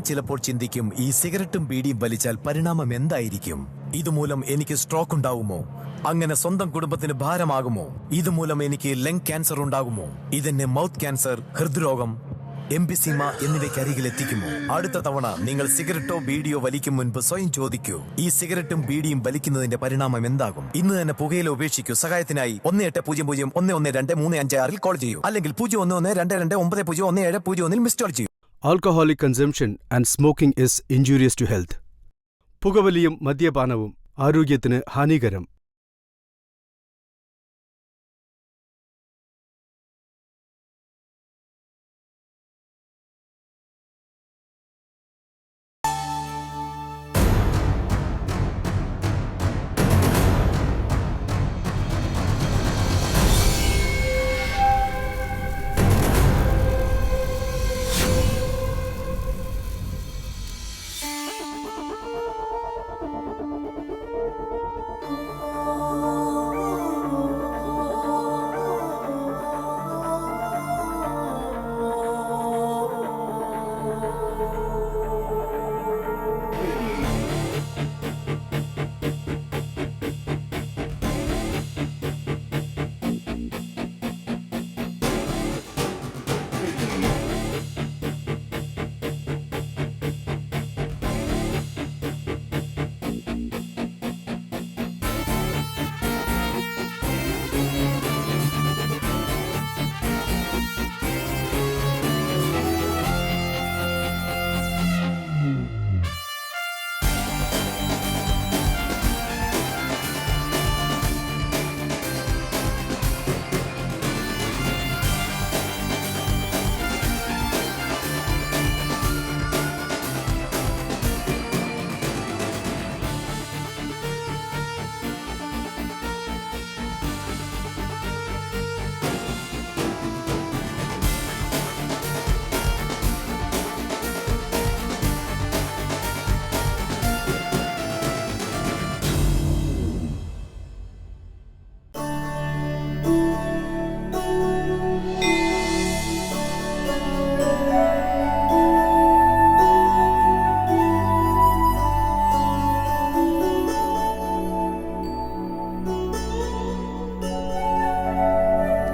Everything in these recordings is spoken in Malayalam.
ചിലപ്പോൾ ചിന്തിക്കും, ഈ സിഗരറ്റും ബീഡിയും വലിച്ചാൽ പരിണാമം എന്തായിരിക്കും? ഇതുമൂലം എനിക്ക് സ്ട്രോക്ക് ഉണ്ടാകുമോ? അങ്ങനെ സ്വന്തം കുടുംബത്തിന് ഭാരമാകുമോ? ഇതുമൂലം എനിക്ക് ലങ് ക്യാൻസർ ഉണ്ടാകുമോ? ഇതെന്നെ മൗത്ത് ക്യാൻസർ, ഹൃദ്രോഗം, എംഫിസീമ എന്നിവയ്ക്കരികിൽ എത്തിക്കുമോ? അടുത്ത തവണ നിങ്ങൾ സിഗരറ്റോ ബീഡിയോ വലിക്കും മുൻപ് സ്വയം ചോദിക്കൂ, ഈ സിഗരറ്റും ബീഡിയും വലിക്കുന്നതിന്റെ പരിണാമം എന്താകും? ഇന്ന് തന്നെ പുകയില ഉപേക്ഷിക്കൂ. സഹായത്തിനായി 1800-112356 കോൾ ചെയ്യൂ, അല്ലെങ്കിൽ 011229011701 മിസ് കോൾ ചെയ്യൂ. Alcoholic consumption and smoking is injurious to health. പുകവലിയും മദ്യപാനവും ആരോഗ്യത്തിന് ഹാനികരം.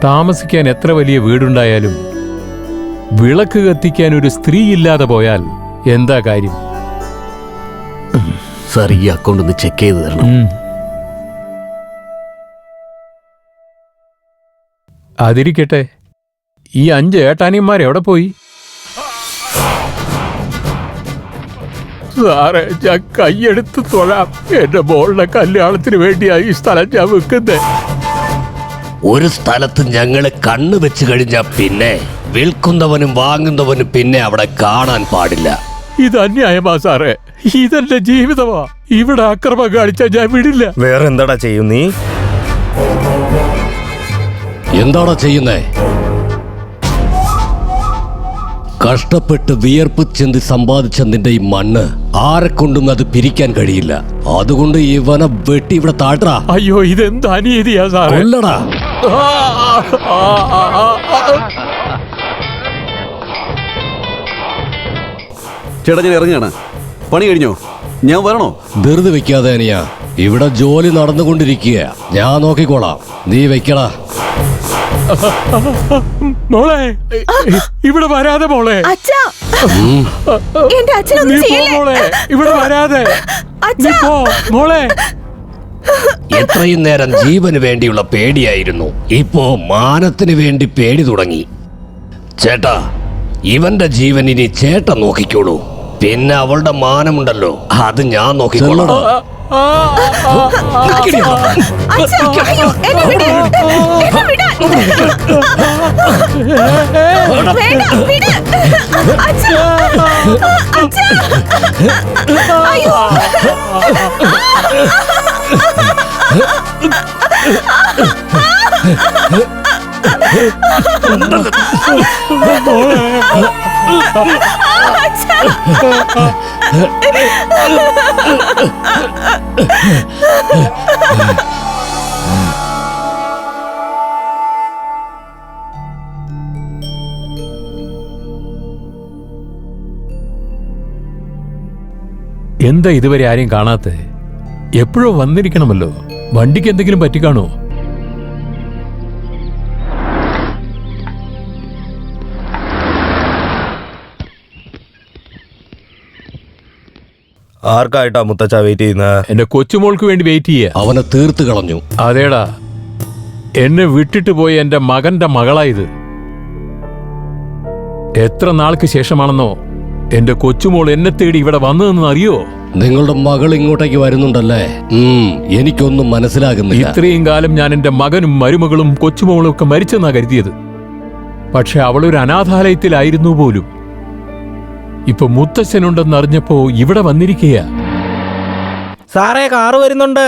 താമസിക്കാൻ എത്ര വലിയ വീടുണ്ടായാലും വിളക്ക് കത്തിക്കാൻ ഒരു സ്ത്രീ ഇല്ലാതെ പോയാൽ എന്താ കാര്യം? സാർ, ഈ അക്കൗണ്ട് ഒന്ന് ചെക്ക് ചെയ്ത് തരണം. അതിരിക്കട്ടെ, ഈ 5 ഏട്ടാനിയന്മാരെവിടെ പോയി? സാറേ, ഞാൻ കൈയെടുത്ത് തൊഴാം. എന്റെ മോളുടെ കല്യാണത്തിന് വേണ്ടിയായി ഈ സ്ഥലം ഞാൻ വെക്കുന്നേ. ഒരു സ്ഥലത്ത് ഞങ്ങള് കണ്ണു വെച്ച് കഴിഞ്ഞാൽ പിന്നെ വിൽക്കുന്നവനും വാങ്ങുന്നവനും പിന്നെ അവിടെ കാണാൻ പാടില്ല. ഇത് അന്യായമാ സാറേ, ഇതെന്റെ ജീവിതമാ. ഇവിടെ അക്രമം കാണിച്ചാൽ ഞാൻ വിടില്ല. വേറെ എന്താടാ ചെയ്യും നീ? എന്താടാ ചെയ്യുന്നേ? കഷ്ടപ്പെട്ട് വിയർപ്പ് ചെന്തി സമ്പാദിച്ച നിന്റെ ഈ മണ്ണ് ആരെക്കൊണ്ടും അത് പിരിക്കാൻ കഴിയില്ല. അതുകൊണ്ട് ഇവനെ വെട്ടി ഇവിടെ താഴ്ത്താ. അയ്യോ, ഇതെന്ത് അനീതിയാ സാറേ. കൊല്ലടാ. ചേട്ടാ, ഞാൻ ഇറങ്ങുകയാണ്. പണി കഴിഞ്ഞോ? ഞാൻ വരണോ? ധൃതി വെക്കാതെ അനിയാ, ഇവിടെ ജോലി നടന്നുകൊണ്ടിരിക്കുക. ഞാൻ നോക്കിക്കോളാം, നീ വെക്കടാ. മോളെ, ഇവിടെ വരാതെ മോളെ. മോളെ, ഇവിടെ വരാതെ മോളെ. എത്രയും നേരം ജീവന് വേണ്ടിയുള്ള പേടിയായിരുന്നു, ഇപ്പോ മാനത്തിന് വേണ്ടി പേടി തുടങ്ങി. ചേട്ടാ, ഇവന്റെ ജീവൻ ഇനി ചേട്ടൻ നോക്കിക്കോളൂ. പിന്നെ അവളുടെ മാനമുണ്ടല്ലോ, അത് ഞാൻ നോക്കിക്കോളാം. എന്താ ഇതുവരെ ആരെയും കാണാത്തെ? എപ്പോഴോ വന്നിരിക്കണമല്ലോ. വണ്ടിക്ക് എന്തെങ്കിലും പറ്റിക്കാണോ? ആർക്കായിട്ടാ മുത്തച്ഛ വെയിറ്റ് ചെയ്യുന്നത്? എന്റെ കൊച്ചുമോൾക്ക് വേണ്ടി വെയിറ്റ് ചെയ്യാ. അവനെ തീർത്ത് കളഞ്ഞു. അതേടാ, എന്നെ വിട്ടിട്ട് പോയ എന്റെ മകന്റെ മകളായത്. എത്ര നാൾക്ക് ശേഷമാണെന്നോ എന്റെ കൊച്ചുമോൾ എന്നെ തേടി ഇവിടെ വന്നതെന്ന് അറിയോ? നിങ്ങളുടെ മകൾ ഇങ്ങോട്ടേക്ക് വരുന്നുണ്ടല്ലേ? എനിക്കൊന്നും മനസ്സിലാകുന്നില്ല. ഇത്രയും കാലം ഞാൻ എന്റെ മകനും മരുമകളും കൊച്ചുമോളും ഒക്കെ മരിച്ചെന്നാ കരുതിയത്. പക്ഷെ അവളൊരു അനാഥാലയത്തിലായിരുന്നു പോലും. ഇപ്പൊ മുത്തച്ഛനുണ്ടെന്ന് അറിഞ്ഞപ്പോ ഇവിടെ വന്നിരിക്കുക. സാറേ, കാറ് വരുന്നുണ്ട്.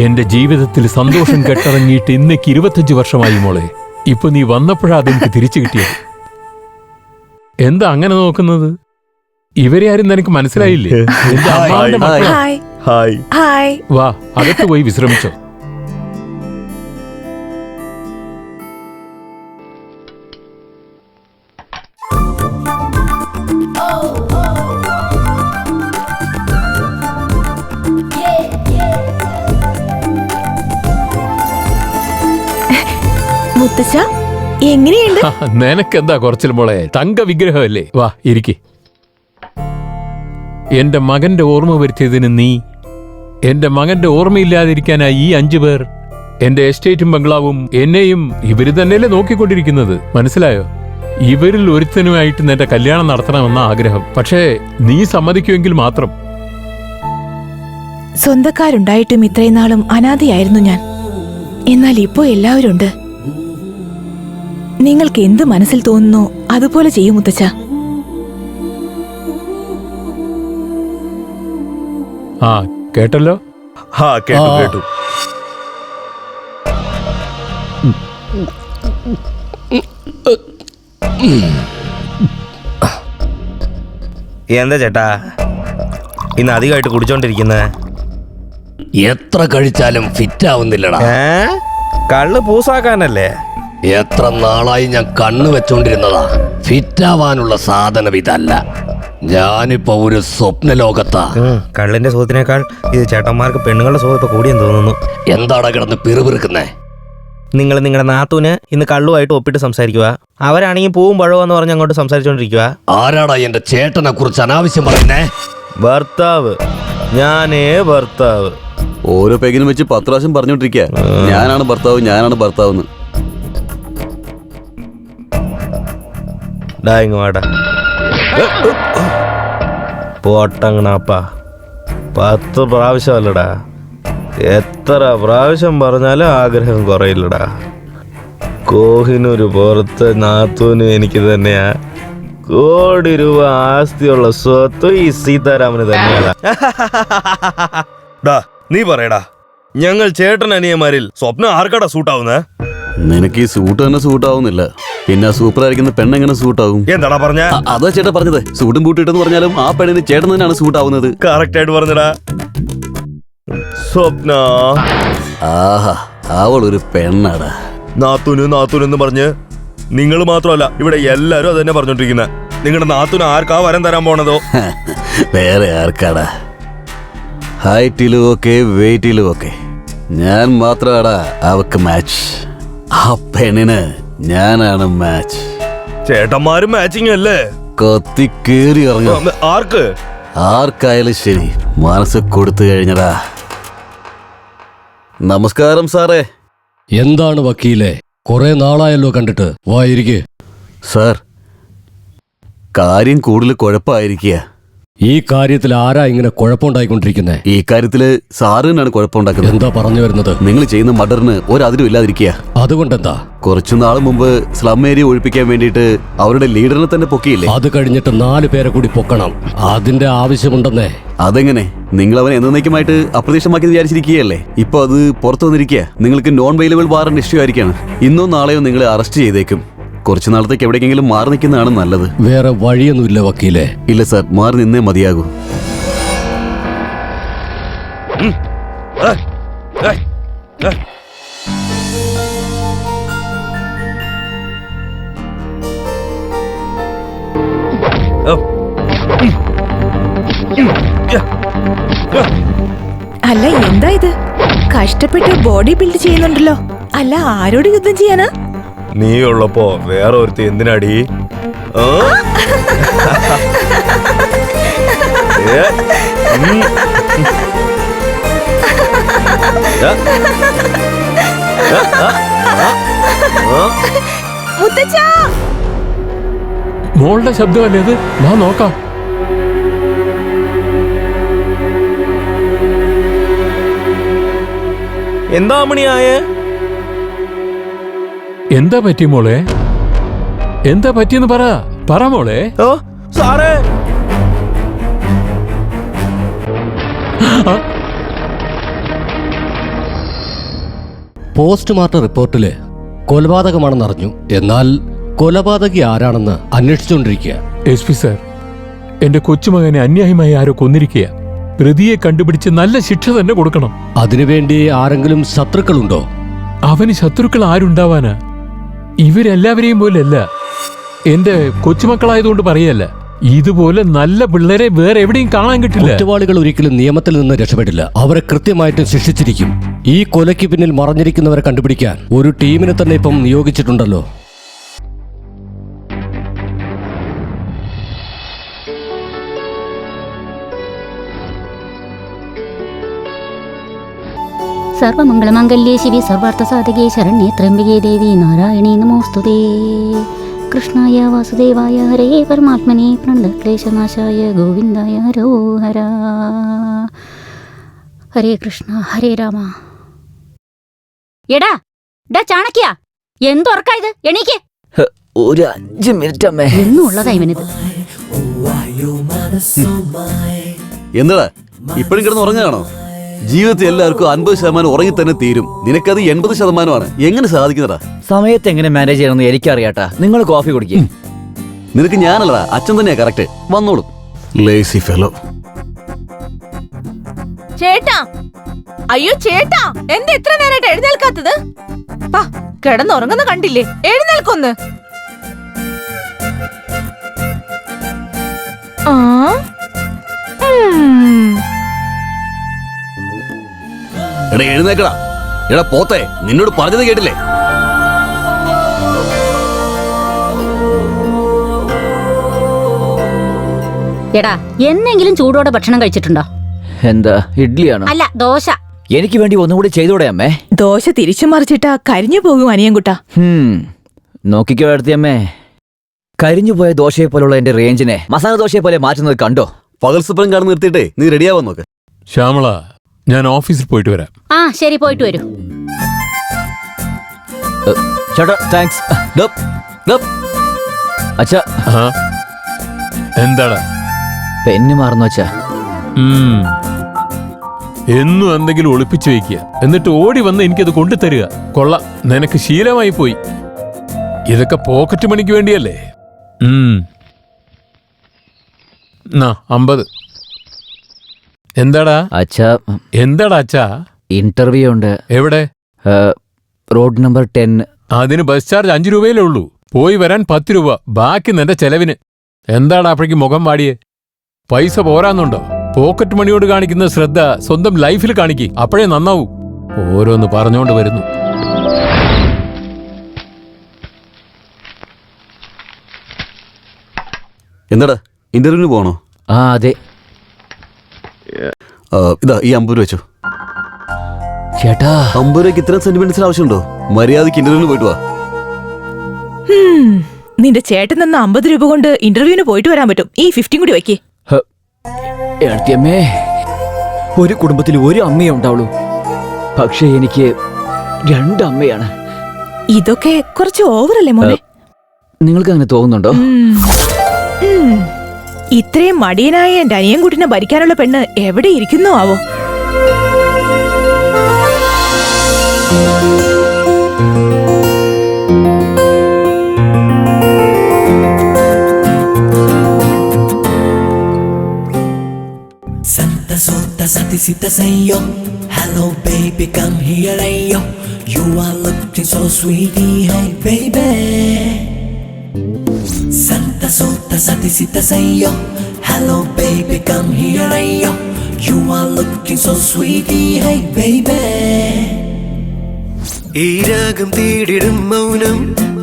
എന്റെ ജീവിതത്തിൽ സന്തോഷം കെട്ടിറങ്ങിയിട്ട് ഇന്നേക്ക് 25 വർഷമായി മോളെ. ഇപ്പൊ നീ വന്നപ്പോഴാ അതെനിക്ക് തിരിച്ചു കിട്ടിയത്. എന്താ അങ്ങനെ നോക്കുന്നത്? ഇവരെ ആരും നിനക്ക് മനസ്സിലായില്ലേ? എന്റെ അമ്മാവന്റെ മക്കളാ. ഹായ്. ഹായ്. വാ, അകത്ത് പോയി വിശ്രമിച്ചോ. മുത്തച്ഛ, എങ്ങനെയുണ്ട്? നിനക്കെന്താ കുറച്ചിൽ മോളെ, തങ്ക വിഗ്രഹമല്ലേ. വാ ഇരിക്കെ. എന്റെ മകന്റെ ഓർമ്മ വരുത്തിയതിന് നീ, എന്റെ മകന്റെ ഓർമ്മയില്ലാതിരിക്കാനായി ഈ 5 പേർ, എന്റെ എസ്റ്റേറ്റും ബംഗ്ലാവും എന്നെയും ഇവര് തന്നെയല്ലേ നോക്കിക്കൊണ്ടിരിക്കുന്നത്. മനസ്സിലായോ? ഇവരിൽ ഒരുത്തനുമായിട്ട് നിന്റെ കല്യാണം നടത്തണമെന്ന ആഗ്രഹം. പക്ഷേ നീ സമ്മതിക്കുമെങ്കിൽ മാത്രം. സ്വന്തക്കാരുണ്ടായിട്ടും ഇത്രയും നാളും അനാഥയായിരുന്നു ഞാൻ. എന്നാൽ ഇപ്പോ എല്ലാവരും ഉണ്ട്. നിങ്ങൾക്ക് എന്ത് മനസ്സിൽ തോന്നുന്നോ അതുപോലെ ചെയ്യൂ മുത്തച്ഛ. ആ, കേട്ടല്ലോ. കേട്ടു. എന്താ ചേട്ടാ ഇന്ന് അധികമായിട്ട് കുടിച്ചോണ്ടിരിക്കുന്നത്? എത്ര കഴിച്ചാലും ഫിറ്റ് ആവുന്നില്ലടാ. കള്ള് പൂസാക്കാനല്ലേ? എത്ര നാളായി ഞാൻ കണ്ണു വെച്ചോണ്ടിരുന്നതാ. ഫിറ്റ് ആവാനുള്ള സാധനം ഇതല്ല. ഞാനിപ്പോ ഒരു സ്വപ്ന ലോകത്താ. കള്ളിന്റെ സുഖത്തിനേക്കാൾ ഇത് ചേട്ടന്മാർക്ക് പെണ്ണുങ്ങളുടെ സുഖം ഇപ്പൊ കൂടിയെന്ന് തോന്നുന്നു. എന്താടാ കിടന്ന് പിറുപിറുക്കുന്നേ? നിങ്ങൾ നിങ്ങളുടെ നാത്തൂന് ഇന്ന് കള്ളുമായിട്ട് ഒപ്പിട്ട് സംസാരിക്കുക. അവരാണെങ്കിൽ പൂവും പഴവെന്ന് പറഞ്ഞ് അങ്ങോട്ട് സംസാരിച്ചോണ്ടിരിക്കുക. ആരാടാ എന്റെ ചേട്ടനെ കുറിച്ച് അനാവശ്യം പറയുന്നേ? ഭർത്താവ്, ഞാനേ ഭർത്താവ്. ഓരോ പെഗിനും വെച്ച് 10 പ്രാവശ്യം പറഞ്ഞോണ്ടിരിക്കുക, ഞാനാണ് ഭർത്താവ്, ഞാനാണ് ഭർത്താവെന്ന്. ഇങ്ങ് വാടാ. പോട്ടങ്ങണാപ്പാ, 10 പ്രാവശ്യമല്ലടാ, എത്ര പ്രാവശ്യം പറഞ്ഞാലും ആഗ്രഹം കുറയില്ലടാ. കോഹിനൂര് പുറത്ത് നാത്തൂനും എനിക്ക് തന്നെയാ. കോടി രൂപ ആസ്തിയുള്ള സ്വത്ത് ഈ സീതാരാമന് തന്നെയാണ്. നീ പറയടാ, ഞങ്ങൾ ചേട്ടൻ അനിയന്മാരിൽ സ്വപ്നം ആർക്കാടാ സൂട്ടാവുന്നേ? നിനക്ക് ഈ സൂട്ട് തന്നെ സൂട്ടാവുന്നില്ല, പിന്നെ സൂപ്പർ ആയിരിക്കുന്ന പെണ്ണെങ്ങനെ സൂട്ടാവും? എന്താടാ പറഞ്ഞ? അതാ ചേട്ടാ പറഞ്ഞത്. സൂട്ടും ബൂട്ടിട്ടെന്ന് പറഞ്ഞാലും ആ പെണ്ണിന് ചേട്ടൻ തന്നെയാണ് സൂട്ടാവുന്നത്. കറക്റ്റ് ആയിട്ട് പറഞ്ഞടാ. സ്വപ്ന, ആഹാ, അവളൊരു പെണ്ണാടാ. നാത്തൂനെന്ന് പറഞ്ഞ് നിങ്ങൾ മാത്രമല്ല ഇവിടെ എല്ലാരും അത് തന്നെ പറഞ്ഞോണ്ടിരിക്കുന്നത്. നിങ്ങളുടെ നാത്തൂന് ആർക്കാ വരം തരാൻ പോണതോ? വേറെ ആർക്കാടാ? ഹൈറ്റിലും ഒക്കെ വെയിറ്റിലും ഒക്കെ ഞാൻ മാത്രമാടാ അവക്ക് മാച്ച്. ആ പെണ്ണിന് ഞാനാണ് മാച്ച്. ചേട്ടന്മാരും മാച്ചിങ് അല്ലേ? കൊത്തി കേറി ഇറങ്ങും. ആർക്ക്? ആർക്കായാലും ശരി, മനസ്സ് കൊടുത്തു കഴിഞ്ഞടാ. നമസ്കാരം സാറേ. എന്താണ് വക്കീലെ, കുറെ നാളായല്ലോ കണ്ടിട്ട്. വായിരിക്കെ. സാർ, കാര്യം കൂടുതൽ കുഴപ്പമായിരിക്കുക. ഈ കാര്യത്തിൽ ആരാ ഇങ്ങനെ കുഴപ്പമുണ്ടായിക്കൊണ്ടിരിക്കുന്നത്? ഈ കാര്യത്തില് സാറ് തന്നെയാണ് കുഴപ്പമുണ്ടാക്കുന്നത്. എന്താ പറഞ്ഞു വരുന്നത്? നിങ്ങൾ ചെയ്യുന്ന മർഡറിന് ഒരതിരും ഇല്ലാതിരിക്കുക. അതുകൊണ്ടെന്താ? കുറച്ചു നാൾ മുമ്പ് സ്ലം ഏരിയ ഒഴിപ്പിക്കാൻ വേണ്ടിയിട്ട് അവരുടെ ലീഡറിനെ തന്നെ പൊക്കിയില്ലേ? അത് കഴിഞ്ഞിട്ട് 4 പേരെ കൂടി പൊക്കണം. അതിന്റെ ആവശ്യമുണ്ടെന്നേ. അതെങ്ങനെ? നിങ്ങൾ അവനെ എന്നേക്കുമായിട്ട് അപ്രതീക്ഷിതമാക്കി വിചാരിച്ചിരിക്കുകയല്ലേ? ഇപ്പൊ അത് പുറത്തു വന്നിരിക്കുക. നിങ്ങൾക്ക് നോൺ വെയിലബിൾ വാറന്റ് ഇഷ്യൂ ആയിരിക്കാണ്. ഇന്നോ നാളെയോ നിങ്ങളെ അറസ്റ്റ് ചെയ്തേക്കും. കുറച്ചു നാളത്തേക്ക് എവിടേക്കെങ്കിലും മാറി നിൽക്കുന്നതാണ് നല്ലത്. വേറെ വഴിയൊന്നുമില്ല വക്കീലെ. ഇല്ല സാർ, മാറി നിന്നേ മതിയാകൂ. അല്ല, എന്താ ഇത്? കഷ്ടപ്പെട്ട് ബോഡി ബിൽഡ് ചെയ്യുന്നുണ്ടല്ലോ. അല്ല, ആരോട് യുദ്ധം ചെയ്യാനാ? നീ ഉള്ളപ്പോ വേറെ ഒരുത്തി എന്തിനാടി? ആ? ഏ? ഉം. മുത്തച്ഛാ! മോളുടെ ശബ്ദമല്ലേ അത്? വാ നോക്കാം. എന്താ മണിയായേ? എന്താ പറ്റി മോളെ? എന്താ പറ്റിയെന്ന് പറ മോളെ. ഓ സാറേ, പോസ്റ്റ്മോർട്ടം റിപ്പോർട്ടില് കൊലപാതകമാണെന്നറിഞ്ഞു. എന്നാൽ കൊലപാതകി ആരാണെന്ന് അന്വേഷിച്ചുകൊണ്ടിരിക്കുക. SP സാർ, എന്റെ കൊച്ചുമകനെ അന്യായമായി ആരോ കൊന്നിരിക്കുക. പ്രതിയെ കണ്ടുപിടിച്ച് നല്ല ശിക്ഷ തന്നെ കൊടുക്കണം. അതിനുവേണ്ടി ആരെങ്കിലും ശത്രുക്കളുണ്ടോ? അവന് ശത്രുക്കൾ ആരുണ്ടാവാനാ? ഇവരെല്ലാവരെയും പോലെയല്ല. എന്റെ കൊച്ചുമക്കളായതുകൊണ്ട് പറയല്ല. ഇതുപോലെ നല്ല പിള്ളേരെ വേറെ എവിടെയും കാണാൻ കിട്ടില്ല. കുറ്റവാളികൾ ഒരിക്കലും നിയമത്തിൽ നിന്ന് രക്ഷപ്പെടില്ല. അവരെ കൃത്യമായിട്ടും ശിക്ഷിച്ചിരിക്കും. ഈ കൊലയ്ക്ക് പിന്നിൽ മറഞ്ഞിരിക്കുന്നവരെ കണ്ടുപിടിക്കാൻ ഒരു ടീമിനെ തന്നെ ഇപ്പം നിയോഗിച്ചിട്ടുണ്ടല്ലോ. സർവമംഗളമംഗല്യേ ശിവി സർവാർത്ഥസാധകേ ശരണ്യേ ത്രയംബകേ ദേവി നാരായണീ നമോസ്തുതേ. കൃഷ്ണായ വാസുദേവായ ഹരേ പരമാത്മനേ പ്രണതക്ലേശനാശായ ഗോവിന്ദായ ഹരോഹര. ഹരേ കൃഷ്ണ ഹരേ രാമ. എടാ ചാണക്യ, എന്തൊറക്കാ ഇത്? എണീക്ക്. ഒരു 5 മിനിറ്റ് അമ്മേ. എന്നുള്ളതാ ഇവനിത്. എന്താ ഇപ്പോഴും കിടന്ന് ഉറങ്ങുകയാണോ? ജീവിതത്തിൽ എല്ലാവർക്കും 50% ഉറങ്ങി തന്നെ തീരും. നിനക്കത് 80%. എങ്ങനെ സാധിക്കുന്നതാ? സമയത്ത് എങ്ങനെ മാനേജ് ചെയ്യണമെന്ന് എനിക്കറിയാട്ടാ. നിങ്ങൾ കോഫി കുടിക്കും. നിനക്ക് ഞാനല്ലടാ, അച്ഛൻ തന്നെയാ കറക്റ്റ്. വന്നോളും. Lazy fellow. ചേട്ടാ, അയ്യോ ചേട്ടാ, എന്താ എത്ര നേരമായിട്ട് എഴുന്നേൽക്കാത്തത്? കിടന്നുറങ്ങുന്ന കണ്ടില്ലേ? എഴുന്നേൽക്കൊന്ന്. എടാ എഴുന്നേക്കടാ. എടാ പോത്തെ, നിന്നോട് പറഞ്ഞത് കേട്ടില്ലേ? എടാ, എന്നെങ്കിലും ചൂടോടെ ഭക്ഷണം കഴിച്ചിട്ടുണ്ടോ? എന്താ ഇഡ്ഡലിയാണോ? അല്ല, ദോശ. എനിക്ക് വേണ്ടി ഒന്നുകൂടി ചെയ്തൂടെ അമ്മേ? ദോശ തിരിച്ചു മറിച്ചിട്ടാ കരിഞ്ഞു പോകും അനിയൻകുട്ടാ. നോക്കിക്കോ അടുത്തമ്മേ, കരിഞ്ഞു പോയ ദോശയെ പോലുള്ള എന്റെ റേഞ്ചിനെ മസാല ദോശയെ പോലെ മാറ്റുന്നത് കണ്ടോ? പകൽ സ്വപ്നം കാണുന്ന നിർത്തിയിട്ടേ നീ റെഡിയാവാൻ നോക്ക്. ശ്യാമള, ഞാൻ ഓഫീസിൽ പോയിട്ട് വരാം. ആ ശരി, പോയിട്ട് വരൂ. ചേട്ടാ താങ്ക്സ്. അച്ഛാ, എന്താടാ? പെന്ന് മാറുന്നു അച്ഛാ. എന്നും എന്തെങ്കിലും ഒളിപ്പിച്ചു വെക്കുക, എന്നിട്ട് ഓടി വന്ന് എനിക്കത് കൊണ്ടുതരിക. കൊള്ളാം, നിനക്ക് ശീലമായി പോയി. ഇതൊക്കെ പോക്കറ്റ് മണിക്ക് വേണ്ടിയല്ലേ? 50. എന്താടാ അച്ഛാ? എന്താടാ അച്ഛാ? ഇന്റർവ്യൂ ഉണ്ട്. എവിടെ? Road number 10. അതിന് ബസ് ചാർജ് 5 രൂപയിലേ ഉള്ളൂ. പോയി വരാൻ 10 രൂപ. ബാക്കി നിന്റെ ചെലവിന്. എന്താടാ അപ്പോഴേക്ക് മുഖം വാടിയേ? പൈസ പോരാന്നുണ്ടോ? പോക്കറ്റ് മണിയോട് കാണിക്കുന്ന ശ്രദ്ധ സ്വന്തം ലൈഫിൽ കാണിക്ക്. അപ്പോഴേ നന്നാവൂ. ഓരോന്ന് പറഞ്ഞോണ്ട് വരുന്നു. എന്താടാ, ഇന്റർവ്യൂവിന് പോകണോ? ആ അതെ. ഇതാ ഈ 50 രൂപ വെച്ചോ. ചേട്ടാ, 50 രൂപയ്ക്ക് ഇത്രയും സെന്റിമെന്റ്സിന് ആവശ്യമുണ്ടോ? മര്യാദയ്ക്ക് ഇന്റർവ്യൂവിന് പോയിട്ട് വാ. നിന്റെ ചേട്ടൻ തന്ന 50 രൂപ കൊണ്ട് ഇന്റർവ്യൂവിന് പോയിട്ട് വരാൻ പറ്റും. ഈ 50 കൂടി വയ്ക്കേ. ഏടത്തിയമ്മേ, ഒരു കുടുംബത്തിൽ ഒരു അമ്മയേ ഉണ്ടാവുള്ളൂ. പക്ഷേ എനിക്ക് 2 അമ്മയാണ്. ഇതൊക്കെ കുറച്ച് ഓവറല്ലേ മോനെ? നിങ്ങൾക്ക് അങ്ങനെ തോന്നുന്നുണ്ടോ? ഇത്രയും മടിയനായ എന്റെ അനിയൻകുട്ടിനെ ഭരിക്കാനുള്ള പെണ്ണ് എവിടെ ഇരിക്കുന്നോ ആവോ? Santa Sota Sati Sita Sayo, hello baby come here ayo, you are looking so sweetie hey baby. Santa Sota Sati Sita Sayo, hello baby come here ayo, you are looking so sweetie hey baby. ഈ രാഗം തേടിടും മൗനം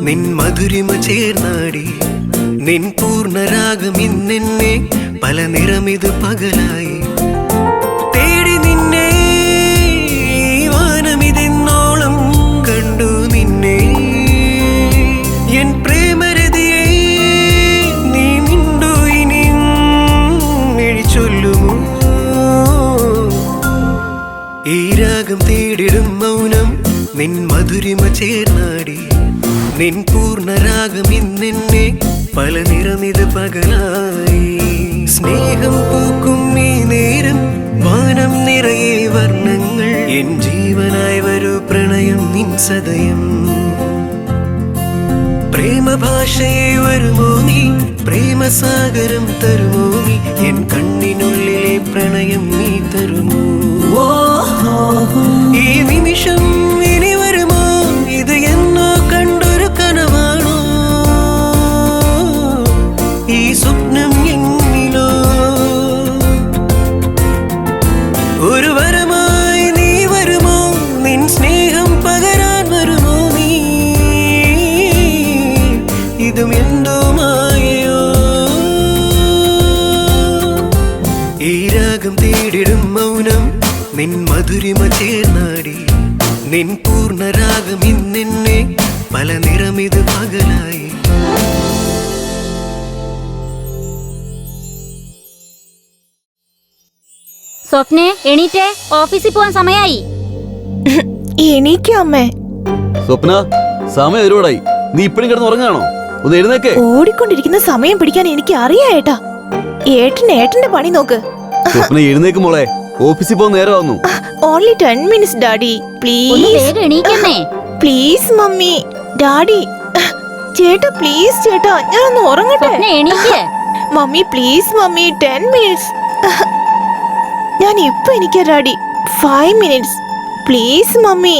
നിൻ മധുരിമ ചേർന്നാടി, നിൻ പൂർണ്ണരാഗം ഇന്നെന്നെ പല നിറമിത് പകലായി തേടി നിന്നെ വാനമിതെന്നോളം കണ്ടു നിന്നെ എൻ പ്രേമരതിയെ നീ മിണ്ടു ഇനി മിഴിച്ചൊല്ലുമോ? ഈ രാഗം തേടിടും മൗനം നിൻ മധുരിമ ചേർന്നാടി, നിൻ പൂർണ്ണരാഗം ഇന്നെന്നെ പല നിറമിത് പകലായി സ്നേഹം പൂക്കും ഈ നേരം വാനം നിറയെ വർണ്ണങ്ങൾ എൻ ജീവനായി വരൂ പ്രണയം നിൻ സദയം പ്രേമഭാഷയെ വരുമോ നീ പ്രേമസാഗരം തരുമോ നീ എൻ കണ്ണിനുള്ളിലെ പ്രണയം നീ തരുമോ? ഈ നിമിഷം ഇനി വരുമോ? ഇത് എന്നോ കണ്ടൊരു കനവാണോ? ഈ സ്വപ്നം എന്നിലോ ഒരു വരമായി നീ വരുമോ? നിൻ സ്നേഹം പകരാൻ വരുമോ നീ? ഇതും എന്തോ മായയോ? ഈ രാഗം തേടിടും മൗനം നിൻ മധുരിമ ചേർന്നാടി, നിൻ പൂർണ്ണരാഗം ഇന്നെന്നെ പല നിറമിത് പകലായി. സ്വപ്നെ എണീറ്റേ, ഓഫീസിൽ പോവാൻ സമയായി. എണീക്കോ അമ്മേ? സ്വപ്ന, സമയം ഒരുപാടായി. നീ ഇപ്പഴും കിടന്ന് ഉറങ്ങാണോ? ഒന്ന് എഴുന്നേക്കേ. ഓടിക്കൊണ്ടിരിക്കുന്ന സമയം പിടിക്കാൻ എനിക്ക് അറിയാ ഏട്ടാ. ഏട്ടന്റെ പണി നോക്ക്. സ്വപ്ന എഴുന്നേക്ക് മോളെ, ഓഫീസിൽ പോകാൻ നേരം ആവുന്നു. ഓൺലി 10 minutes ഡാഡി, ഒന്ന് പ്ലീസ് വേഗം എണീക്കന്നേ. Please mummy. ഡാഡി ചേട്ടാ, പ്ലീസ് ചേട്ടാ, ഞാനൊന്ന് ഉറങ്ങട്ടെ. സ്വപ്നെ എണീക്കേ. Mummy please mummy, 10 minutes. ഞാൻ ഇപ്പൊ എനിക്ക് ഡാഡി, 5 minutes പ്ലീസ് മമ്മി.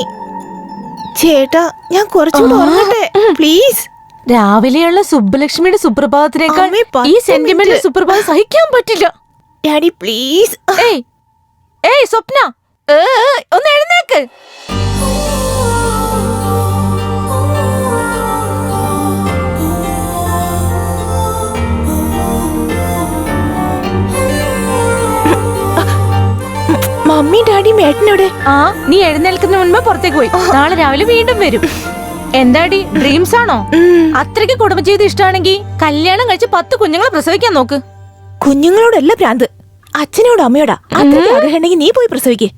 ചേട്ടാ ഞാൻ കുറച്ചുകൂടെ ഉറങ്ങട്ടെ പ്ലീസ്. രാവിലെയുള്ള സുബ്ബലക്ഷ്മിയുടെ സുപ്രഭാതത്തിനേക്കാൾ അമ്മേ, 10 ഈ സെന്റിമെന്റ് minute. സുപ്രഭാതം സഹിക്കാൻ പറ്റില്ല. Daddy please. ഏയ് സ്വപ്ന, ഒന്ന് എഴുന്നേക്ക്. മമ്മി ഡാഡി മേട്ടനോടെ? നീ എഴുന്നേൽക്കുന്ന മുൻപ് പുറത്തേക്ക് പോയി. നാളെ രാവിലെ വീണ്ടും വരും. എന്താടി ഡ്രീംസ് ആണോ? അത്രയ്ക്ക് കുടുംബജീവിതം ഇഷ്ടമാണെങ്കിൽ കല്യാണം കഴിച്ച് 10 കുഞ്ഞുങ്ങളെ പ്രസവിക്കാൻ നോക്ക്. കുഞ്ഞുങ്ങളോടല്ല ഭ്രാന്ത്, അച്ഛനോട് അമ്മയോടാ. അത്രയ്ക്ക് ആഗ്രഹം ഉണ്ടെങ്കിൽ നീ പോയി പ്രസവിക്കേ.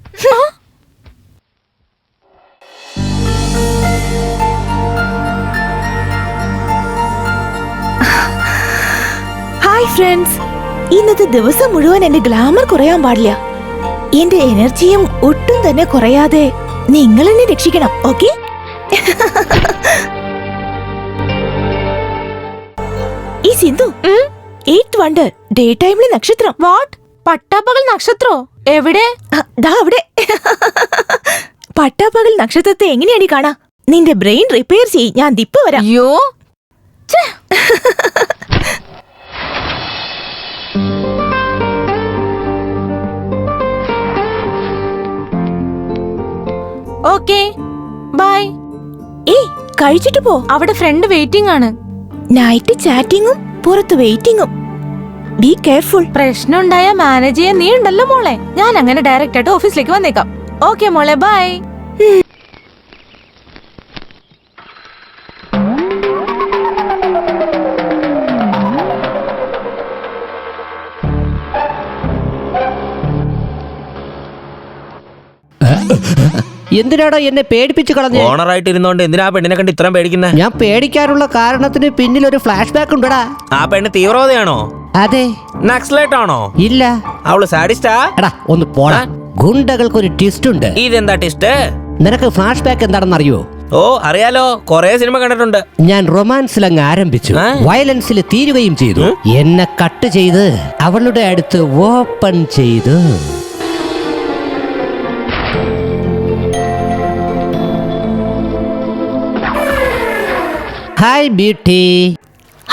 ഹായ് ഫ്രണ്ട്സ്, ഇന്നത്തെ ദിവസം മുഴുവൻ എന്റെ ഗ്ലാമർ കുറയാൻ പാടില്ല. എന്റെ എനർജിയും ഒട്ടും തന്നെ കുറയാതെ നിങ്ങൾ എന്നെ രക്ഷിക്കണം, ഓക്കെ? ഈ സിന്ധു, 8th വണ്ടർ ഡേ ടൈമിലെ നക്ഷത്രം. വാട്ട്? പട്ടാപ്പകൽ നക്ഷത്രോ? എവിടെ? ദാ അവിടെ. പട്ടാപ്പകൽ നക്ഷത്രത്തെ എങ്ങനെയാണ് കാണാ? നിന്റെ ബ്രെയിൻ റിപ്പയർ ചെയ്യ്, ഞാൻ ദിപ്പ വരാം. അയ്യോ, ഓക്കേ ബൈ. ഏയ് കഴിച്ചിട്ട് പോ. അവിടെ ഫ്രണ്ട് വെയിറ്റിംഗ് ആണ്. നൈറ്റ് ചാറ്റിങ്ങും പുറത്ത് വെയിറ്റിംഗും. Be careful. പ്രശ്നം ഉണ്ടായ മാനേജ് ചെയ്യാൻ നീ ഉണ്ടല്ലോ മോളെ. ഞാൻ അങ്ങനെ ഡയറക്റ്റ് ആയിട്ട് ഓഫീസിലേക്ക് വന്നേക്കാം. ഓക്കെ മോളെ, ബൈ. എന്തിനാടാ എന്നെ പേടിപ്പിച്ചു കളഞ്ഞേ? ഓണറായിട്ട് ഇരുന്നോണ്ട് എന്തിനാ പെണ്ണിനെ കണ്ട് ഇത്രയും പേടിക്കുന്നത്? ഞാൻ പേടിക്കാനുള്ള കാരണത്തിന് പിന്നിൽ ഒരു ഫ്ലാഷ് ബാക്ക് ഉണ്ടടാ. ആ പെണ്ണ് തീവ്രവാദിയാണോ? അതെ. നക്സലൈറ്റ് ആണോ? ഇല്ല. അവള് സാഡിസ്റ്റാ? എടാ ഒന്ന് പോടാ. ഗുണ്ടകൾക്ക് ഒരു ട്വിസ്റ്റ് ഉണ്ട്. ഇതെന്താ ട്വിസ്റ്റ്? നിനക്ക് ഫ്ലാഷ് ബാക്ക് എന്താണെന്ന് അറിയോ? ഓ അറിയാലോ, കൊറേ സിനിമ കണ്ടിട്ടുണ്ട്. ഞാൻ റൊമാൻസിൽ അങ്ങ് ആരംഭിച്ചു, വയലൻസിൽ തീരുകയും ചെയ്തു. എന്നെ കട്ട് ചെയ്ത് അവളുടെ അടുത്ത് ഓപ്പൺ ചെയ്തു. Hi beauty.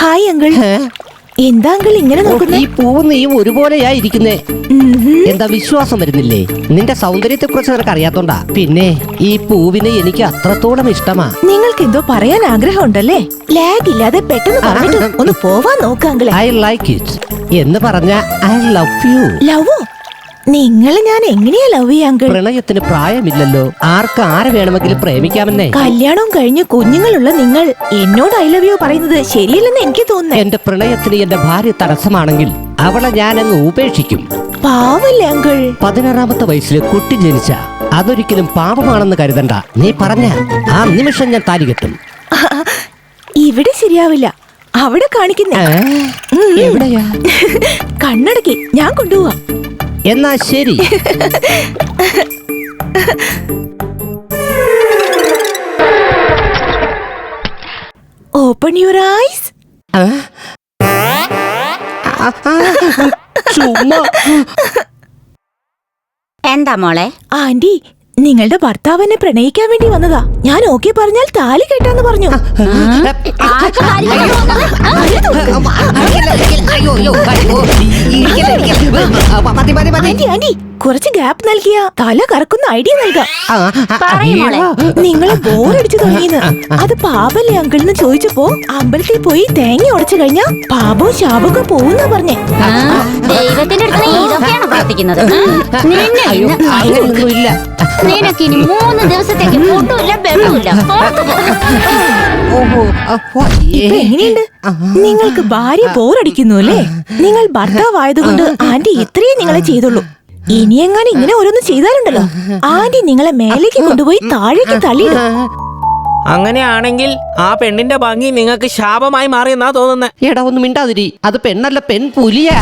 Hi uncle. എന്താ അങ്കിൾ ഇങ്ങനെ നോക്കുന്നേ? ഈ പൂവ് നീയും ഒരുപോലെയാ ഇരിക്കുന്നേ. എന്താ വിശ്വാസം വരുന്നില്ലേ? നിന്റെ സൗന്ദര്യത്തെ കുറിച്ച് നിനക്ക് അറിയാത്തോണ്ടാ. പിന്നെ ഈ പൂവിനെ എനിക്ക് അത്രത്തോളം ഇഷ്ടമാ. നിങ്ങൾക്ക് എന്തോ പറയാൻ ആഗ്രഹം ഉണ്ടല്ലേ? ലാഗ് ഇല്ലാതെ പെട്ടെന്ന് പറഞ്ഞിട്ട് ഒന്ന് പോവാൻ നോക്ക് അങ്കിളെ. ഐ ലൈക്ക് ഇറ്റ് എന്ന് പറഞ്ഞ ഐ ലവ് യു. ലവോ? നിങ്ങൾ ഞാൻ എങ്ങനെയാ ലവ് ചെയ്യാ അങ്കിൾ? പ്രണയത്തിന് പ്രായമില്ലല്ലോ, ആർക്ക് ആരെ വേണമെങ്കിലും പ്രേമിക്കാമെന്നേ. കല്യാണം കഴിഞ്ഞ് കുഞ്ഞുങ്ങളുള്ള നിങ്ങൾ എന്നോട് ഐ ലവ് യു പറയുന്നത് ശരിയല്ലെന്ന് എനിക്ക് തോന്നുന്നു. എന്റെ പ്രണയത്തിന് എന്റെ ഭാര്യ തടസ്സമാണെങ്കിൽ അവളെ ഞാനങ്ങ് ഉപേക്ഷിക്കും. പാവല്ലേ അങ്കിൾ? 16ാമത്തെ വയസ്സിൽ കുട്ടി ജനിച്ച അതൊരിക്കലും പാപമാണെന്ന് കരുതണ്ട. നീ പറഞ്ഞ ആ നിമിഷം ഞാൻ താലി കെട്ടും. ഇവിടെ ശരിയാവില്ല, അവിടെ കാണിക്കുന്നേ. എവിടെയാ? കണ്ണടക്കി ഞാൻ കൊണ്ടുപോവാ. എന്നാ ശരി. Open your eyes. എന്താ മോളെ? ആന്റി, നിങ്ങളുടെ ഭർത്താവ് എന്നെ പ്രണയിക്കാൻ വേണ്ടി വന്നതാ. ഞാൻ ഓക്കെ പറഞ്ഞാൽ താലി കെട്ടാന്ന് പറഞ്ഞു. ആന്റി, കുറച്ച് ഗ്യാപ്പ് നൽകിയ തല കറക്കുന്ന ഐഡിയ നൽകാം. നിങ്ങളെ ബോറടിച്ചു തുടങ്ങിയെന്ന്. അത് പാപല്ലേ അങ്കിൾ എന്ന് ചോദിച്ചപ്പോ അമ്പലത്തിൽ പോയി തേങ്ങ ഉടച്ചു കഴിഞ്ഞാ പാപവും ശാപവും പോകുന്ന പറഞ്ഞേ. ദൈവത്തിന്റെ അടുത്ത് ഇതൊക്കെയാണ് പ്രാർത്ഥിക്കുന്നത്. നിനക്കിനി 3 ദിവസത്തേക്ക് ഫുഡുമില്ല ബെഡുമില്ല. ഇപ്പൊ എങ്ങനെയുണ്ട്? നിങ്ങൾക്ക് ഭാര്യ ബോറടിക്കുന്നു അല്ലേ? നിങ്ങൾ ഭർത്താവായതുകൊണ്ട് ആന്റി ഇത്രയും നിങ്ങളെ ചെയ്തുള്ളൂ. ഇനിയെങ്ങാനും ഇങ്ങനെ ഓരോന്ന് ചെയ്താലുണ്ടല്ലോ, ആന്റി നിങ്ങളെ മേലേക്ക് കൊണ്ടുപോയി താഴേക്ക് തള്ളിയിടും. അങ്ങനെയാണെങ്കിൽ ആ പെണ്ണിന്റെ ഭംഗി നിങ്ങൾക്ക് ശാപമായി മാറിയെന്നാ തോന്നുന്നേ. എടാ ഒന്ന് മിണ്ടാതിരി, അത് പെണ്ണല്ല പെൺ പുലിയാ.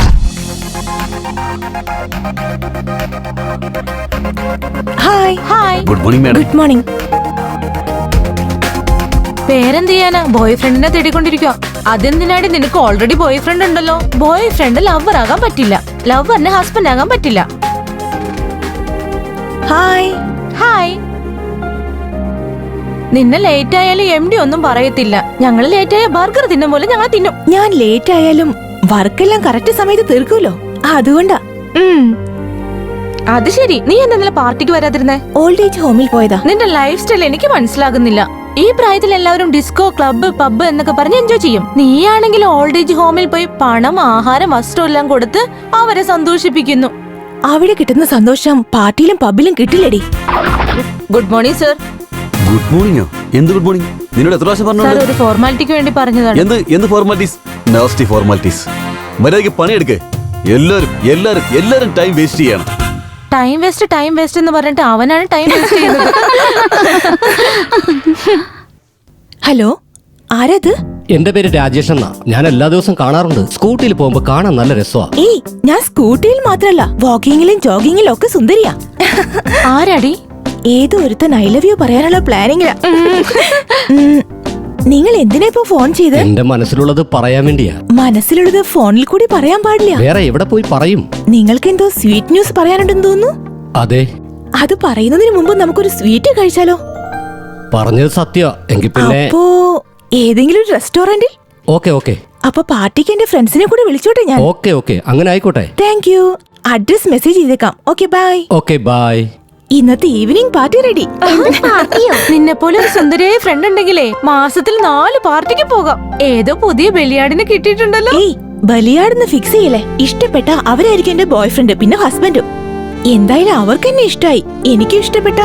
Hi. Hi. Good morning madam. Good morning. പേരെന്ത് ചെയ്യാനാ? ബോയ് ഫ്രണ്ടിനെ തേടിക്കൊണ്ടിരിക്കുക. അതെന്തിനാടി? നിനക്ക് ഓൾറെഡി ബോയ് ഫ്രണ്ട് ഉണ്ടല്ലോ. ബോയ് ഫ്രണ്ട് ലവർ ആകാൻ പറ്റില്ല, ലവറിന് ഹസ്ബൻഡ് ആകാൻ പറ്റില്ല. ഹായ്. ഹായ്. നിന്നെ ലേറ്റ് ആയാലും MD ഒന്നും പറയത്തില്ല. ഞങ്ങൾ ലേറ്റ് ആയ ബർഗർ തിന്നും പോലെ ഞങ്ങൾ തിന്നും. ഞാൻ ലേറ്റ് ആയാലും വർക്കെല്ലാം കറക്റ്റ് സമയത്ത് തീർക്കുമല്ലോ, അതുകൊണ്ടാ. അത് ശരി. നീ എന്താ പാർട്ടിക്ക് വരാതിരുന്നേ? ഓൾഡ് ഏജ് ഹോമിൽ പോയതാ. നിന്റെ ലൈഫ് സ്റ്റൈൽ എനിക്ക് മനസ്സിലാകുന്നില്ല. ഈ പ്രായത്തിൽ എല്ലാവരും ഡിസ്കോ, ക്ലബ്ബ്, പബ്ബ് എന്നൊക്കെ പറഞ്ഞ് എൻജോയ് ചെയ്യും. നീയാണെങ്കിൽ ഓൾഡ് ഏജ് ഹോമിൽ പോയി പണം, ആഹാരം, വസ്ത്രം എല്ലാം കൊടുത്ത് അവരെ സന്തോഷിപ്പിക്കുന്നു. അവിടെ കിട്ടുന്ന സന്തോഷം പാർട്ടിയിലും പബ്ബിലും കിട്ടില്ലടി. Good morning sir. ഗുഡ് മോർണിംഗോ? എന്ത് ഗുഡ് മോർണിംഗ്? നിന്നോട് എത്ര പ്രാവശ്യം സർ, പറഞ്ഞു? ഒരു ഫോർമാലിറ്റിക്ക് വേണ്ടി പറഞ്ഞതാണ്. എന്ത് ഫോർമാലിറ്റീസ്? Nasty formalities. മര്യാദയ്ക്ക് പണിയെടുക്ക്. എല്ലാരും ടൈം വേസ്റ്റ് ചെയ്യണം. ടൈം വേസ്റ്റ് എന്ന് പറഞ്ഞിട്ട് അവനാണ് ടൈം വേസ്റ്റ് ചെയ്യുന്നത്. ഹലോ, ആരത്? എന്റെ പേര് രാജേഷ് എന്നാ. ഞാൻ എല്ലാ ദിവസവും കാണാറുണ്ട്. സ്കൂട്ടിയിൽ പോകുമ്പോ കാണാൻ നല്ല രസമാ. ഏയ്, ഞാൻ സ്കൂട്ടിയിൽ മാത്രല്ല വാക്കിങ്ങിലും ജോഗിങ്ങിലും ഒക്കെ സുന്ദരിയാ. ആരാടി? ഏതോ ഒരുത്തൻ ഐ ലവ് യു പറയാനുള്ള പ്ലാനിങ്ങിലാ. നിങ്ങൾ എന്തിനാ ഇപ്പൊ ഫോൺ ചെയ്ത്? എന്റെ മനസ്സിലുള്ളത് പറയാൻ വേണ്ടിയാ. മനസ്സിലുള്ളത് ഫോണിൽ കൂടി പറയാൻ പാടില്ല. വേറെ എവിടെ പോയി പറയും? നിങ്ങൾക്ക് എന്തോ സ്വീറ്റ് ന്യൂസ് പറയാനുണ്ടെന്ന് തോന്നുന്നു. അതെ. അത് പറയുന്നതിന് മുമ്പ് നമുക്കൊരു സ്വീറ്റ് കഴിച്ചാലോ? പറഞ്ഞത് സത്യ. എങ്കിൽ പിന്നെ അപ്പോ ഏതെങ്കിലും ഒരു റെസ്റ്റോറന്റിൽ? ഓക്കെ. അപ്പൊ പാർട്ടിക്ക് എന്റെ ഫ്രണ്ട്സിനെ കൂടി വിളിച്ചോട്ടെ ഞാൻ. ഓക്കെ, അങ്ങനെ ആയിക്കോട്ടെ. Thank you. അഡ്രസ് മെസ്സേജ് ചെയ്തേക്കാം. Okay bye. Okay bye. ഇന്നത്തെ ഈവനിങ് പാർട്ടി റെഡി. നിന്നെ പോലെ ഒരു സുന്ദരിയായ ഫ്രണ്ട് ഉണ്ടെങ്കിലേ മാസത്തിൽ 4 പാർട്ടിക്ക് പോകാം. ഏതോ പുതിയ ബലിയാടിനെ കിട്ടിയിട്ടുണ്ടല്ലോ. ഏയ്, ബലിയാടെന്ന് ഫിക്സ് ചെയ്യലേ. ഇഷ്ടപ്പെട്ട അവരായിരിക്കും എന്റെ ബോയ് ഫ്രണ്ട്, പിന്നെ ഹസ്ബൻഡും. എന്തായാലും അവർക്ക് എന്നെ ഇഷ്ടായി, എനിക്കും ഇഷ്ടപ്പെട്ട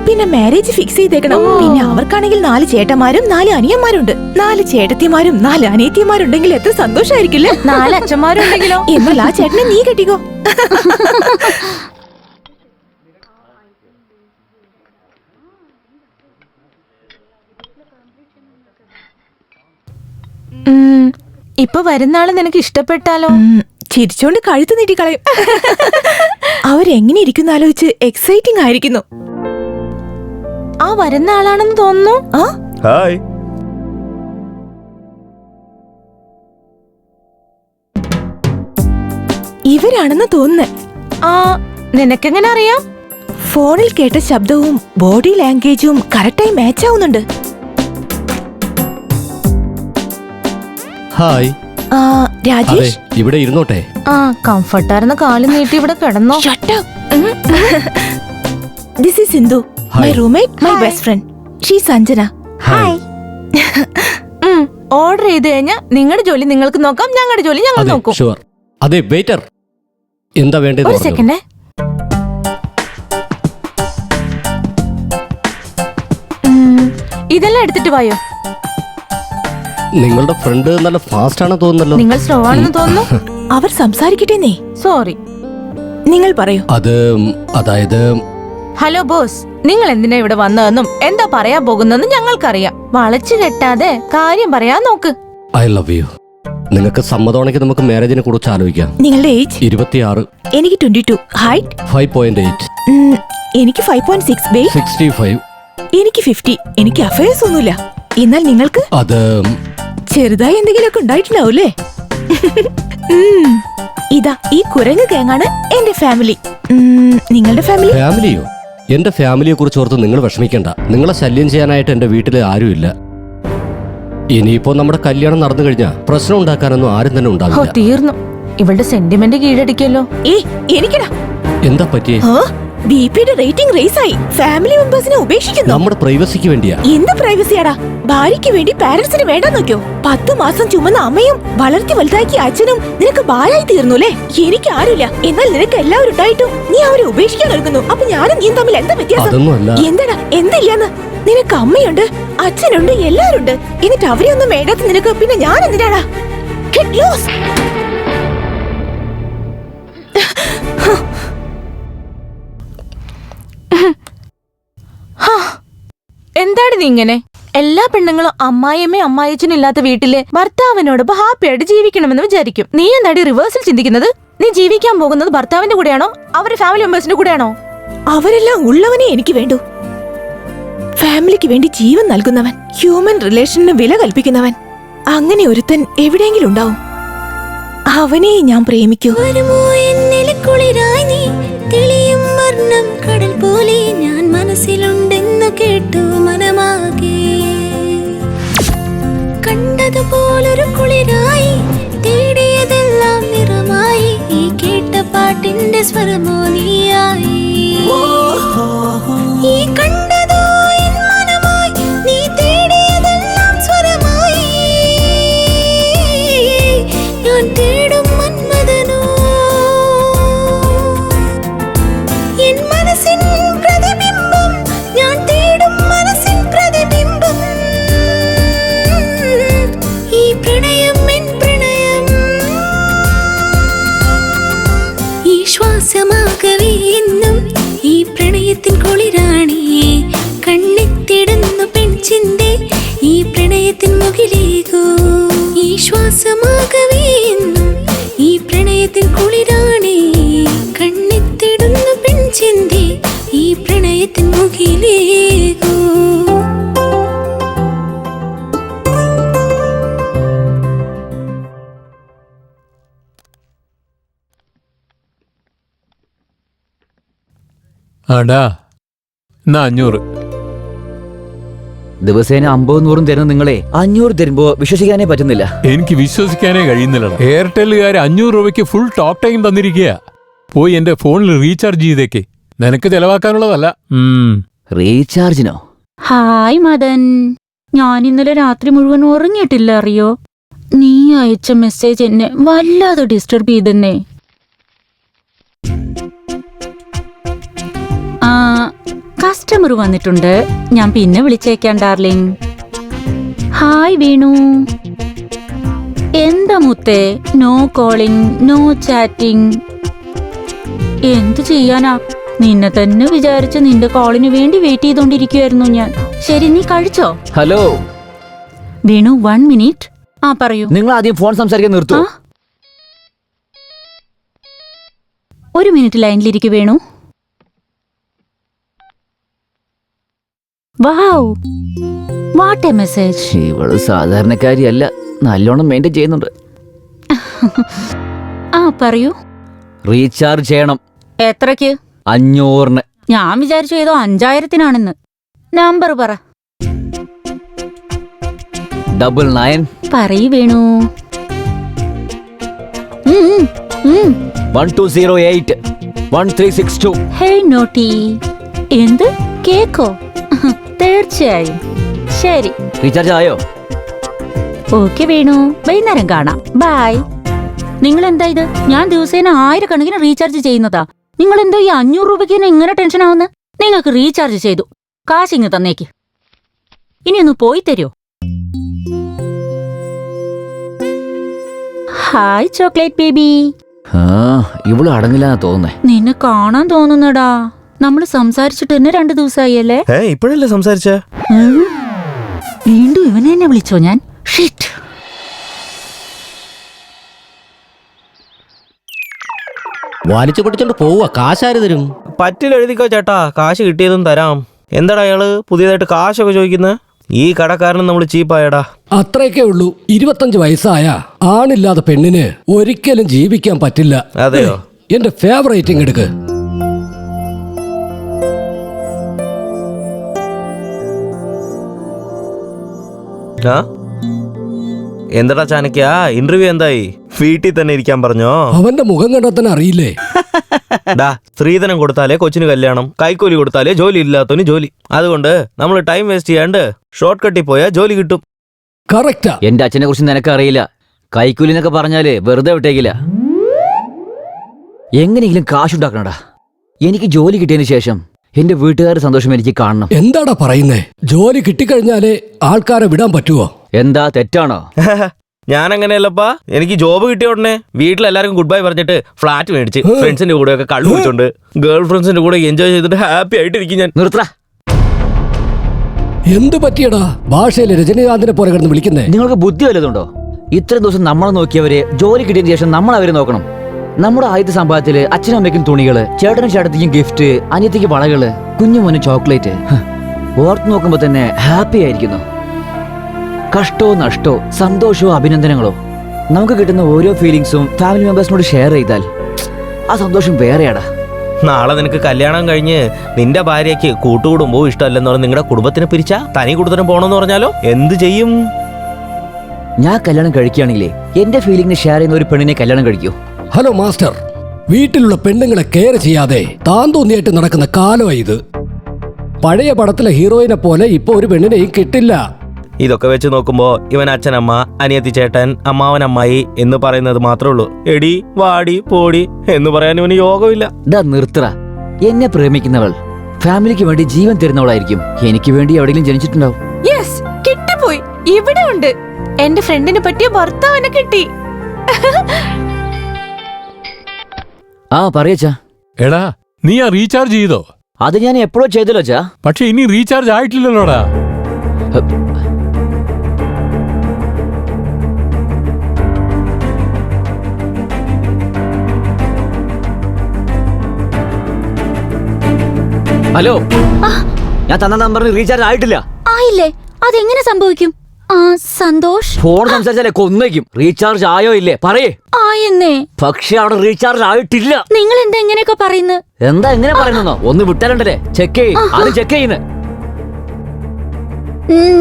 പിന്നെ മാരേജ് ഫിക്സ് ചെയ്തേക്കണം. പിന്നെ അവർക്കാണെങ്കിൽ 4 ചേട്ടന്മാരും 4 അനിയന്മാരുണ്ട്. 4 ചേട്ടത്തിമാരും 4 അനിയത്തിമാരുണ്ടെങ്കിൽ എത്ര സന്തോഷമായിരിക്കില്ലേ? 4 അച്ഛന്മാരുണ്ടെങ്കിലോ? എന്നാൽ ആ ചേട്ടനെ നീ കെട്ടിക്കോ. ഇപ്പൊ വരുന്ന ആള് നിനക്ക് ഇഷ്ടപ്പെട്ടാലോ? ചിരിച്ചോണ്ട് കഴുത്ത് നീട്ടിക്കളയും. അവരെങ്ങനെ ഇരിക്കുന്ന ആലോചിച്ച് എക്സൈറ്റിംഗ് ആയിരിക്കുന്നു. ആ വരുന്ന ആളാണെന്ന് തോന്നുന്നു. ഹായ്. ഇവരാണെന്ന് തോന്നുന്നേ. ആ, നിനക്കെങ്ങനെ അറിയാം? ഫോണിൽ കേട്ട ശബ്ദവും ബോഡി ലാംഗ്വേജും കറക്റ്റായി മാച്ച് ആവുന്നുണ്ട്. ഹായ്. രാജേഷ് ഇവിടെ ഇരുന്നോട്ടെ. ആ, കംഫർട്ടായിരുന്ന കാല് നീട്ടി ഇവിടെ കിടന്നോ. This is Sindhu, my roommate, my best friend. She Sanjana. Hi. Order ചെയ്ത് കഴിഞ്ഞാൽ നിങ്ങളുടെ ജോലി നിങ്ങൾക്ക് നോക്കാം, ഞങ്ങളുടെ ജോലി ഞങ്ങൾ നോക്കും. ഷുവർ. അതെ, വെയിറ്റർ, എന്താ വേണ്ടത്? ഒരു സെക്കൻഡ്. ഇതെല്ലാം എടുത്തിട്ട് വായോ. നിങ്ങളുടെ ഫ്രണ്ട് നല്ല ഫാസ്റ്റ് ആണെന്ന് തോന്നുന്നല്ലോ. നിങ്ങൾ സ്ലോ ആണെന്ന് തോന്നുന്നു. അവർ സംസാരിക്കട്ടെ. സോറി, നിങ്ങൾ പറയൂ. അതായത് ഹലോ ബോസ്, നിങ്ങൾ എന്തിനാ ഇവിടെ വന്നതെന്നും എന്താ പറയാൻ പോകുന്നതെന്നും ഞങ്ങൾക്കറിയാം. വളച്ചു കെട്ടാതെ കാര്യം പറയാൻ നോക്ക്. I love you. നിങ്ങൾക്ക് സമ്മതമാണെങ്കിൽ നമുക്ക് മാരേജിനെ കുറിച്ച് ആലോചിക്കാം. നിങ്ങളുടെ ഏജ്? 26. എനിക്ക് 22. ഹൈറ്റ്? 5.8. എനിക്ക് 5.6. വെയിറ്റ്? 65. എനിക്ക് 50. എനിക്ക് അഫയേഴ്സ് ഒന്നുമില്ല. എന്നാൽ നിങ്ങൾക്ക് ചെറുതായി എന്തെങ്കിലുമൊക്കെ ഉണ്ടായിട്ടുണ്ടാവൂലേ? ഇതാ ഈ കുരങ്ങ് ഗാങ്ങാണ് എന്റെ ഫാമിലി. നിങ്ങളുടെ ഫാമിലി? ഫാമിലിയോ? എന്റെ ഫാമിലിയെ കുറിച്ച് ഓർത്ത് നിങ്ങൾ വിഷമിക്കണ്ട. നിങ്ങളെ ശല്യം ചെയ്യാനായിട്ട് എന്റെ വീട്ടിൽ ആരുമില്ല. ഇനിയിപ്പോ നമ്മുടെ കല്യാണം നടന്നു കഴിഞ്ഞാൽ പ്രശ്നം ഉണ്ടാക്കാനൊന്നും ആരും തന്നെ ഉണ്ടാവില്ല. തീർന്നു. ഇവളുടെ സെന്റിമെന്റ് കീഴടക്കിയല്ലോ. എനിക്കടാ. എന്താ പറ്റിയേ? ബിപിയുടെ റേറ്റിംഗ് റേസ് ആയി. ഫാമിലി മെമ്പേഴ്സിനെ ഉപേക്ഷിക്കുന്നു. നമ്മുടെ പ്രൈവസിക്ക് വേണ്ടിയാ. എന്ത് പ്രൈവസിയാടാ? ഭാര്യയ്ക്ക് വേണ്ടി പാരന്റ്സിന് വേണ്ട നോക്കിയോ? 10 മാസം ചുമന്ന അമ്മയും വളർത്തി വലുതാക്കിയ അച്ഛനും നിനക്ക് ഭാരായി തീർന്നുല്ലേ? എനിക്ക് ആരുമില്ല, എന്നാൽ നിനക്ക് എല്ലാവരും ഉണ്ടായിട്ടും നീ അവരെ ഉപേക്ഷിക്കാൻ ഒരുങ്ങുന്നു. അപ്പൊ ഞാനും നീ തമ്മിൽ എന്താ വ്യത്യാസം? എന്താടാ എന്തില്ലാന്ന്? നിനക്ക് അമ്മയുണ്ട്, അച്ഛനുണ്ട്, എല്ലാരും ഉണ്ട്. എന്നിട്ട് അവരെ ഒന്നും വേണ്ടാത്ത നിനക്ക് പിന്നെ ഞാൻ എന്തിനാടാ? Get lost. എന്താണ് നീ ഇങ്ങനെ? എല്ലാ പെണ്ണുങ്ങളും അമ്മായിയമ്മയും അമ്മായിച്ചനും ഇല്ലാത്ത വീട്ടിലെ ഭർത്താവിനോടൊപ്പം ഹാപ്പി ആയിട്ട് ജീവിക്കണമെന്ന് വിചാരിക്കും. നീ എന്താടി റിവേഴ്സിൽ ചിന്തിക്കുന്നത്? നീ ജീവിക്കാൻ പോകുന്നത് ഭർത്താവിന്റെ കൂടെയാണോ അവരുടെ ഫാമിലി മെമ്പേഴ്സിന്റെ കൂടെയാണോ? അവരെല്ലാം ഉള്ളവനെ എനിക്ക് വേണ്ടു. ഫാമിലിക്ക് വേണ്ടി ജീവൻ നൽകുന്നവൻ, ഹ്യൂമൻ റിലേഷന് വില കൽപ്പിക്കുന്നവൻ. അങ്ങനെ ഒരുത്തൻ എവിടെയെങ്കിലും ഉണ്ടാവും. അവനെ ഞാൻ പ്രേമിക്കൂ. കടൽ പോലെ ഞാൻ മനസ്സിലുണ്ടെന്നു കേട്ടു മനമാകെ. കണ്ടതുപോലൊരു കുളിരായി, തേടിയതെല്ലാം നിറമായി. ഈ കേട്ട പാട്ടിന്റെ സ്വരമോ നീയായി. ഈ കണ്ടതോ എൻ മനമായി, നീ തേടിയതെല്ലാം സ്വരമായി. ഞാൻ തേടും മന്മഥനോ എൻ മനസ്സിൻ പ്രതിബിംബം. ഞാൻ തേടും മനസ്സിൻ പ്രതിബിംബം. ഈ പ്രണയം എൻ പ്രണയം. ഈ ശ്വാസമാകവേ എന്നും ഈ പ്രണയത്തിൻ കുളിരാണി. കണ്ണെത്തിടുന്നു പെൺചിന്തേ ഈ പ്രണയത്തിൻ മുകിലേകൂ. ഈ ശ്വാസമാകവേ എന്നും ഈ പ്രണയത്തിൻ കുളിരാണി. കണ്ണെത്തിടുന്നു പെൺചിന്തേ ഈ പ്രണയത്തിൻ മുകിലേകൂ. ആടാ, എന്നാ 500. ദിവസേന 50-100 തരുന്ന നിങ്ങളെ 500 തരുമ്പോ വിശ്വസിക്കാനേ പറ്റുന്നില്ല. എനിക്ക് വിശ്വസിക്കാനേ കഴിയുന്നില്ല. എയർടെല്ലുകാർ 500 രൂപയ്ക്ക് ഫുൾ ടോക്ക് ടൈം തന്നിരിക്കുക. പോയി എന്റെ ഫോണിൽ റീചാർജ് ചെയ്തേക്ക്. നിനക്ക് ചെലവാക്കാനുള്ളതല്ല. റീചാർജിനോ? ഹായ് മദൻ, ഞാൻ ഇന്നലെ രാത്രി മുഴുവൻ ഉറങ്ങിയിട്ടില്ല അറിയോ. നീ അയച്ച മെസ്സേജ് എന്നെ വല്ലാതെ ഡിസ്റ്റർബ് ചെയ്തെന്നേ. കസ്റ്റമർ വന്നിട്ടുണ്ട്, ഞാൻ പിന്നെ വിളിച്ചേക്കാം ഡാർലിംഗ്. ഹായ് വീണു. എന്താ മുത്തേ, നോ കോളിംഗ്, നോ ചാറ്റിംഗ്. എന്തു ചെയ്യാനാ, നിന്നെ തന്നെ വിചാരിച്ച് നിന്റെ കോളിന് വേണ്ടി വെയിറ്റ് ചെയ്തോണ്ടിരിക്കുവായിരുന്നു ഞാൻ. ശരി, നീ കഴിച്ചോ? ഹലോ വീണു, 1 മിനിറ്റ്. ആ പറയൂ. നിങ്ങൾ ആദ്യം ഫോൺ സംസാരിക്കാൻ നിർത്തൂ. ഒരു മിനിറ്റ് ലൈനിലിരിക്കു Venu. Wow, what a message. ഇവള് സാധാരണക്കാരിയല്ല, നല്ലോണം മെയിൻറ്റെയിൻ ചെയ്യുന്നുണ്ട്. ആ പറയൂ. റീചാർജ് ചെയ്യണം. എത്രക്ക്? 500. ഞാൻ വിചാരിച്ചു ഏതോ 5000-നാണെന്ന്. നമ്പർ പറ. 99. പറയൂ വേണു. 1208 1362. Hey naughty. എന്ത് കേക്കോ? തീർച്ചയായും. ശരി, റീചാർജ് ആയോ? ഓക്കെ വേണു, വൈകുന്നേരം കാണാം. ബൈ. നിങ്ങൾ എന്താ ഇത്? ഞാൻ ദിവസേന 1000 കണക്കിന് റീചാർജ് ചെയ്യുന്നതാ. നിങ്ങൾ എന്തോ ഈ 500 രൂപയ്ക്ക് ഇങ്ങനെ ടെൻഷൻ ആവുന്ന? നിങ്ങൾക്ക് റീചാർജ് ചെയ്തു, കാശിങ് തന്നേക്ക്. ഇനി ഒന്ന് പോയി തരുമോ? Hi chocolate baby. ഇവള് അടങ്ങില്ലാന്നാ തോന്നുന്നേ. നിന്നെ കാണാൻ തോന്നുന്നടാ. നമ്മള് സംസാരിച്ചിട്ട് തന്നെ 2 ദിവസമായല്ലേ? ഇപ്പോഴല്ലേ സംസാരിച്ച? വീണ്ടും ഇവനെ എന്നെ വിളിച്ചോ ഞാൻ? ഷിറ്റ്. വാലിച്ചു പിടിച്ചോണ്ട് പോവുക. കാശാര് തരും? പറ്റിൽ എഴുതിക്കോ ചേട്ടാ, കാശ് കിട്ടിയതും തരാം. എന്താടാ അയാള് പുതിയതായിട്ട് കാശൊക്കെ ചോദിക്കുന്നത്? ഈ കടക്കാരനും നമ്മൾ ചീപ്പായടാ. അത്രയൊക്കെ ഉള്ളൂ. 25 വയസ്സായ ആണില്ലാതെ പെണ്ണിന് ഒരിക്കലും ജീവിക്കാൻ പറ്റില്ല. അതെയോ? എന്റെ ഫേവറേറ്റിംഗ് എടുക്ക്. എന്താടാ ചാനക്യ, ഇന്റർവ്യൂ എന്തായി? വീട്ടിൽ തന്നെ ഇരിക്കാൻ പറഞ്ഞോ? അവന്റെ മുഖം കണ്ടാൽ അറിയില്ലേ? ഡാ, സ്ത്രീധനം കൊടുത്താലേ കൊച്ചിന് കല്യാണം, കൈക്കൂലി കൊടുത്താലേ ജോലി ഇല്ലാത്തവന് ജോലി. അതുകൊണ്ട് നമ്മൾ ടൈം വേസ്റ്റ് ചെയ്യാണ്ട് ഷോർട്ട് കട്ടിൽ പോയാൽ ജോലി കിട്ടും. കറക്റ്റാ. എന്റെ അച്ഛനെ കുറിച്ച് നിനക്ക് അറിയില്ല. കൈക്കൂലി എന്നൊക്കെ പറഞ്ഞാല് വെറുതെ വിട്ടേക്കില്ല. എങ്ങനെയെങ്കിലും കാശുണ്ടാക്കണടാ. എനിക്ക് ജോലി കിട്ടിയതിന് ശേഷം എന്റെ വീട്ടുകാരുടെ സന്തോഷം എനിക്ക് കാണണം. എന്താടാ പറയുന്നേ? ജോലി കിട്ടിക്കഴിഞ്ഞാലേ ആൾക്കാരെ വിടാൻ പറ്റുവോ? എന്താ തെറ്റാണോ? ഞാൻ അങ്ങനെയല്ലപ്പാ. എനിക്ക് ജോബ് കിട്ടിയ ഉടനെ വീട്ടിലെല്ലാവർക്കും ഗുഡ് ബൈ പറഞ്ഞിട്ട് ഫ്ലാറ്റ് മേടിച്ച് ഫ്രണ്ട്സിന്റെ കൂടെ ഒക്കെ കള്ളു കുടിച്ചോണ്ട് ഗേൾ ഫ്രണ്ട്സിന്റെ കൂടെ എൻജോയ് ചെയ്തിട്ട് ഹാപ്പി ആയിട്ടിരിക്കും ഞാൻ. നിർത്തറ. എന്ത് പറ്റിയടാ ഭാഷയില് രജനീകാന്തിനെ പോലെ കിടന്ന് വിളിക്കുന്നേ? നിങ്ങൾക്ക് ബുദ്ധി വല്ലതുണ്ടോ? ഇത്രയും ദിവസം നമ്മളെ നോക്കിയവരെ ജോലി കിട്ടിയതിന് ശേഷം നമ്മൾ അവരെ നോക്കണം. നമ്മുടെ ആദ്യത്തെ സമ്പാദത്തില് അച്ഛനും അമ്മയ്ക്കും തുണികള്, ചേട്ടനും ചേട്ടത്തിക്കും ഗിഫ്റ്റ്, അനിയത്തിക്ക് വളകള്, കുഞ്ഞുമോനും ചോക്ലേറ്റ്. ഓർത്ത് നോക്കുമ്പോ തന്നെ ഹാപ്പി ആയിരിക്കുന്നു. കഷ്ടോ നഷ്ടോ സന്തോഷമോ അഭിനന്ദനങ്ങളോ നമുക്ക് കിട്ടുന്ന ഓരോ ഫീലിങ്സും ഫാമിലി മെമ്പേഴ്സിനോട് ഷെയർ ചെയ്താൽ ആ സന്തോഷം വേറെയാടാ. നാളെ നിനക്ക് കല്യാണം കഴിഞ്ഞ് നിന്റെ ഭാര്യയ്ക്ക് കൂട്ടുകുടുംബവും ഇഷ്ടമല്ലെന്ന് പറഞ്ഞ് നിങ്ങളുടെ കുടുംബത്തിനെ പിരിച്ചാ തനി കുടുംബത്തിനും പോണെന്ന് പറഞ്ഞാലോ എന്ത് ചെയ്യും? ഞാൻ കല്യാണം കഴിക്കുകയാണെങ്കിലേ എന്റെ ഫീലിംഗിന് ഷെയർ ചെയ്യുന്ന ഒരു പെണ്ണിനെ കല്യാണം കഴിക്കൂ. ഹലോ മാസ്റ്റർ, വീട്ടിലുള്ള പെണ്ണുങ്ങളെ കെയർ ചെയ്യാതെ താൻ തോന്നിയായിട്ട് നടക്കുന്ന കാലമായി ഇത്. പഴയ പടത്തിലെ ഹീറോയിനെ പോലെ ഇപ്പൊ ഒരു പെണ്ണിനെയും കിട്ടില്ല. ഇതൊക്കെ വെച്ച് നോക്കുമ്പോ ഇവൻ അച്ഛനമ്മ, അനിയത്തി ചേട്ടൻ, അമ്മാവൻ അമ്മായി എന്ന് പറയുന്നത് മാത്രമേ ഉള്ളൂ. എടി വാടി പോടി എന്ന് പറയാൻ ഇവന് യോഗമില്ല. നിർത്തറ. എന്നെ പ്രേമിക്കുന്നവൾ ഫാമിലിക്ക് വേണ്ടി ജീവൻ തരുന്നവളായിരിക്കും. എനിക്ക് വേണ്ടി എവിടെയെങ്കിലും ജനിച്ചിട്ടുണ്ടാവും. യെസ്, കിട്ടിപ്പോയി. ഇവിടെ ഉണ്ട്. എന്റെ ഫ്രണ്ടിനെ പറ്റിയ ഭർത്താവിനെ കിട്ടി. ആ പറയച്ചാ. എടാ, നീ ആ റീചാർജ് ചെയ്തോ? അത് ഞാൻ എപ്പോഴോ ചെയ്തല്ലോ ചാ. പക്ഷെ ഇനി റീചാർജ് ആയിട്ടില്ലല്ലോടാ. ഹലോ, ഞാൻ തന്ന നമ്പറിന് റീചാർജ് ആയിട്ടില്ല. ആയില്ലേ? അതെങ്ങനെ സംഭവിക്കും? ആ സന്തോഷ്, ഫോൺ സംസാരിച്ചാലേ കൊന്നേക്കും. റീചാർജ് ആയോ ഇല്ലേ പറയേ. ആയെന്നേ. പക്ഷെ അവിടെ റീചാർജ് ആയിട്ടില്ല. നിങ്ങൾ എന്താ എങ്ങനെയൊക്കെ പറയുന്നത്? എന്താ എങ്ങനെ പറയുന്നോ? ഒന്ന് വിട്ടാലുണ്ടല്ലേ. ചെക്ക് ചെയ്യ്. അത് ചെക്ക് ചെയ്യുന്നത്.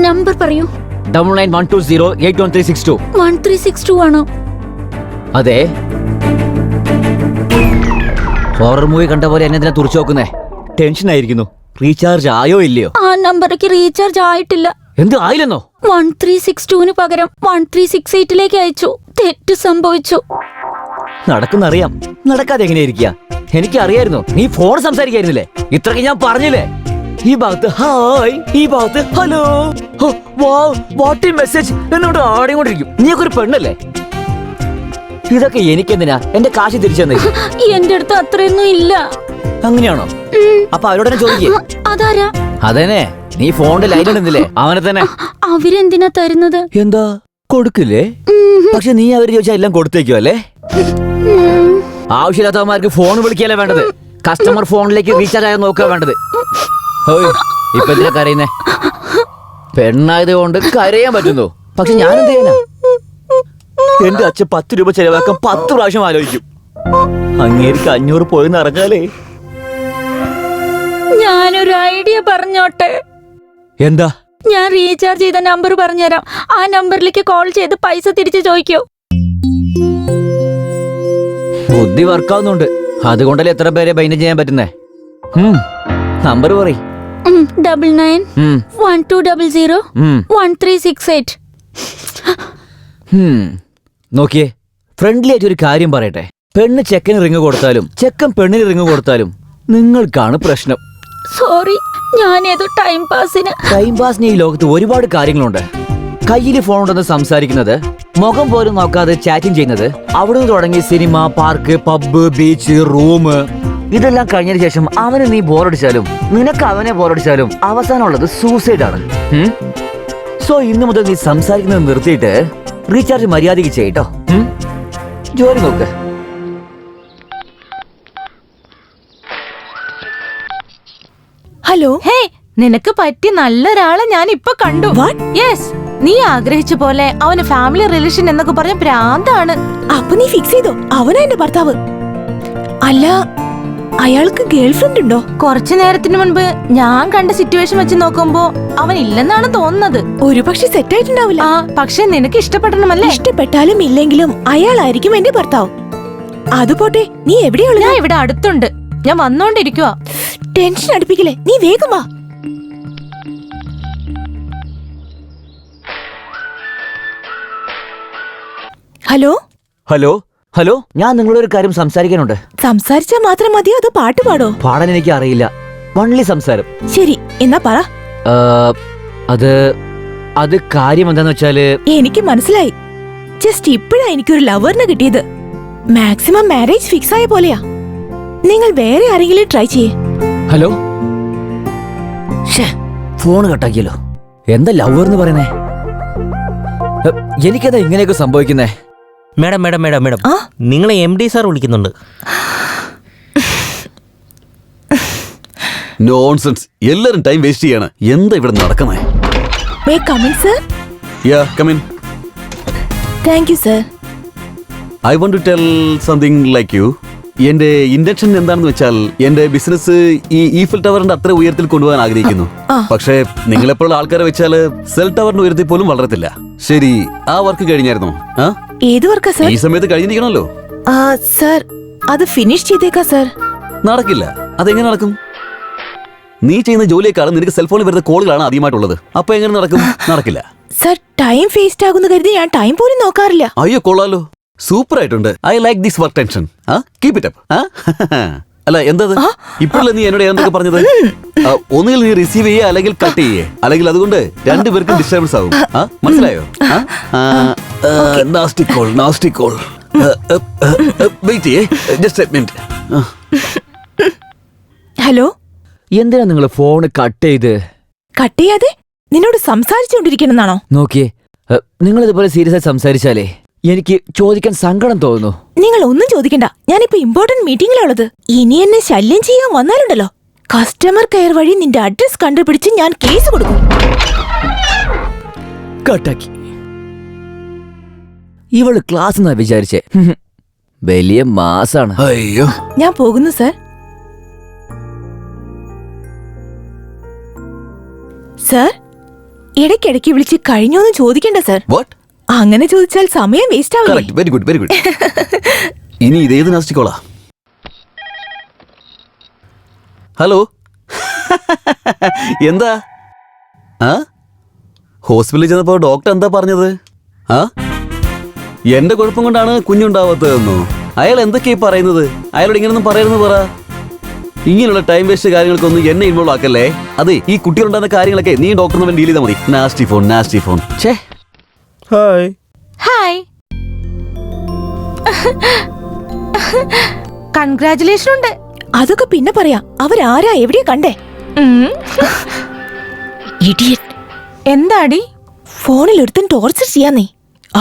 നമ്പർ പറയൂ. 9912081362. 1362 ആണോ? അതെ. ഹൊറർ മൂവി കണ്ട പോലെ എന്നെ എന്തിനാ തുറച്ചു നോക്കുന്നേ? ടെൻഷൻ ആയിരിക്കുന്നു. റീചാർജ് ആയോ ഇല്ലയോ? ആ നമ്പറിലേക്ക് റീചാർജ് ആയിട്ടില്ല. എന്ത് ആയില്ലെന്നോ? 1362 പകരം 1368 അയച്ചു. തെറ്റ് സംഭവിച്ചു. നടക്കുന്നറിയാം, നടക്കാതെ എങ്ങനെയായിരിക്കുക? എനിക്ക് അറിയായിരുന്നു നീ ഫോൺ സംസാരിക്കായിരുന്നില്ലേ? ഇത്രയ്ക്ക് ഞാൻ പറഞ്ഞില്ലേ? ഈ ഭാഗത്ത് ഹായ്, ഈ ഭാഗത്ത് ഹലോ, വാട്ട് മെസ്സേജ് എന്നോട് ആടിക്കൊണ്ടിരിക്കും. നീയൊക്കെ ഒരു പെണ്ണല്ലേ? ഇതൊക്കെ എനിക്കെന്തിനാ? എന്റെ കാശ് തിരിച്ചു തന്നെ. എന്റെ അടുത്ത് അത്രയൊന്നും ഇല്ല. അങ്ങനെയാണോ? അപ്പൊ അവരോടനെ ചോദിക്കേ. അതാരാ? അതന്നെ, നീ ഫോണിന്റെ ലൈൻ ഇടുന്നില്ലേ അവനെ തന്നെ. അവരെന്തിനാ തരുന്നത്? എന്താ കൊടുക്കില്ലേ? പക്ഷെ നീ അവര് ചോദിച്ചാൽ എല്ലാം കൊടുത്തേക്കോ അല്ലേ? ആവശ്യമില്ലാത്തവന്മാർക്ക് ഫോൺ വിളിക്കല്ലേ വേണ്ടത്, കസ്റ്റമർ ഫോണിലേക്ക് റീചാർജ് ആയാൽ നോക്കുക വേണ്ടത്. ഓയ് ഇപ്പൊ എന്തിനാ കരയുന്നേ? പെണ്ണായത് കൊണ്ട് കരയാൻ പറ്റുന്നു. പക്ഷെ ഞാനെന്ത് ചെയ്യാനാ? എന്റെ അച്ഛൻ 10 രൂപ ചെലവാക്കാൻ 10 പ്രാവശ്യം ആലോചിക്കും. അങ്ങേർക്ക് 500 പോയെന്ന് അറിഞ്ഞാലേ. ഞാനൊരു ഐഡിയ പറഞ്ഞോട്ടെ? എന്താ? ഞാൻ റീചാർജ് ചെയ്ത നമ്പർ പറഞ്ഞുതരാം. ആ നമ്പറിലേക്ക് കോൾ ചെയ്ത് പൈസ തിരിച്ചു ചോദിക്കോ? ബുദ്ധി വർക്കാവുന്നുണ്ട്. അതുകൊണ്ടല്ലേ എത്ര പേരെ ബൈൻഡ് ചെയ്യാൻ പറ്റുന്നേ. നമ്പർ പറയ്. 9912001368. നോക്കിയേ, ഫ്രണ്ട്ലി ആയിട്ട് ഒരു കാര്യം പറയട്ടെ. പെണ്ണ് ചെക്കന് റിങ് കൊടുത്താലും ചെക്കൻ പെണ്ണിന് റിങ് കൊടുത്താലും നിങ്ങൾക്കാണ് പ്രശ്നം. സോറി, ഞാനേതോ ടൈം പാസിന് ഈ ലോകത്ത് ഒരുപാട് കാര്യങ്ങളുണ്ട്. കയ്യിൽ ഫോൺ ഉണ്ടെന്ന് സംസാരിക്കുന്നത്, മുഖം പോലും നോക്കാതെ ചാറ്റിംഗ് ചെയ്യുന്നത്, അവിടുന്ന് തുടങ്ങി cinema, park, pub, beach, room, ഇതെല്ലാം കഴിഞ്ഞതിന് ശേഷം അവന് നീ ബോറടിച്ചാലും നിനക്ക് അവനെ ബോറടിച്ചാലും അവസാനമുള്ളത് സൂസൈഡാണ്. സോ ഇന്നു മുതൽ നീ സംസാരിക്കുന്നത് നിർത്തിയിട്ട് റീചാർജ് മര്യാദയ്ക്ക് ചെയ്യട്ടോ. ജോലി നോക്ക്. ഹലോ. ഹേ, നിനക്ക് പറ്റിയ നല്ലൊരാളെ ഞാൻ ഇപ്പൊ കണ്ടു. യെസ്, നീ ആഗ്രഹിച്ച പോലെ അവന് ഫാമിലി റിലേഷൻ എന്നൊക്കെ പറഞ്ഞ പ്രാന്താണ്. അപ്പൊ നീ ഫിക്സ് ചെയ്തോ അവനാ എന്റെ ഭർത്താവ്? അല്ല, അയാൾക്ക് ഗേൾഫ്രണ്ട് ഉണ്ടോ? കുറച്ചു നേരത്തിന് മുൻപ് ഞാൻ കണ്ട സിറ്റുവേഷൻ വെച്ച് നോക്കുമ്പോ അവൻ ഇല്ലെന്നാണ് തോന്നുന്നത്. ഒരു പക്ഷെ സെറ്റ് ആയിട്ടുണ്ടാവില്ല. പക്ഷെ നിനക്ക് ഇഷ്ടപ്പെടണമല്ലേ? ഇഷ്ടപ്പെട്ടാലും ഇല്ലെങ്കിലും അയാളായിരിക്കും എന്റെ ഭർത്താവ്. അതുപോട്ടെ, നീ എവിടെയുള്ള? ഞാൻ ഇവിടെ അടുത്തുണ്ട്. ഞാൻ വന്നോണ്ടിരിക്കുവാ. ടെൻഷൻ അടുപ്പിക്കില്ലേ, നീ വേഗം വാ. ഹലോ ഹലോ ഹലോ, ഞാൻ നിങ്ങളൊരു കാര്യം സംസാരിക്കാനുണ്ട്. സംസാരിച്ചാ മാത്രം മതിയോ അതോ പാട്ട് പാടോ? പാടാൻ എനിക്ക് അറിയില്ല, വൺലി സംസാരം. ശരി, എന്നാ പറ. അത് കാര്യം എന്താന്ന് വെച്ചാല്, എനിക്ക് മനസ്സിലായി. ജസ്റ്റ് ഇപ്പോഴാ എനിക്കൊരു ലവറിനെ കിട്ടിയത്. മാക്സിമം മാരേജ് ഫിക്സ് ആയ പോലെയാ. നിങ്ങൾ വേറെ ആരെങ്കിലും ട്രൈ ചെയ്യേ. ഹലോ, ഫോൺ കട്ടാക്കിയല്ലോ. എന്താ ലവർ എന്ന് പറയുന്നേ? എനിക്കെന്താ ഇങ്ങനെയൊക്കെ സംഭവിക്കുന്നേ? മേഡം മേഡം മേഡം മേഡം, നിങ്ങളെ MD സാർ വിളിക്കുന്നുണ്ട്. നോൺസെൻസ്, എല്ലാരും ടൈം വേസ്റ്റ് ചെയ്യാണ്. എന്താ ഇവിടെ നടക്കുന്നേ? May come in sir? Yeah, come in. Thank you sir. I want to tell something like you. എന്റെ ഇന്റൻഷൻ എന്താണെന്ന് വെച്ചാൽ, എന്റെ ബിസിനസ് ഈ ഈഫൽ ടവറിന്റെ അത്ര ഉയരത്തിൽ കൊണ്ടുപോകാൻ ആഗ്രഹിക്കുന്നു. പക്ഷേ നിങ്ങളെപ്പോഴുള്ള ആൾക്കാരെ വെച്ചാല് സെൽ ടവറിന്റെ ഉയരത്തിൽ പോലും വളരത്തില്ല. ശരി, ആ വർക്ക് കഴിഞ്ഞായിരുന്നോ? ഏത് വർക്കാ സർ? ഈ സമയത്ത് കഴിഞ്ഞിരിക്കണമല്ലോ. സർ, അത് ഫിനിഷ് ചെയ്തേക്കാ സർ. നടക്കില്ല. അതെങ്ങനെ നടക്കും? നീ ചെയ്യുന്ന ജോലിയേക്കാളും നിനക്ക് സെൽഫോണിൽ വരുന്ന കോളുകളാണ് ആദ്യമായിട്ടുള്ളത്. അപ്പൊ എങ്ങനെ നടക്കും? നടക്കില്ല സർ. ടൈം വേസ്റ്റ് ആകുന്ന കരുതി ഞാൻ ടൈം പോലും നോക്കാറില്ല. അയ്യോ, കൊള്ളാലോ, സൂപ്പർ ആയിട്ടുണ്ട്. I like this work tension. Keep it up. അല്ല, എന്താ ഇപ്പോഴല്ലേ നീ എന്നോട് എന്തൊക്കെ പറഞ്ഞത്? ഒന്നുകിൽ നീ റിസീവ് ചെയ്യേ അല്ലെങ്കിൽ കട്ട് ചെയ്യേ, അല്ലെങ്കിൽ അതുകൊണ്ട് രണ്ടുപേർക്കും ഡിസ്റ്റർബൻസ് ആകും. മനസ്സിലായോ? Nasty call, nasty call. Wait ചെയ്യേ, ജസ്റ്റ് എ മിനിറ്റ്. ഹലോ. എന്തിനാ നിങ്ങൾ ഫോൺ കട്ട് ചെയ്ത്? കട്ട് ചെയ്യാതെ നിന്നോട് സംസാരിച്ചുകൊണ്ടിരിക്കണമെന്നാണോ? നോക്കിയേ, നിങ്ങൾ ഇതുപോലെ സീരിയസ് ആയി സംസാരിച്ചാലേ എനിക്ക് ചോദിക്കാൻ സങ്കടം തോന്നുന്നു. നിങ്ങൾ ഒന്നും ചോദിക്കണ്ട, ഞാനിപ്പോ ഇമ്പോർട്ടന്റ് മീറ്റിംഗിലുള്ളത്. ഇനി എന്നെ ശല്യം ചെയ്യാൻ വന്നാലുണ്ടല്ലോ, കസ്റ്റമർ കെയർ വഴി നിന്റെ അഡ്രസ് കണ്ടുപിടിച്ച് ഞാൻ കേസ് കൊടുക്കും. കട്ടാക്കി. ഇവള് ക്ലാസ് എന്നാ വിചാരിച്ചേ. വലിയ മാസാണ്. അയ്യോ, ഞാൻ പോകുന്നു സർ. സർ, ഇടയ്ക്കിടയ്ക്ക് വിളിച്ച് കഴിഞ്ഞോന്ന് ചോദിക്കണ്ട സർ. അങ്ങനെ ചോദിച്ചാൽ സമയം വേസ്റ്റ് ആവില്ലേ? Very good, very good. ഇനി ഇതേത് നാസ്റ്റിക്കോളാ? ഹലോ, എന്താ? ഹോസ്പിറ്റലിൽ ചെന്നപ്പോ ഡോക്ടർ എന്താ പറഞ്ഞത്? എന്റെ കുഴപ്പം കൊണ്ടാണ് കുഞ്ഞുണ്ടാവാത്തതെന്നോ? അയാൾ എന്തൊക്കെയാ പറയുന്നത്? അയാളോട് ഇങ്ങനൊന്നും പറയരുതെന്ന് പറ. ഇങ്ങനെയുള്ള ടൈം വേസ്റ്റ് കാര്യങ്ങൾക്കൊന്നും എന്നെ ഇൻവോൾവ് ആക്കല്ലേ. അതെ, ഈ കുട്ടികളുണ്ടാകുന്ന കാര്യങ്ങളൊക്കെ നീ ഡോക്ടറിന് ഡീൽ ചെയ്താൽ മതി. Nasty phone, nasty phone. ഛേ. ഹായ്. ഹായ്. കൺഗ്രാറ്റുലേഷൻ ഉണ്ട്. അതൊക്കെ പിന്നെ പറയാം. അവരാരാ, എവിടെയാ കണ്ടേ? എന്താടി? ഫോണിൽ ഒരുത്തൻ ടോർച്ചർ ചെയ്യാന്നേ.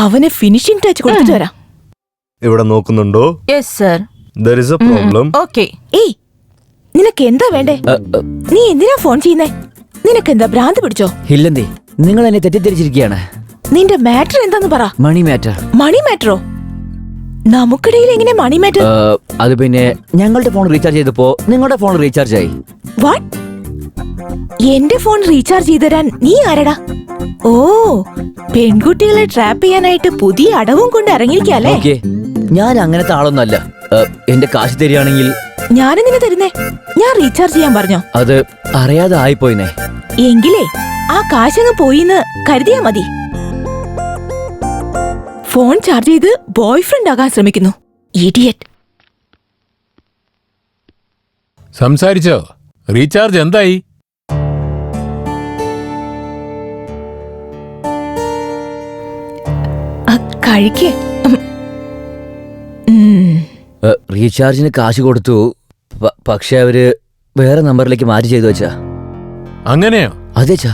അവന് ഫിനിഷിംഗ് ടച്ച് കൊടുത്തിട്ട് വരാം. ഇവിടെ നോക്കുന്നുണ്ടോ? Yes sir. There is a problem. Okay. ഏയ്, നിനക്ക് എന്താ വേണ്ടേ? നീ എന്തിനാ ഫോൺ ചെയ്യുന്നേ? നിനക്ക് എന്താ ഭ്രാന്ത് പിടിച്ചോ? ഇല്ലെന്തേ, നിങ്ങൾ എന്നെ തെറ്റിദ്ധരിച്ചിരിക്കുകയാണ്. നിന്റെ മാറ്റർ എന്താന്ന് പറ. മണി മാറ്റർ. മണി മാറ്ററോ? നമുക്കിടയിൽ എങ്ങനെ മണി മാറ്റർ? അത് പിന്നെ ഞങ്ങളുടെ ഫോൺ റീചാർജ് ചെയ്തപ്പോ നിങ്ങളുടെ ഫോൺ റീചാർജ് ആയി. വാട്ട്? എന്റെ ഫോൺ റീചാർജ് ചെയ്ത് തരാൻ നീ ആരടാ? ഓ, പെൺകുട്ടികളെ ട്രാപ്പ് ചെയ്യാനായിട്ട് പുതിയ അടവും കൊണ്ട് ഇറങ്ങിയിരിക്കല്ലേ? ഞാൻ അങ്ങനത്തെ ആളൊന്നല്ല. എന്റെ കാശ് തരികയാണെങ്കിൽ ഞാനെന്തിനാ തരുന്നേ? ഞാൻ റീചാർജ് ചെയ്യാൻ പറഞ്ഞോ? അത് അറിയാതെ ആയിപ്പോയിന്നേ. എങ്കിലേ ആ കാശങ്ങ് പോയിന്ന് കരുതിയാ മതി. ഫോൺ ചാർജ് ചെയ്ത് ബോയ് ഫ്രണ്ട് ആകാൻ ശ്രമിക്കുന്നു. ഇഡിയറ്റ്. സംസാരിച്ചോ? റീചാർജ് എന്തായി? കഴിക്കേ. റീചാർജിന് കാശ് കൊടുത്തു, പക്ഷെ അവര് വേറെ നമ്പറിലേക്ക് മാറ്റി ചെയ്തു വെച്ചാ. അങ്ങനെയോ? അതേച്ചാ.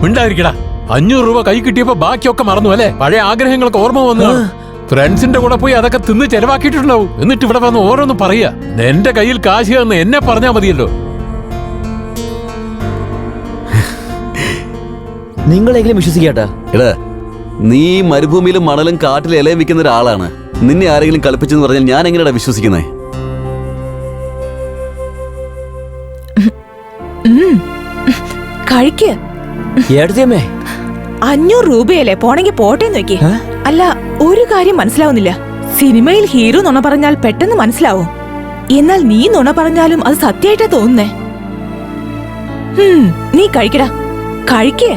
ഉണ്ടായിരിക്കടാ. 500 രൂപ കൈ കിട്ടിയപ്പോ ബാക്കിയൊക്കെ മറന്നു അല്ലേ? പഴയ ആഗ്രഹങ്ങൾക്ക് ഓർമ്മ വന്നു. ഫ്രണ്ട്സിന്റെ കൂടെ പോയി അതൊക്കെ തിന്ന് ചെലവാക്കിയിട്ടുണ്ടാവും. എന്നിട്ട് ഇവിടെ വന്ന് ഓരോന്ന് പറയാ. എന്റെ കയ്യിൽ കാശ് എന്ന് എന്നെ പറഞ്ഞാ മതിയല്ലോ. നിങ്ങളെങ്കിലും വിശ്വസിക്കാട്ടാ. എടാ, നീ മരുഭൂമിയിലും മണലും കാട്ടിലും ഇലയും വിൽക്കുന്ന ഒരാളാണ്. നിന്നെ ആരെങ്കിലും കളിപ്പിച്ചെന്ന് പറഞ്ഞാൽ ഞാൻ എങ്ങനെയാ വിശ്വസിക്കുന്നേ? കഴിക്ക്. 500 രൂപയല്ലേ, പോണെങ്കി പോട്ടെ നോക്കി. അല്ല, ഒരു കാര്യം മനസ്സിലാവുന്നില്ല. സിനിമയിൽ ഹീറോ നുണ പറഞ്ഞാൽ പെട്ടെന്ന് മനസ്സിലാവും. എന്നാൽ നീ നുണ പറഞ്ഞാലും അത് സത്യമായിട്ടാ തോന്നുന്നേ. നീ കഴിക്കടാ, കഴിക്കേ.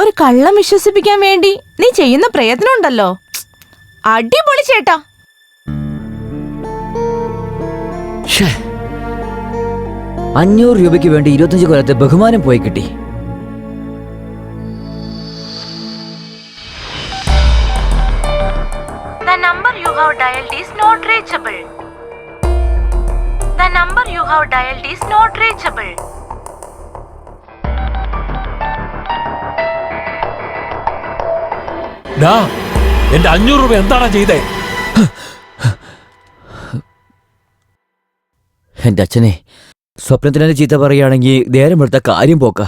ഒരു കള്ളം വിശ്വസിപ്പിക്കാൻ വേണ്ടി നീ ചെയ്യുന്ന പ്രയത്നം ഉണ്ടല്ലോ. അടിപൊളി ചേട്ടാ. 500 രൂപയ്ക്ക് വേണ്ടി 25 കൊല്ലത്തെ ബഹുമാനം പോയി കിട്ടി. The number you have dialed is not reachable. The number you have dialed is not reachable. എന്റെ 500 രൂപ എന്താണ് ചെയ്തേ? എന്റെ അച്ഛനെ സ്വപ്നത്തിന് ചീത്ത പറയുകയാണെങ്കിൽ നേരം എടുത്ത കാര്യം പോക്ക.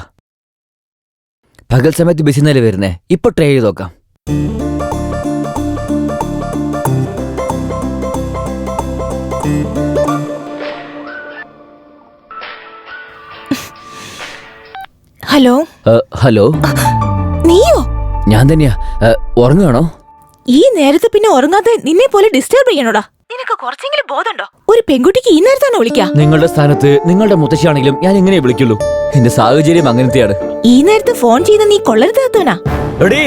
പകൽ സമയത്ത് ബിസി നില വരുന്നേ. ഇപ്പൊ ട്രൈ ചെയ്ത് നോക്കാം. ഹലോ. ഹലോ. നീയോ? ഞാൻ തന്നെയാ. ഉറങ്ങുകയാണോ? ഈ നേരത്ത് പിന്നെ ഉറങ്ങാതെ നിന്നെ പോലെ ഡിസ്റ്റർബ് ചെയ്യണോടാ? നിനക്ക് കുറച്ചെങ്കിലും ബോധമുണ്ടോ? ഒരു പെൺകുട്ടിക്ക് ഈ നേരത്താണോ വിളിക്കാ? നിങ്ങളുടെ സ്ഥാനത്ത് നിങ്ങളുടെ മുത്തശ്ശിയാണെങ്കിലും ഞാൻ എങ്ങനെ വിളിക്കുള്ളൂ? എന്റെ സാഹചര്യം അങ്ങനത്തെയാണ്. ഈ നേരത്ത് ഫോൺ ചെയ്ത് നീ കൊള്ളരുതാത്തവനാ. എടീ,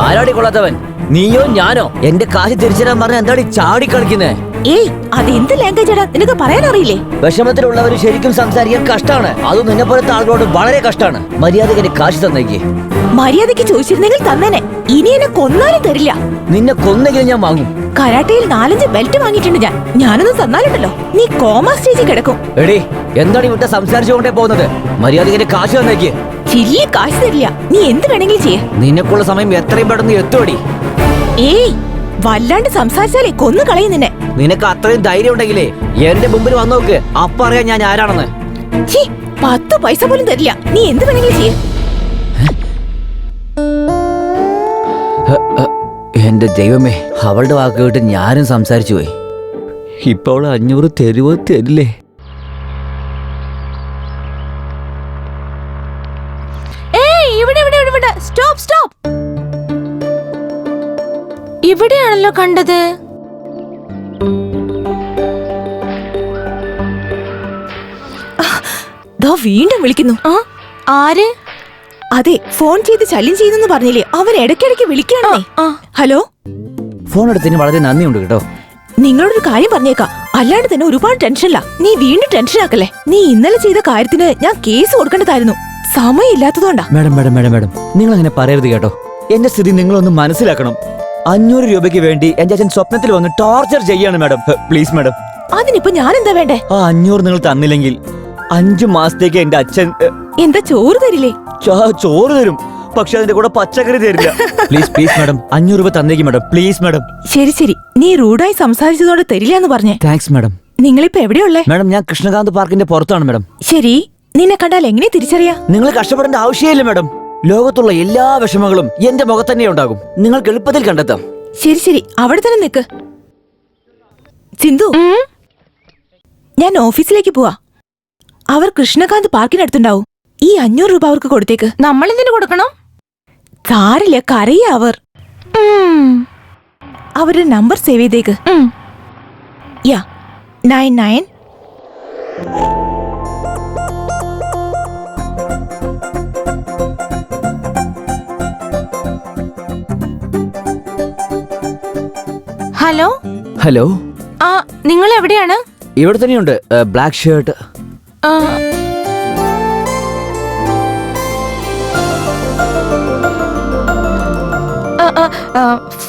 ആരാടി കൊള്ളാത്തവൻ? നീയോ ഞാനോ? എന്റെ കാശ് തിരിച്ചുതരാൻ പറഞ്ഞ എന്താടി ചാടി കളിക്കുന്നേ? ഏയ്, അത് എന്ത് ലാംഗ്വേജാടാ? നിനക്ക് പറയാൻ അറിയില്ലേ? വിഷമത്തിലുള്ളവര് ശരിക്കും സംസാരിക്കാൻ കഷ്ടാണ്. അതും നിന്നെ പോലത്തെ ആളുകളോട് വളരെ കഷ്ടാണ്. മര്യാദയ്ക്ക് കാശ് തന്നേക്ക്. മര്യാദയ്ക്ക് ചോദിച്ചിരുന്നെങ്കിൽ തന്നേനെ. ഇനി എന്നെ കൊന്നാലും തരില്ല. നിന്നെ കൊന്നെങ്കിലും ഞാൻ വാങ്ങും. കരാട്ടയിൽ 4-5 ബെൽറ്റ് വാങ്ങിയിട്ടുണ്ട് ഞാൻ. ഞാനൊന്നും തന്നാലുണ്ടല്ലോ നീ കോമാ സ്റ്റേജിൽ കിടക്കും. എടീ, എന്താണ് വിട്ട സംസാരിച്ചുകൊണ്ടേ പോകുന്നത്? മര്യാദയ്ക്ക് കാശ് തന്നേക്ക്. ചില്ലി കാശ് തരില്ല. നീ എന്ത് വേണമെങ്കിലും ചെയ്യ. നിന്നെക്കുള്ള സമയം എത്രയും പെട്ടെന്ന് എത്തുവടി. ഏയ്, വല്ലാണ്ട് സംസാരിച്ചാലേ കൊന്നു കളയും നിന്നെ. നിനക്ക് അത്രയും ധൈര്യം ഉണ്ടെങ്കിലേ എന്റെ മുമ്പിൽ വന്നു നോക്ക്. അപ്പ അറിയാൻ ഞാൻ ആരാണെന്ന്. 10 പൈസ പോലും തരില്ല. നീ എന്ത് വേണമെങ്കിലും ചെയ്യ. എന്റെ ദൈവമേ, അവളുടെ വാക്ക് കേട്ട് ഞാനും സംസാരിച്ചു പോയി. ഇപ്പൊ അവള് 500 തരുവോ തരില്ലേ? Stop stop. ഇവിടെയാണല്ലോ കണ്ടത്. വീണ്ടും വിളിക്കുന്നു. ആര്? അതെ, ഫോൺ ചെയ്ത് ശല്യം ചെയ്യുന്നു പറഞ്ഞില്ലേ, അവൻ ഇടയ്ക്കിടയ്ക്ക് വിളിക്കുകയാണേ. ഹലോ. ഫോൺ എടുത്തതിന് വളരെ നന്ദിയുണ്ട് കേട്ടോ. നിങ്ങളോടൊരു കാര്യം പറഞ്ഞേക്കാം, അല്ലാണ്ട് തന്നെ ഒരുപാട് ടെൻഷനില്ല. നീ വീണ്ടും ടെൻഷൻ ആക്കല്ലേ. നീ ഇന്നലെ ചെയ്ത കാര്യത്തിന് ഞാൻ കേസ് കൊടുക്കേണ്ടതായിരുന്നു. സമയമില്ലാത്തതുകൊണ്ടാ. മാഡം മാഡം മാഡം മാഡം നിങ്ങൾ അങ്ങനെ പറയരുത് കേട്ടോ. എന്റെ സ്ഥിതി നിങ്ങളൊന്ന് മനസ്സിലാക്കണം. 500 രൂപയ്ക്ക് വേണ്ടി എന്റെ അച്ഛൻ സ്വപ്നത്തിൽ വന്ന് ടോർച്ചർ ചെയ്യാണ് മാഡം. Please madam. അതിനിപ്പോ ഞാൻ എന്താ വേണ്ടേ? ആ 500 നിങ്ങൾ തന്നില്ലെങ്കിൽ 5 മാസത്തേക്ക് എന്റെ അച്ഛൻ എന്താ ചോറ് തരില്ലേ? ചോറ് തരും, പക്ഷെ അതിന്റെ കൂടെ പച്ചക്കറി തരില്ല. പ്ലീസ് പ്ലീസ് മാഡം, 500 രൂപ തന്നേക്ക് മാഡം, പ്ലീസ് മാഡം. ശരി ശരി, നീ റൂഡായി സംസാരിച്ചതോടെ തരില്ല എന്ന് പറഞ്ഞേ. Thanks madam. നിങ്ങളിപ്പോ എവിടെയുള്ളേ? മാഡം ഞാൻ കൃഷ്ണകാന്ത് പാർക്കിന്റെ പുറത്താണ് മാഡം. ശരി, നിന്നെ കണ്ടാൽ എങ്ങനെ തിരിച്ചറിയാ? നിങ്ങൾ കഷ്ടപ്പെടേണ്ട ആവശ്യമില്ല മാഡം. ലോകത്തുള്ള എല്ലാ വിഷമങ്ങളും എന്റെ മുഖത്ത് തന്നെ ഉണ്ടാകും. നിങ്ങൾക്ക് എളുപ്പത്തിൽ കണ്ടെത്താം. ശരി ശരി, അവിടെ തന്നെ നിക്ക്. സിന്ധു, ഞാൻ ഓഫീസിലേക്ക് പോവാ. അവർ കൃഷ്ണകാന്ത് പാർക്കിനടുത്തുണ്ടാവും. ഈ 500 രൂപ അവർക്ക് കൊടുത്തേക്ക്. നമ്മൾ എന്തിനു കൊടുക്കണം? സാരില്ല, കരയ അവർ. അവരുടെ നമ്പർ സേവ് ചെയ്തേക്ക്. യാ 99. ഹലോ ഹലോ, ആ നിങ്ങൾ എവിടെയാണ്? ഇവിടെ തന്നെയുണ്ട്. Black shirt.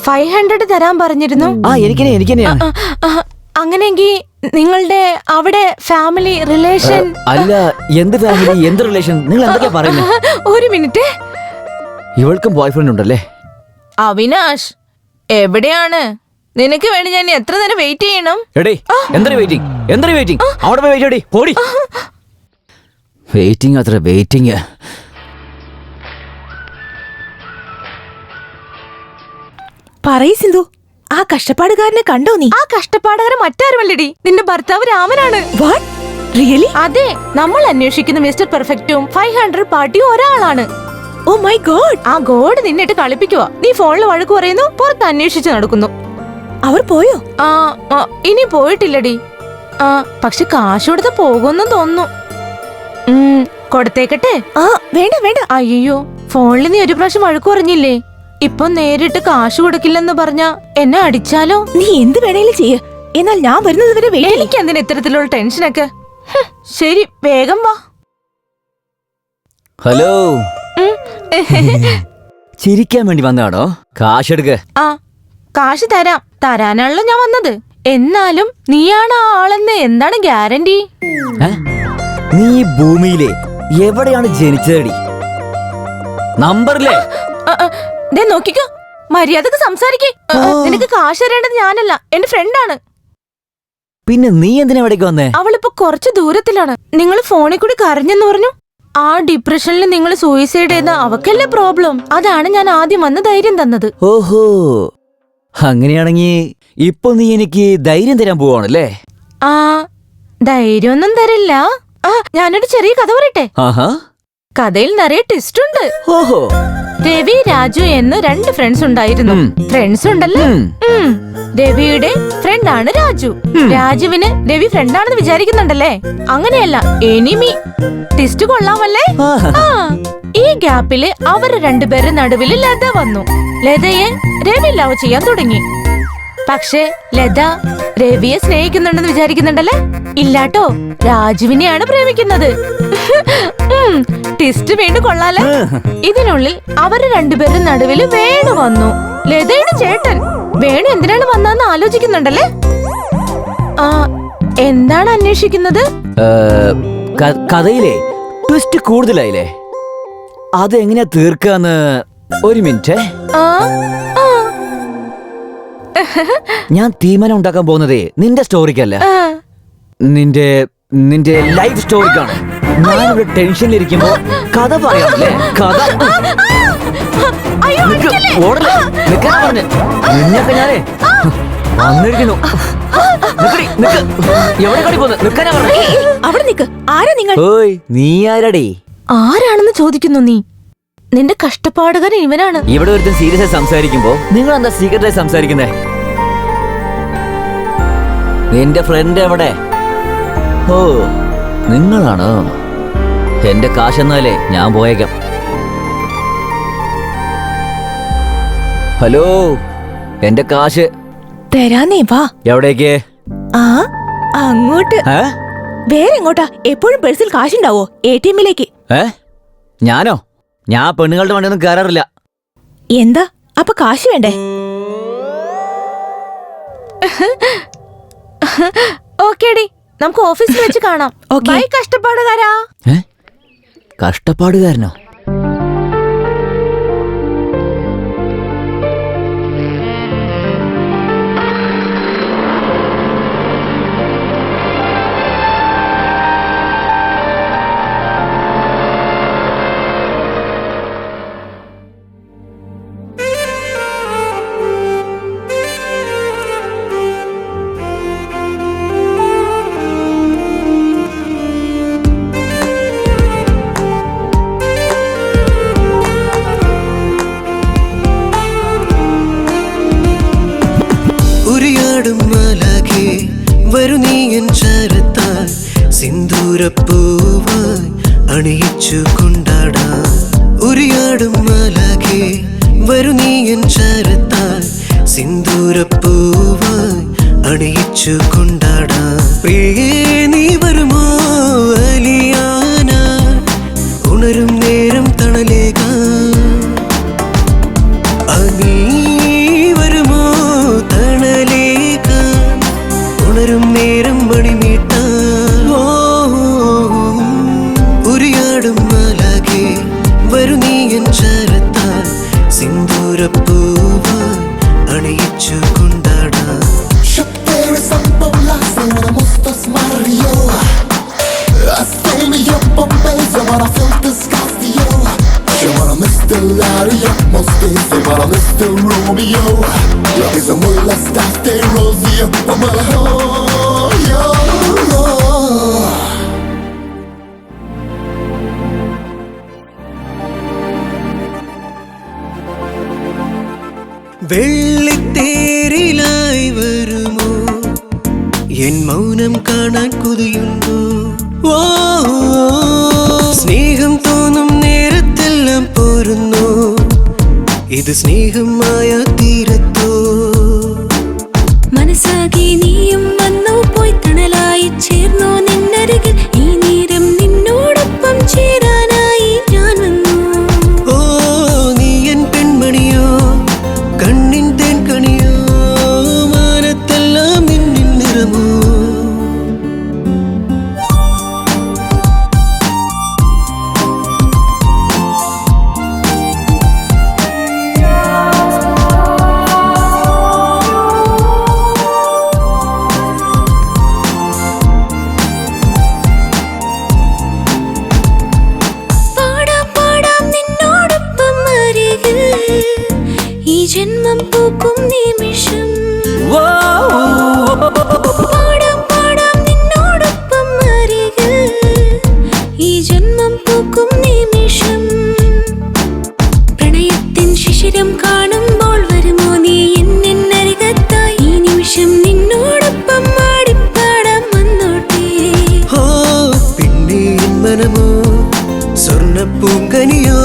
500 തരാൻ പറഞ്ഞിരുന്നു. എനിക്കെന്നെയാണ്. അങ്ങനെയെങ്കിൽ നിങ്ങളുടെ അവിടെ ഫാമിലി റിലേഷൻ? അല്ല, എന്ത് ഫാമിലി, എന്ത് റിലേഷൻ, നിങ്ങൾ എന്തൊക്കെയാ പറയുന്നത്? ഒരു മിനിറ്റ്. ഇവൾക്കും ബോയ്ഫ്രണ്ട് ഉണ്ടല്ലേ? അവിനാഷ്, എവിടെയാണ്? നിനക്ക് വേണ്ടി ഞാൻ എത്ര നേരം വെയിറ്റ് ചെയ്യണം? എന്തൊരു വെയിറ്റിംഗ്, എന്തൊരു വെയിറ്റിംഗ്? അവിടെ പോയി വെയിറ്റ് ചെയ്യടി, പോടി. വെയിറ്റിംഗ് അത്ര വെയിറ്റിംഗ്. പറയ് സിന്ധു, ആ കഷ്ടപ്പാടുകാരനെ കണ്ടോ നീ? ആ കഷ്ടപ്പാടുകാരൻ മറ്റാരുമല്ലടി, നിന്റെ ഭർത്താവ് രാമനാണ്. What, really? അതെ, നമ്മൾ അന്വേഷിക്കുന്ന മിസ്റ്റർ പെർഫെക്റ്റും 500 പാർട്ടിയും ഒരാളാണ്. Oh my God. ആ ഗോഡ് നിന്നിട്ട് കളിപ്പിക്കുവാ. നീ ഫോണിൽ വഴക്ക് പറയുന്നു, പുറത്ത് അന്വേഷിച്ച് നടക്കുന്നു. അവർ പോയോ? ഇനി പോയിട്ടില്ലടി. പക്ഷെ കാശ് കൊടുത്ത് പോകുമെന്നും തോന്നുന്നു. കൊടുത്തേക്കട്ടെ? വേണ്ട വേണ്ട. അയ്യോ, ഫോണിൽ നീ ഒരു പ്രാവശ്യം വഴക്ക് പറഞ്ഞില്ലേ? ഇപ്പൊ നേരിട്ട് കാശ് കൊടുക്കില്ലെന്ന് പറഞ്ഞ എന്നെ അടിച്ചാലോ? നീ എന്ത് വേണേലും ചെയ്യ, എന്നാൽ ഞാൻ വരുന്നത് വരെ വെയിറ്റ്. എനിക്ക് എന്തിനാ ഇത്തരത്തിലുള്ള ടെൻഷനൊക്കെ? ശരി, വേഗം വാ. ഹലോ, ചിരിക്കാൻ വേണ്ടി വന്നാണോ? കാശെടുക്ക്. കാശ് തരാം, തരാനാണല്ലോ ഞാൻ വന്നത്. എന്നാലും നീയാണ് ആ ആളെന്ന് എന്താണ് ഗ്യാരണ്ടി? നീ ഭൂമിയിലെ എവിടെയാണ് ജനിച്ചതടി? നമ്പറില്ലേ? നോക്കിക്കോ, മര്യാദക്ക് സംസാരിക്കേ. നിനക്ക് കാശ് തരേണ്ടത് ഞാനല്ല, എന്റെ ഫ്രണ്ടാണ്. പിന്നെ നീ എന്തിനാ എവിടേക്ക് വന്നേ? അവളിപ്പോ കുറച്ച് ദൂരത്തിലാണ്. നിങ്ങൾ ഫോണിൽ കൂടി കരഞ്ഞെന്ന് പറഞ്ഞു. ആ ഡിപ്രഷനിൽ നിങ്ങൾ സൂയിസൈഡ് ചെയ്ത അവക്കല്ലേ പ്രോബ്ലം. അതാണ് ഞാൻ ആദ്യം വന്ന് ധൈര്യം തന്നത്. ഓഹോ, അങ്ങനെയാണെങ്കി ഇപ്പൊ നീ എനിക്ക് ധൈര്യം തരാൻ പോവാണല്ലേ? ധൈര്യമൊന്നും തരില്ല. ഞാനൊരു ചെറിയ കഥ പറയട്ടെ. കഥയിൽ നിറയെ ട്വിസ്റ്റ് ഉണ്ട്. ഓഹോ, രവി, രാജു എന്ന് 2 ഫ്രണ്ട്സ് ഉണ്ടായിരുന്നു. ഫ്രണ്ട്സ് ഉണ്ടല്ലോ. രവിയുടെ ഫ്രണ്ടാണ് രാജു. രാജുവിന് രവി ഫ്രണ്ടാണെന്ന് വിചാരിക്കുന്നുണ്ടല്ലേ? അങ്ങനെയല്ല, എനിമി. ട്വിസ്റ്റ് കൊള്ളാമല്ലേ? ഈ ഗ്യാപ്പില് അവർ 2 പേരുടെ നടുവില് ലത വന്നു. ലതയെ രവി ലവ് ചെയ്യാൻ തുടങ്ങി. പക്ഷെ ലത രവിയെ സ്നേഹിക്കുന്നുണ്ടെന്ന് വിചാരിക്കുന്നുണ്ടല്ലേ? ഇല്ലാട്ടോ, രാജുവിനെയാണ് പ്രേമിക്കുന്നത്. ട്വിസ്റ്റ് വീണ്ടും കൊള്ളാലേ? ഇതിനുള്ളിൽ അവര് 2 പേരുടെ നടുവില് വേണു വന്നു. ലതയുടെ ചേട്ടൻ. വേണു എന്തിനാണ് വന്നതെന്ന് ആലോചിക്കുന്നുണ്ടല്ലേ? എന്താണ് അന്വേഷിക്കുന്നത്? കഥയിലെ ട്വിസ്റ്റ് കൂടുതലായില്ലേ? അതെങ്ങനെയാ തീർക്കാന്ന്? ഒരു മിനിറ്റ്. ഞാൻ തീരുമാനം ഉണ്ടാക്കാൻ പോകുന്നതേ നിന്റെ സ്റ്റോറിക്കല്ല, നിന്റെ ലൈഫ് സ്റ്റോറിക്കാണ്. ഞാനിവിടെ ടെൻഷനിലിരിക്കുമ്പോ കഥ പറയാമല്ലേ? കഥ നിന്നൊക്കെ ഞാനേ വന്നിരിക്കുന്നു. എവിടെ കളി പോന്ന്? നിൽക്കാനാ പറഞ്ഞേ. അവിടെ നിക്ക്. ആരാ നിങ്ങൾ? ഓയ്, നീ ആരാടേ? ആരാണെന്ന് ചോദിക്കുന്നു നീ? നിന്റെ കഷ്ടപ്പാടുകാരൻ ഇവനാണ്. ഇവിടെ ഒരുത്തൻ സീരിയസ് ആയി സംസാരിക്കുമ്പോ നിങ്ങൾ എന്താ സീക്രട്ടായി സംസാരിക്കുന്നേ? നിന്റെ ഫ്രണ്ട് എവിടെ? ഓ, നിങ്ങളാണോ? എന്റെ കാശെന്നാലേ ഞാൻ പോയേക്കാം. ഹലോ, എന്റെ കാശ് തരാനേ. വാ. എവിടേക്ക്? അങ്ങോട്ട്. വേറെ എങ്ങോട്ടാ? എപ്പോഴും പേഴ്സിൽ കാശുണ്ടാവോ? ATM-ലേക്ക്. ഞാനോ? ഞാൻ പെണ്ണുങ്ങളുടെ വണ്ടിയൊന്നും കയറാറില്ല. എന്താ അപ്പൊ കാശ് വേണ്ടേ? ഓക്കേടി, നമുക്ക് ഓഫീസിൽ വെച്ച് കാണാം. ബൈ കഷ്ടപ്പാടുകാരാ. കഷ്ടപ്പാടുകാരനോ? വരു നീ എൻ ചരത്താൽ സിന്ദൂരപ്പൂവായി അണിയിച്ചു കൊണ്ടാടാം. ഉരിയാടും മാലാഖേ വരു നീ എൻ ചരത്താൽ സിന്ദൂരപ്പൂവായി അണിയിച്ചു കൊണ്ടാടാം. പ്രിയേ നീ വരുമോ അലിയാന ഉണരും നേരം തണലേകാൻ. നീ വരുമോ തണലേകാൻ ഉണരും നേരം മണിമീട്ടാൻ. ഉരിയാടും മാലാഖേ വരു നീ എൻ ചരത്താൽ സിന്ദൂരപ്പൂവായി അണിയിച്ചു കൊണ്ടാടാം. വെള്ളിത്തേരിലായി വരുമോ എൻ മൗനം കാണാൻ കൊതിയുണ്ടോ? സ്നേഹം തോന്നും നേരത്തെല്ലാം പോരുന്നു ഇത് സ്നേഹമായ തീരത്തോ? മനസ്സാകെ നീയും വന്നു പോയി തണലായി ചേർന്നു നിന്നരികിൽ ഈ നേരം നിന്നോടൊപ്പം ചേരാനായി ഞാൻ വന്നു. ഓ നീ എൻ പെൺമണിയോ കണ്ണിൻ തേൻ കണിയോ മാനത്തെല്ലാം നിന്നിൻ നിറമോ? ഈ ജന്മം പൂക്കും നിമിഷം പാടാം പാടാം നിന്നോടൊപ്പം അരികിൽ ഈ ജന്മം പൂക്കും നിമിഷം. പ്രണയത്തിൻ ശിശിരം കാണുമ്പോൾ വരുമോ നീ എന്നരികത്തായി ഈ നിമിഷം നിന്നോടൊപ്പം ആടിപ്പാടാം വന്നോട്ടെ. പിന്നെ മനമോ സ്വർണ്ണപ്പൂങ്കനിയോ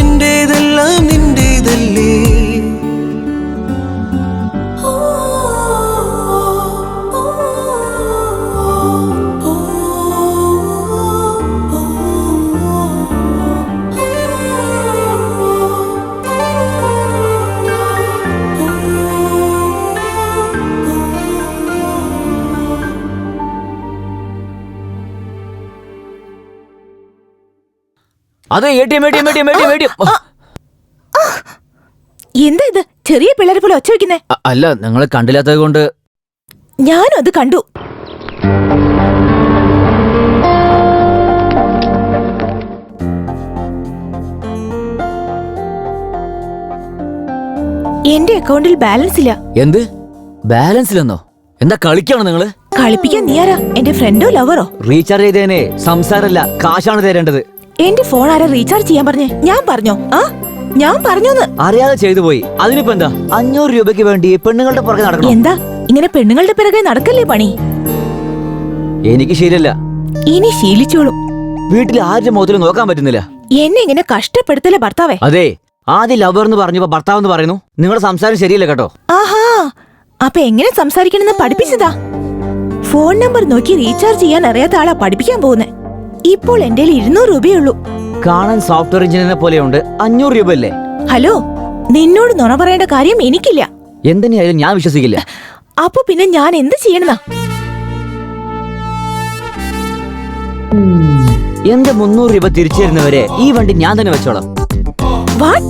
എന്റേതെല്ലാം നിന്റേതല്ലേ? അതെ ATM. എന്താ ഇത് ചെറിയ പിള്ളേരെ പോലെ ഒച്ച വെക്കുന്നേ? അല്ല, നിങ്ങളെ കണ്ടില്ലാത്തത് കൊണ്ട്. ഞാനും അത് കണ്ടു. എന്റെ അക്കൗണ്ടിൽ ബാലൻസ് ഇല്ല. എന്ത് ബാലൻസ് ഇല്ലെന്നോ? എന്താ കളിക്കാണോ നിങ്ങള്? കളിപ്പിക്കാൻ നീ ആരാ? എന്റെ ഫ്രണ്ടോ ലവറോ? റീചാർജ് ചെയ്തേനെ സംസാരല്ല, കാശാണ് തരേണ്ടത്. എന്റെ ഫോൺ ആരാ റീചാർജ് ചെയ്യാൻ പറഞ്ഞേ? ഞാൻ പറഞ്ഞോ? ഞാൻ പറഞ്ഞോന്ന് അറിയാതെ ചെയ്തു പോയി. അതിനിപ്പോ എന്താ? 500 രൂപയ്ക്ക് വേണ്ടി പെണ്ണുങ്ങളുടെ പുറകെ നടക്കണം. എന്താ ഇങ്ങനെ പെണ്ണുങ്ങളുടെ പിറകെ നടക്കല്ലേ പണി? എനിക്ക് ശീലല്ല. ഇനി ശീലിച്ചോളും. വീട്ടിൽ ആരുടെ മുഖത്തിൽ നോക്കാൻ പറ്റുന്നില്ല. എന്നെ ഇങ്ങനെ കഷ്ടപ്പെടുത്തല്ലേ ഭർത്താവേ. അതെ, ആദ്യം ലവർ എന്ന് പറഞ്ഞപ്പോ ഭർത്താവ് എന്ന് പറയുന്നു. നിങ്ങളുടെ സംസാരം ശരിയല്ല കേട്ടോ. ആഹാ, അപ്പൊ എങ്ങനെ സംസാരിക്കണമെന്ന് പഠിപ്പിച്ചതാ? ഫോൺ നമ്പർ നോക്കി റീചാർജ് ചെയ്യാൻ അറിയാത്ത ആളാ പഠിപ്പിക്കാൻ പോകുന്നേ. ഇപ്പോൾ എന്റെ 200 രൂപയുള്ളൂ. കാണാൻ സോഫ്റ്റ്വെയർ എഞ്ചിനീയറിനെ പോലെയുണ്ട്. 500 രൂപയല്ലേ? ഹലോ, നിന്നോട് നുണ പറയേണ്ട കാര്യം എനിക്കില്ല. എന്തിനായാലും ഞാൻ വിശ്വസിക്കില്ല. അപ്പൊ പിന്നെ ഞാൻ എന്ത് ചെയ്യണമെന്നാ? എന്റെ 300 രൂപ തിരിച്ചു തരുന്നവരെ ഈ വണ്ടി ഞാൻ തന്നെ വെച്ചോളാം. വാട്ട്?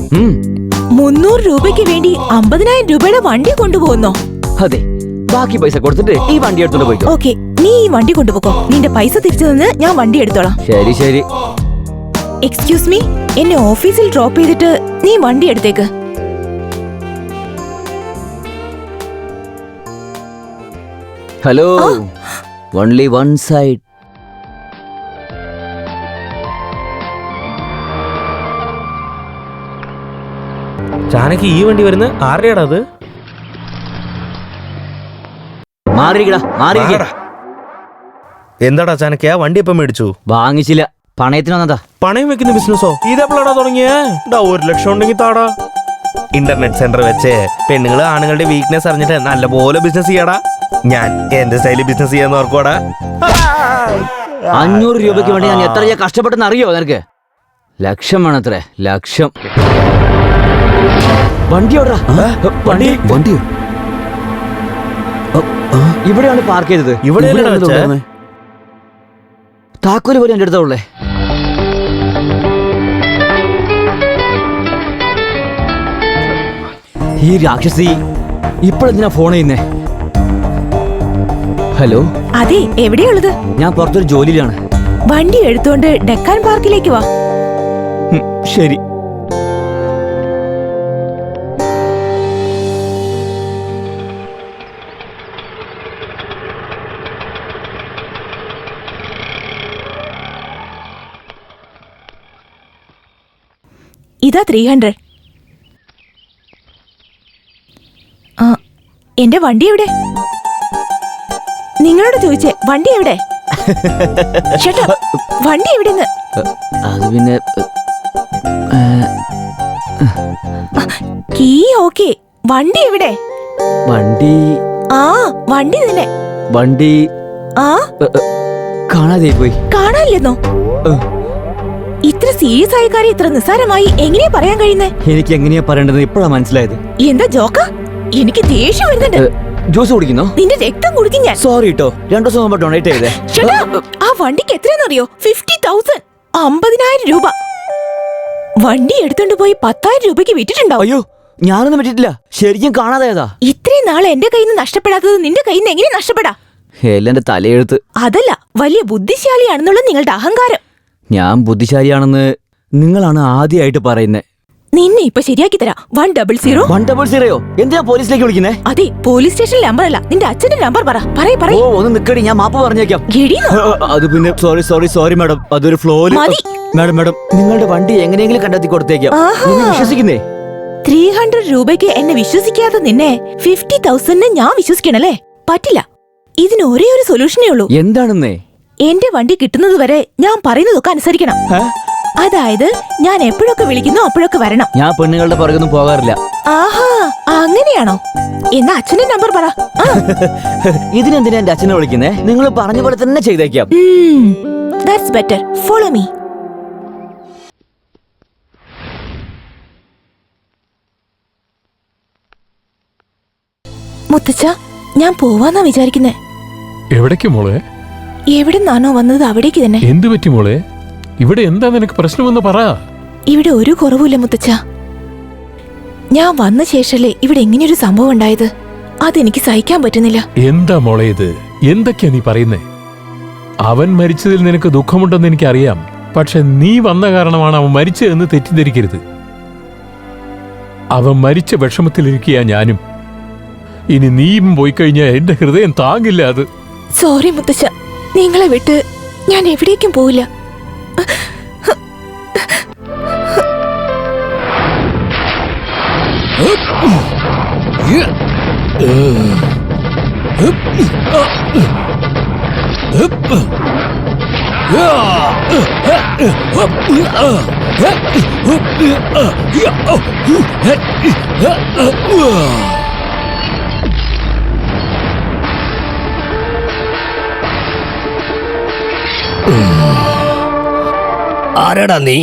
300 രൂപയ്ക്ക് വേണ്ടി 50,000 രൂപയുടെ വണ്ടി കൊണ്ടുപോകുന്നോ? അതെ, ബാക്കി പൈസ കൊടുത്തിട്ട് ഈ വണ്ടി എടുത്തോണ്ട് പോയിക്കോ. ഓക്കെ, നീ ഈ വണ്ടി കൊണ്ടുപോകോ. നിന്റെ പൈസ തിരിച്ചു തന്ന് ഞാൻ വണ്ടി എടുത്തോളാം. ശരി ശരി. എക്സ്ക്യൂസ് മീ, എന്നെ ഓഫീസിൽ ഡ്രോപ്പ് ചെയ്തിട്ട് നീ വണ്ടി എടുത്തേക്ക്. Hello, only one side. ചാനക്ക് ഈ വണ്ടി വരുന്ന ആരുടെയാടാ അത്? മാറിക്കടാ, മാറിക്കടാ. എന്താടാ ചാനക്ക് ആ വണ്ടി എപ്പം മേടിച്ചു? വാങ്ങിച്ചില്ല, പണയത്തിന് വന്നതാ. പണയം വെക്കുന്ന ബിസിനസ്സോ? ഇതെപ്പോഴാടാ തുടങ്ങിയേ? 1 ലക്ഷം ഉണ്ടെങ്കിൽ താടാ. ഇന്റർനെറ്റ് സെന്റർ വെച്ച് പെണ്ണുങ്ങള് ആണുങ്ങളുടെ വീക്ക്നെസ് അറിഞ്ഞിട്ട് നല്ലപോലെ ബിസിനസ് ചെയ്യാടാ. ഞാൻ എന്റെ സ്റ്റൈലിൽ ബിസിനസ് ചെയ്യാന്ന് ഓർക്കോടാ. 500 രൂപയ്ക്ക് വേണ്ടി ഞാൻ എത്ര കഷ്ടപ്പെട്ടെന്ന് അറിയോ നിനക്ക്? ലക്ഷം വേണത്രേ, ലക്ഷം. വണ്ടി ഓടാ. വണ്ടിയോ? ഇവിടെയാണ് പാർക്ക് ചെയ്തത്. ഇവിടെ താക്കോല് പോലും എന്റെ അടുത്തുള്ളേ. ഈ രാക്ഷസി ഇപ്പോഴെന്തിനാ ഫോൺ ചെയ്യുന്നേ? ഹലോ. അതെ, എവിടെയുള്ളത്? ഞാൻ പുറത്തൊരു ജോലിയിലാണ്. വണ്ടി എടുത്തോണ്ട് ഡെക്കാൻ പാർക്കിലേക്ക് വാ. ശരി. ഇതാ 300. എന്റെ വണ്ടി എവിടെ? നിങ്ങളോട് ചോദിച്ചേ, വണ്ടി എവിടെ? വണ്ടി എവിടെന്ന്? അത് പിന്നെ കീ ഓക്കെ, വണ്ടി എവിടെ? വണ്ടി വണ്ടി തന്നെ. വണ്ടി കാണാതെ പോയി. കാണാനില്ലെന്നോ? ഇത്ര സീരിയസ് ആയ കാര്യം ഇത്ര നിസ്സാരമായി എങ്ങനെയാ പറയാൻ കഴിയുന്നേ? എനിക്ക് എങ്ങനെയാ പറയേണ്ടത് ഇപ്പോഴാ മനസ്സിലായത്. എന്താ ജോക്ക? എനിക്ക് ദേഷ്യം വരുന്നുണ്ട്. ജ്യൂസ് കുടിക്കുന്നോ? നിന്റെ രക്തം കുടിക്കും ഞാൻ. സോറി കേട്ടോ, 2 ദിവസം മുമ്പ് ഡൊണേറ്റ് ചെയ്തേ. ആ വണ്ടിക്ക് എത്രയെന്നറിയോ? 50,000. 50,000 രൂപ. വണ്ടി എടുത്തോണ്ട് പോയി 10,000 രൂപയ്ക്ക് വിറ്റിട്ടുണ്ടാവും. അയ്യോ, ഞാനൊന്നും വിറ്റിട്ടില്ല. ശരിക്കും കാണാതായതാ. ഇത്രയും നാൾ എന്റെ കയ്യിൽ നിന്ന് നഷ്ടപ്പെടാത്തത് നിന്റെ കയ്യിൽ നിന്ന് എങ്ങനെ നഷ്ടപ്പെടാ? എന്റെ തലയെഴുത്ത്. അതല്ല, വലിയ ബുദ്ധിശാലിയാണെന്നുള്ള നിങ്ങളുടെ അഹങ്കാരം. ഞാൻ ബുദ്ധിശാലിയാണെന്ന് നിങ്ങളാണ് ആദ്യമായിട്ട് പറയുന്നത്. നിന്നെ ഇപ്പൊ ശരിയാക്കി തരാം. 100. 100യോ? എന്തിനാ പോലീസിലേക്ക് വിളിക്കുന്നേ? അതെ, പോലീസ് സ്റ്റേഷൻ നമ്പർ അല്ല, നിന്റെ അച്ഛന്റെ നമ്പർ പറ. ഓ, ഒന്ന് നിക്കടി, ഞാൻ മാപ്പ് പറഞ്ഞേക്കാം. അത് പിന്നെ സോറി മാഡം, അതൊരു ഫ്ലോയിൽ. മാഡം, നിങ്ങളുടെ വണ്ടി എങ്ങനെയെങ്കിലും കണ്ടെത്തി കൊടുത്തേക്കാം. വിശ്വസിക്കുന്നേ? 300 രൂപയ്ക്ക് എന്നെ വിശ്വസിക്കാതെ നിന്നെ 50,000 ഞാൻ വിശ്വസിക്കണല്ലേ? പറ്റില്ല. ഇതിന് ഒരേ ഒരു സൊല്യൂഷനേ ഉള്ളൂ. എന്താണെന്നേ? എന്റെ വണ്ടി കിട്ടുന്നത് വരെ ഞാൻ പറയുന്നതൊക്കെ അനുസരിക്കണം. അതായത് ഞാൻ എപ്പോഴൊക്കെ വിളിക്കുന്നോ അപ്പോഴൊക്കെ വരണം. ഞാൻ പെണ്ണുങ്ങളുടെ പുറകൊന്നും പോകാറില്ല. ആഹാ, അങ്ങനെയാണോ? എന്നാ അച്ഛന്റെ നമ്പർ പറ. ഇതിനെന്തിനാ എന്റെ അച്ഛനെ വിളിക്കുന്നേ? നിങ്ങൾ പറഞ്ഞ പോലെ തന്നെ ചെയ്തേക്കാം. That's better. Follow me. മുത്തച്ഛ, ഞാൻ പോവാന്നാ വിചാരിക്കുന്നേ. എവിടേക്ക് മോളെ? എവിടെ നിന്നാണോ വന്നത് അവിടേക്ക് തന്നെ. എന്തു പറ്റി മോളെ? ഇവിടെ എന്താ നിനക്ക് പ്രശ്നമെന്ന് പറ. ഇവിടെ ഒരു കുറവുമില്ല മുത്തച്ഛ. ഞാൻ വന്ന ശേഷല്ലേ ഇവിടെ ഇങ്ങനെയൊരു സംഭവം ഉണ്ടായത്. അതെനിക്ക് സഹിക്കാൻ പറ്റുന്നില്ല. എന്താ മോളെ ഇത്? എന്തൊക്കെയാ നീ പറയുന്നേ? അവൻ മരിച്ചതിൽ നിനക്ക് ദുഃഖമുണ്ടെന്ന് എനിക്കറിയാം. പക്ഷെ നീ വന്ന കാരണമാണ് അവൻ മരിച്ചതെന്ന് തെറ്റിദ്ധരിക്കരുത്. അവൻ മരിച്ച വിഷമത്തിലിരിക്കുക ഞാനും. ഇനി നീയും പോയി കഴിഞ്ഞാൽ എന്റെ ഹൃദയം താങ്ങില്ല. അത് സോറി മുത്തച്ഛ, നിങ്ങളെ വിട്ട് ഞാൻ എവിടേക്കും പോവില്ല. ആരാടാ നീ?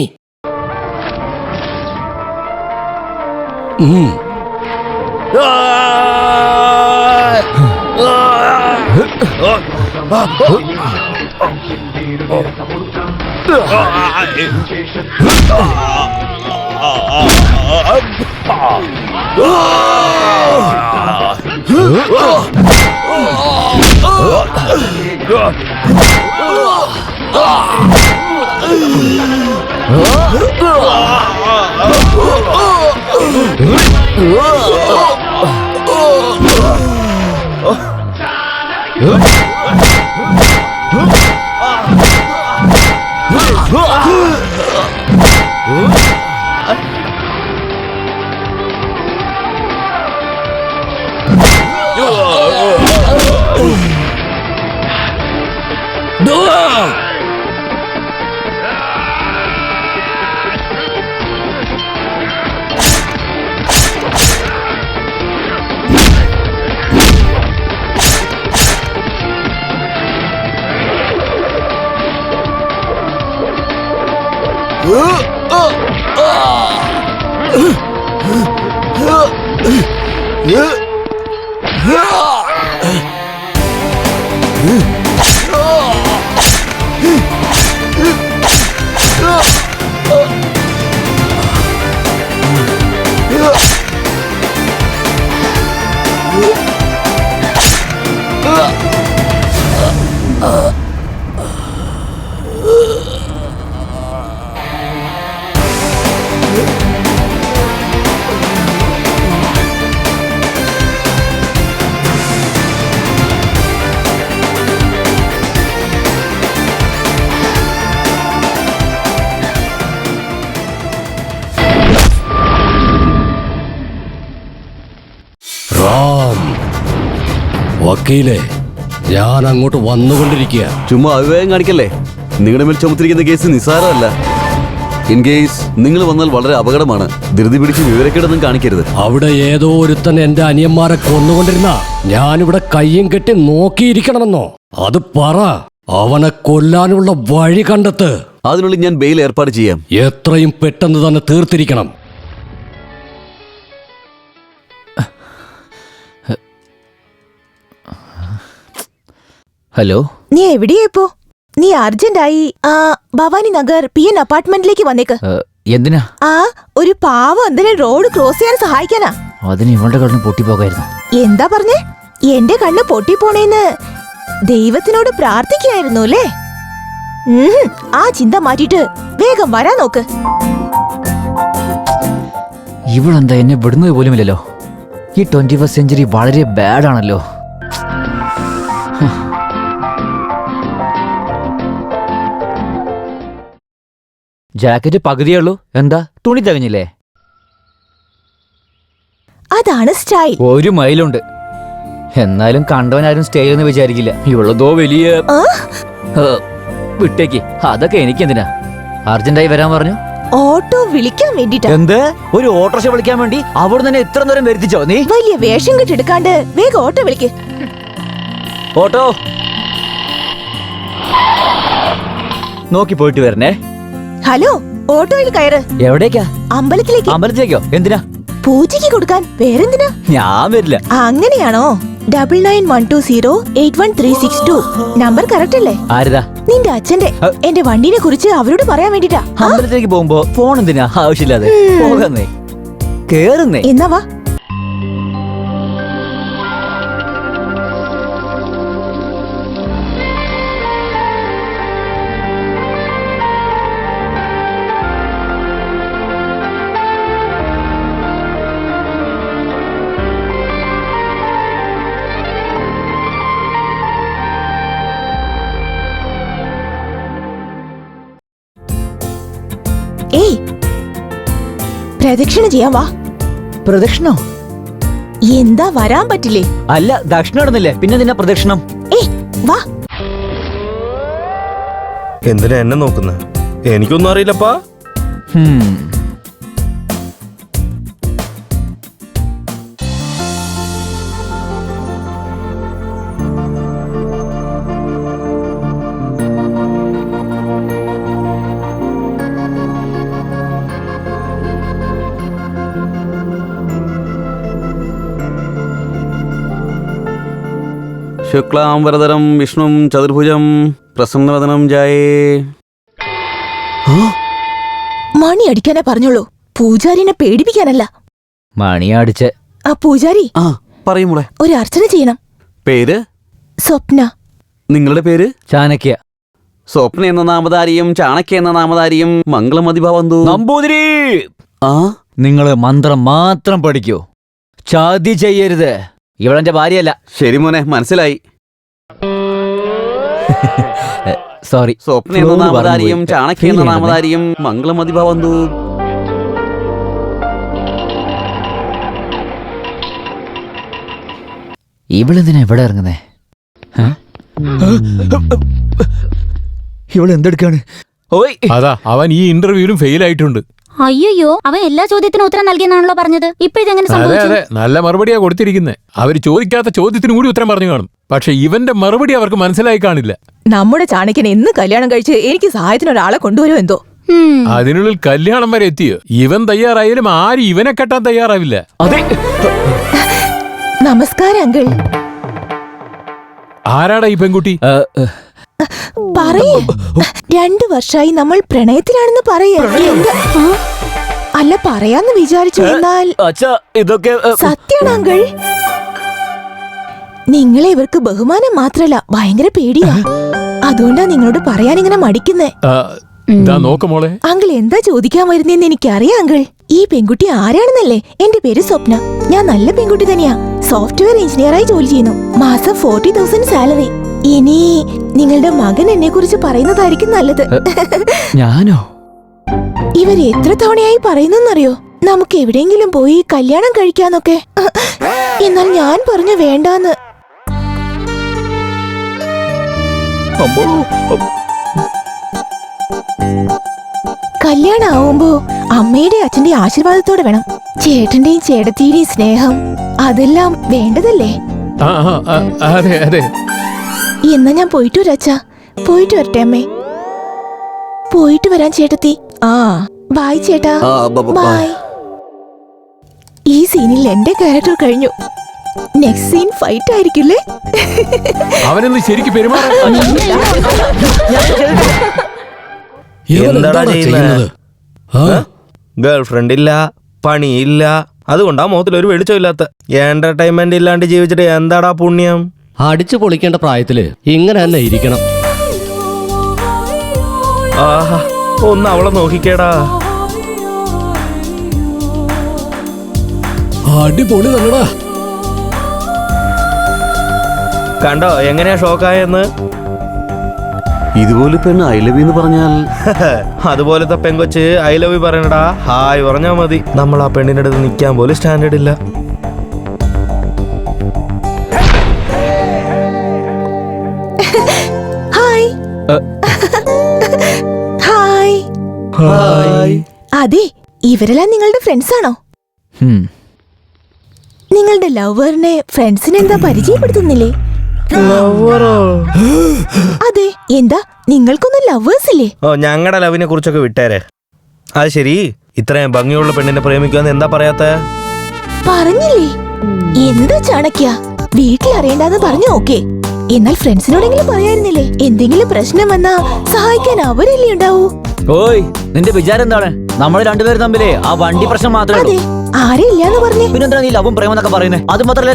വക്കീലെ, ഞാൻ അങ്ങോട്ട് വന്നുകൊണ്ടിരിക്കുക. ചുമ്മാ അവിവേകം കാണിക്കല്ലേ. നിങ്ങളുടെ മേൽ ചുമത്തിരിക്കുന്ന കേസ് നിസ്സാരമല്ല. ഇൻ കേസ് നിങ്ങൾ വന്നാൽ വളരെ അപകടമാണ്. ധൃതി പിടിച്ച് വിവരക്കേടൊന്നും കാണിക്കരുത്. അവിടെ ഏതോ ഒരുത്തൻ എന്റെ അനിയന്മാരെ കൊന്നുകൊണ്ടിരുന്ന ഞാനിവിടെ കയ്യും കെട്ടി നോക്കിയിരിക്കണമെന്നോ? അത് പറ. അവനെ കൊല്ലാനുള്ള വഴി കണ്ടെത്ത്. അതിനുള്ളിൽ ഞാൻ ബെയിൽ ഏർപ്പാട് ചെയ്യാം. എത്രയും പെട്ടെന്ന് തന്നെ തീർത്തിരിക്കണം. ഹലോ, നീ എവിടെയാ ഇപ്പോ? നീ അർജന്റായി ഭവാനി നഗർ PN അപ്പാർട്ട്മെന്റിലേക്ക് വന്നേക്ക്. എന്തിനാ? ഒരു പാവം എന്തിനാ റോഡ് ക്രോസ് ചെയ്യാൻ സഹായിക്കാനാ. അതിന് ഇവളുടെ കണ്ണ് പൊട്ടിപ്പോകായിരുന്നു. എന്താ പറഞ്ഞേ? എന്റെ കണ്ണ് പൊട്ടിപ്പോണേന്ന് ദൈവത്തിനോട് പ്രാർത്ഥിക്കായിരുന്നു അല്ലേ? ആ ചിന്ത മാറ്റിട്ട് വേഗം വരാൻ നോക്ക്. ഇവളെന്താ എന്നെ വിടുന്നത് പോലുമില്ലല്ലോ. ഈ 21st സെഞ്ചുറി വളരെ ബാഡാണല്ലോ. ജാക്കറ്റ് പകുതിയേ ഉള്ളൂ. എന്താ, തുണി തികഞ്ഞില്ലേ? അതാണ് സ്റ്റൈൽ. ഒരു മൈലുണ്ട്. എന്നാലും കണ്ടവനാരും സ്റ്റൈൽ എന്ന് വിചാരിക്കില്ല. ഇവളതോ വലിയ വിട്ടേക്ക്. അതൊക്കെ എനിക്കെന്തിനാ? അർജന്റായി വരാൻ പറഞ്ഞു. ഓട്ടോ വിളിക്കാൻ വേണ്ടിട്ടാ. എന്ത്? ഒരു ഓട്ടോറിക്ഷ വിളിക്കാൻ വേണ്ടി അവിടെ തന്നെ ഇത്ര നേരം വരുത്തിച്ചോ നീ? വലിയ വേഷം കെട്ടെടുക്കാണ്ട് വേഗം ഓട്ടോ വിളിക്ക്. ഓട്ടോ നോക്കി പോയിട്ട് വരണേ. ഹലോ, ഓട്ടോയിൽ കയറ്. എവിടേക്കാ? അമ്പലത്തിലേക്ക്. അമ്പലത്തിലേക്കോ? എന്തിനാ? പൂജയ്ക്ക് കൊടുക്കാൻ. വേറെന്തിനാ? ഞാൻ വരില്ല. അങ്ങനെയാണോ? 9912081362 നമ്പർ കറക്റ്റ് അല്ലേ? ആരതാ? നിന്റെ അച്ഛന്റെ. എന്റെ വണ്ടിനെ കുറിച്ച് അവരോട് പറയാൻ വേണ്ടിട്ടാ. അമ്പലത്തിലേക്ക് പോകുമ്പോ ഫോൺ എന്തിനാ ആവശ്യമില്ലാതെ? പോകാന്നേ, കേറുന്നേ. എന്നാ വാ. ഏയ്, പ്രദക്ഷിണ ചെയ്യാൻ വാ. പ്രദക്ഷിണോ? എന്താ വരാൻ പറ്റില്ലേ? അല്ല, ദക്ഷിണ ഇടുന്നില്ലേ, പിന്നെ നിന്നെ പ്രദക്ഷിണം. ഏയ് വാ. എന്തിനാ എന്നെ നോക്കുന്ന? എനിക്കൊന്നും അറിയില്ലപ്പാ. ശുക്ലാംബരധരം വിഷ്ണും ചതുർഭുജം പ്രസന്നവദനം ജായേ. മണി അടിക്കാനേ പറഞ്ഞോളൂ, പൂജാരിനെ പേടിപ്പിക്കാനല്ല. മണിയടിച്ച്. ആ പൂജാരി ആ പറയും മോളെ. ഒരു അർച്ചന ചെയ്യണം. പേര്? സ്വപ്ന. നിങ്ങളുടെ പേര്? ചാണക്യ. സ്വപ്ന എന്ന നാമധാരിയും ചാണക്യ എന്ന നാമധാരിയും മംഗളമതി ഭവന്തു. നമ്പൂതിരി. ആ നിങ്ങള് മന്ത്രം മാത്രം പഠിക്കൂ, ചതി ചെയ്യരുത്. ഇവളെന്റെ ഭാര്യയല്ല. ശരി മോനെ, മനസ്സിലായി. സോറി. സ്വപ്ന എന്ന നാമധാരിയും ചാണക്യ എന്ന നാമധാരിയും മംഗളമതി ഭവന്തു. ഇവളെന്തിനാ എവിടെ ഇറങ്ങുന്നേ? ഇവളെന്തെടുക്കാണ്? അതാ അവൻ ഈ ഇന്റർവ്യൂവിലും ഫെയിൽ ആയിട്ടുണ്ട്. അയ്യോ, അവൻ എല്ലാ ചോദ്യത്തിനും ഉത്തരം നൽകിയെന്നാണല്ലോ പറഞ്ഞത്. ഇപ്പൊ ഇതെങ്ങനെ അതെ സംഭവിച്ചു? അതെ, നല്ല മറുപടിയാ കൊടുത്തിരിക്കുന്നത്. അവര് ചോദിക്കാത്ത ചോദ്യത്തിന് കൂടി ഉത്തരം പറഞ്ഞു കാണും. പക്ഷെ ഇവന്റെ മറുപടി അവർക്ക് മനസ്സിലായി കാണില്ല. നമ്മുടെ ചാണക്യൻ എന്ന് കല്യാണം കഴിച്ച് എനിക്ക് സഹായത്തിന് ഒരാളെ കൊണ്ടുവരുമോ എന്തോ. അതിനുള്ളിൽ കല്യാണം വരെ എത്തിയോ? ഇവൻ തയ്യാറായാലും ആരും ഇവനെ കെട്ടാൻ തയ്യാറാവില്ല. അതെ. നമസ്കാരം അങ്കിൾ. ആരാടാ ഈ പെൺകുട്ടി? പറയേ. 2 വർഷമായി നമ്മൾ പ്രണയത്തിലാണെന്ന് പറയേ. അല്ല, പറയാന്ന് വിചാരിച്ചു. എന്നാൽ ഇതൊക്കെ സത്യാണ് അങ്കിൾ. നിങ്ങളെ ഇവർക്ക് ബഹുമാനം മാത്രല്ല, ഭയങ്കര പേടിയാ. അതുകൊണ്ടാ നിങ്ങളോട് പറയാൻ ഇങ്ങനെ മടിക്കുന്നേ. നോക്കുമോളെ, അങ്കിൾ എന്താ ചോദിക്കാൻ വരുന്നേന്ന് എനിക്കറിയാം അങ്കിൾ. ഈ പെൺകുട്ടി ആരാണെന്നല്ലേ? എന്റെ പേര് സ്വപ്ന. ഞാൻ നല്ല പെൺകുട്ടി തന്നെയാ. സോഫ്റ്റ്വെയർ എഞ്ചിനീയറായി ജോലി ചെയ്യുന്നു. മാസം 40,000 സാലറി. ഇനി നിങ്ങളുടെ മകൻ എന്നെ കുറിച്ച് പറയുന്നതായിരിക്കും നല്ലത്. ഞാനോ? ഇവര് എത്ര തവണയായി പറയുന്നറിയോ, നമുക്ക് എവിടെയെങ്കിലും പോയി കല്യാണം കഴിക്കാന്നൊക്കെ. എന്നാൽ ഞാൻ പറഞ്ഞു വേണ്ടാന്ന്. കല്യാണം ആവുമ്പോ അമ്മയുടെ അച്ഛന്റെ ആശീർവാദത്തോടെ വേണം. ചേട്ടന്റെയും ചേട്ടത്തിയുടെയും സ്നേഹം, അതെല്ലാം വേണ്ടതല്ലേ? അതെ അതെ. എന്നാ ഞാൻ പോയിട്ട് വരാച്ചാ. പോയിട്ട് വരട്ടെ അമ്മേ. പോയിട്ട് വരാൻ ചേട്ടത്തി. ബായ് ചേട്ടാ. ബായ്. ഈ സീനിൽ എന്റെ ക്യാരക്ടർ കഴിഞ്ഞു. നെക്സ്റ്റ് സീൻ ഫൈറ്റ് ആയിരിക്കില്ലേ? അവനൊന്ന് ശരിക്കും പെരുമാറാൻ. എന്താടാ ചെയ്യുന്നത്? ഗേൾ ഫ്രണ്ട് ഇല്ല, പണിയില്ല, അതുകൊണ്ടാ മുഖത്തിൽ ഒരു വെളിച്ചമില്ലാത്ത. എന്റർടൈൻമെന്റ് ഇല്ലാണ്ട് ജീവിച്ചിട്ട് എന്താടാ പുണ്യം? അടിച്ചു പൊളിക്കേണ്ട പ്രായത്തില് ഇങ്ങനെ തന്നെ ഇരിക്കണം. ആഹാ, ഒന്ന് അവളെ നോക്കിക്കേടാ. അടിപൊളി തന്നെടാ. കണ്ടോ എങ്ങനെയാ ഷോക്കായെന്ന്? ഇതുപോലെ പെണ്ണ് ഐ ലവ് എന്ന് പറഞ്ഞാൽ അതുപോലത്തെ പെങ്കൊച്ച് ഐ ലവ് യു പറയണടാ. ഹായ് പറഞ്ഞാ മതി. നമ്മൾ ആ പെണ്ണിന്റെ അടുത്ത് നിൽക്കാൻ പോലും സ്റ്റാൻഡേർഡ് ഇല്ല. ഹായ്. ഹായ്. ഹായ്. അതെ, ഇവരെല്ലാം നിങ്ങളുടെ ഫ്രണ്ട്സ് ആണോ? നിങ്ങളുടെ ലവറിനെ ഫ്രണ്ട്സിന് എന്താ പരിചയപ്പെടുത്തുന്നില്ലേ? അതെ, എന്താ നിങ്ങൾക്കൊന്നും ലവേഴ്സ് ഇല്ലേ? ഓ, ഞങ്ങളുടെ ലവിനെ കുറിച്ചൊക്കെ വിട്ടേരെ. അത് ശരി, ഇത്രയും ഭംഗിയുള്ള പെണ്ണിനെ പ്രേമിക്കുമെന്ന് എന്താ പറയാത്ത? പറഞ്ഞില്ലേ? എന്താ ചാണക്യ, വീട്ടിൽ അറിയണ്ടെന്ന് പറഞ്ഞു. ഓക്കെ, എന്നാൽ ഫ്രണ്ട്സിനോടെങ്കിലും പറയായിരുന്നില്ലേ? എന്തെങ്കിലും പ്രശ്നം വന്നാ സഹായിക്കാൻ അവരല്ലേ ഉണ്ടാവൂ. ഓയ്, നിന്റെ വിചാരം എന്താണ്? നമ്മൾ രണ്ടുപേരും തമ്മിലേ ആ വണ്ടി പ്രശ്നം മാത്രമേ ഉള്ളൂ. ആരെയില്ലാന്ന് പറഞ്ഞു. പിന്നെന്താ നീ ലവും പ്രേമെന്നൊക്കെ പറയുന്നത്? അത് മാത്രമല്ല,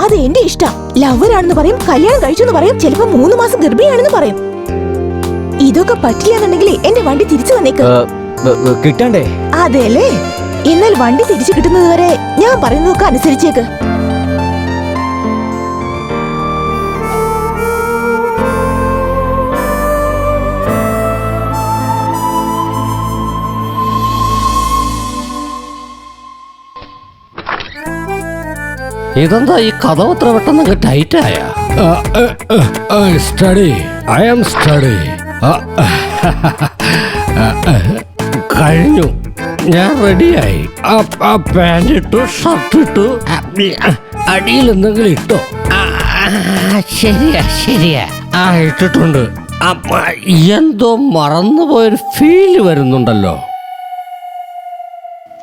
അത് എന്റെ ഇഷ്ടം. ലവറാണെന്ന് പറയും, കല്യാണം കഴിച്ചെന്ന് പറയും, ചിലപ്പോ 3 മാസം ഗർഭിണിയാണെന്ന് പറയും. ഇതൊക്കെ പറ്റില്ലാന്നുണ്ടെങ്കിൽ എന്റെ വണ്ടി തിരിച്ചു വന്നേക്ക്. കിട്ടണ്ടേ? അതെല്ലേ? എന്നാൽ വണ്ടി തിരിച്ചു കിട്ടുന്നത് വരെ ഞാൻ പറയുന്നതൊക്കെ അനുസരിച്ചേക്ക്. ഇതെന്താ ഈ കഥ എത്ര പെട്ടെന്ന് ടൈറ്റായ? Study, I am study. കഴിഞ്ഞു, ഞാൻ റെഡിയായി. പാൻറ് ഇട്ടു, ഷർട്ട് ഇട്ടു, അടിയിൽ എന്തെങ്കിലും ഇട്ടോ? ശരിയാ ശരിയാ, ഇട്ടിട്ടുണ്ട്. എന്തോ മറന്നുപോയൊരു ഫീല് വരുന്നുണ്ടല്ലോ.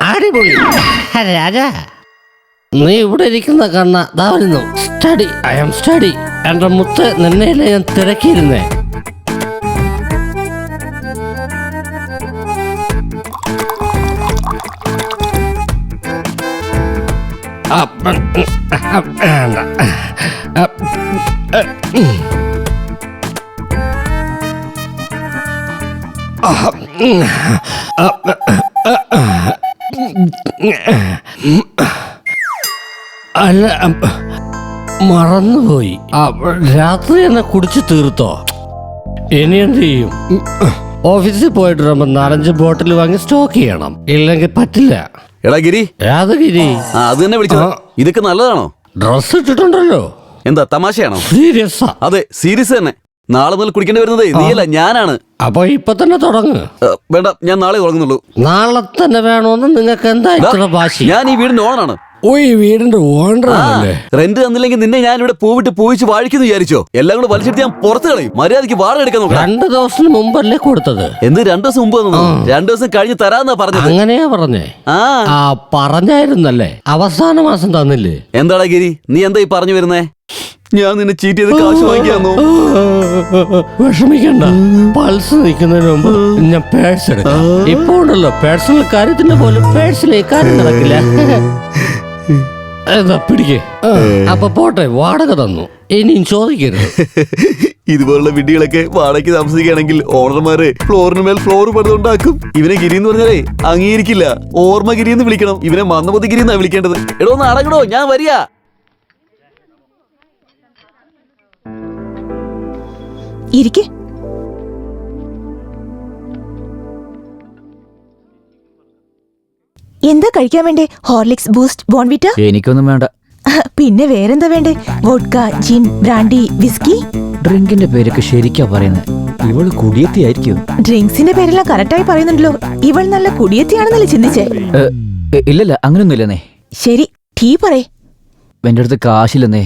അടിപൊളി രാജാ, നീ ഇവിടെ ഇരിക്കുന്ന കണ്ണ ദാ വരുന്നു. Study, I am study. എന്റെ മുത്ത്, നിന്നെയല്ലേ ഞാൻ തിരക്കിയിരുന്നേ. വേണ്ട. അല്ല, മറന്നുപോയി. രാത്രി എന്നെ കുടിച്ചു തീർത്തോ? ഇനി എന്ത് ചെയ്യും? ഓഫീസിൽ പോയിട്ട് വരുമ്പോ 4-5 ബോട്ടിൽ വാങ്ങി സ്റ്റോക്ക് ചെയ്യണം, ഇല്ലെങ്കിൽ പറ്റില്ല. എടാ ഗിരി, യാദഗിരി, അത് തന്നെ വിളിച്ചത്. ഇതൊക്കെ നല്ലതാണോ? ഡ്രസ് ഇട്ടിട്ടുണ്ടല്ലോ. എന്താ തമാശയാണോ? സീരിയസ്? അതെ, സീരിയസ് തന്നെ. നാളെ മുതൽ കുടിക്കേണ്ടി വരുന്നത് നീയല്ല, ഞാനാണ്. അപ്പൊ ഇപ്പൊ തന്നെ തുടങ്ങ്. വേണ്ട, ഞാൻ നാളെ തുടങ്ങുന്നുള്ളൂ. നാളെ തന്നെ വേണോന്ന് നിങ്ങൾക്ക് എന്താ ഇത്ര വാശി? ഞാൻ ഈ വീടിന്റെ ഓണറാണ്. ഓ, ഈ വീടിന്റെ ഓണറാണല്ലേ? റെന്റ് തന്നില്ലെങ്കിൽ നിന്നെ ഞാൻ ഇവിടെ പൂവിട്ട് പൂവിച്ച് വാഴിക്കുന്നു വിചാരിച്ചോ? എല്ലാം കൂടെ വലിച്ചെടുത്ത് ഞാൻ പുറത്ത് കളയും. മര്യാദയ്ക്ക് വാടക എടുക്കാൻ നോക്കാം. 2 ദിവസത്തിന് മുമ്പല്ലേ കൊടുത്തത്? എന്ത് 2 ദിവസം മുമ്പ് തന്നു? 2 ദിവസം കഴിഞ്ഞ് തരാന്നാ പറഞ്ഞത്. അങ്ങനെയാ പറഞ്ഞേ? ആ, പറഞ്ഞായിരുന്നല്ലേ? അവസാന മാസം തന്നില്ലേ? എന്താടാ ഗിരി, നീ എന്താ ഈ പറഞ്ഞു വരുന്നേ? ഞാൻ നിന്നെ ചീറ്റ് ചെയ്ത് കാശ് വാങ്ങിക്കാന്നോ? വിഷമിക്കണ്ട, പൾസ് നിൽക്കുന്നതിന് മുമ്പ് ഞാൻ പേഴ്സ് എടുക്കാം. ഇപ്പൊ ഉണ്ടല്ലോ, പേഴ്സണൽ കാര്യത്തിന്റെ പോലും പേഴ്സിലെ കാര്യം നടക്കില്ല. എന്താ പിടിക്കേ? അപ്പൊ പോട്ടെ, വാടക തന്നു, ഇനിയും ചോദിക്കരുത്. ഇതുപോലുള്ള വീടുകളൊക്കെ വാടകയ്ക്ക് താമസിക്കുകയാണെങ്കിൽ ഓണർമാര് ഫ്ലോറിന് മേൽ ഫ്ലോർ പണിതുണ്ടാക്കും. ഇവനെ ഗിരി എന്ന് പറഞ്ഞാലേ അംഗീകരിക്കില്ല. ഓർമ്മ ഗിരി എന്ന് വിളിക്കണം. ഇവനെ മന്ദമതി ഗിരി എന്നാ വിളിക്കേണ്ടത്. എടോ ഒന്ന് അടങ്ങടോ, ഞാൻ വരിക. ഇരിക്കെ. എന്താ കഴിക്കാൻ വേണ്ടേ? Horlicks, boost, Bournvita? എനിക്കൊന്നും വേണ്ട. പിന്നെ വേറെന്താ വേണ്ടേ? വോഡ്ക, ജിൻ, ബ്രാൻഡി, വിസ്കി? ഡ്രിങ്കിന്റെ പേരൊക്കെ ശരിക്കാ പറയുന്നത്. ഇവള് കുടിയെത്തിയായിരിക്കും. ഡ്രിങ്ക്സിന്റെ പേരെല്ലാം കറക്റ്റായി പറയുന്നുണ്ടല്ലോ. ഇവൾ നല്ല കുടിയെത്തിയാണെന്നല്ലേ ചിന്തിച്ചേ? ഇല്ലല്ല, അങ്ങനൊന്നുമില്ലെന്നേ. ശരി, ടീ പറയേ. എന്റെ അടുത്ത് കാശില്ലെന്നേ.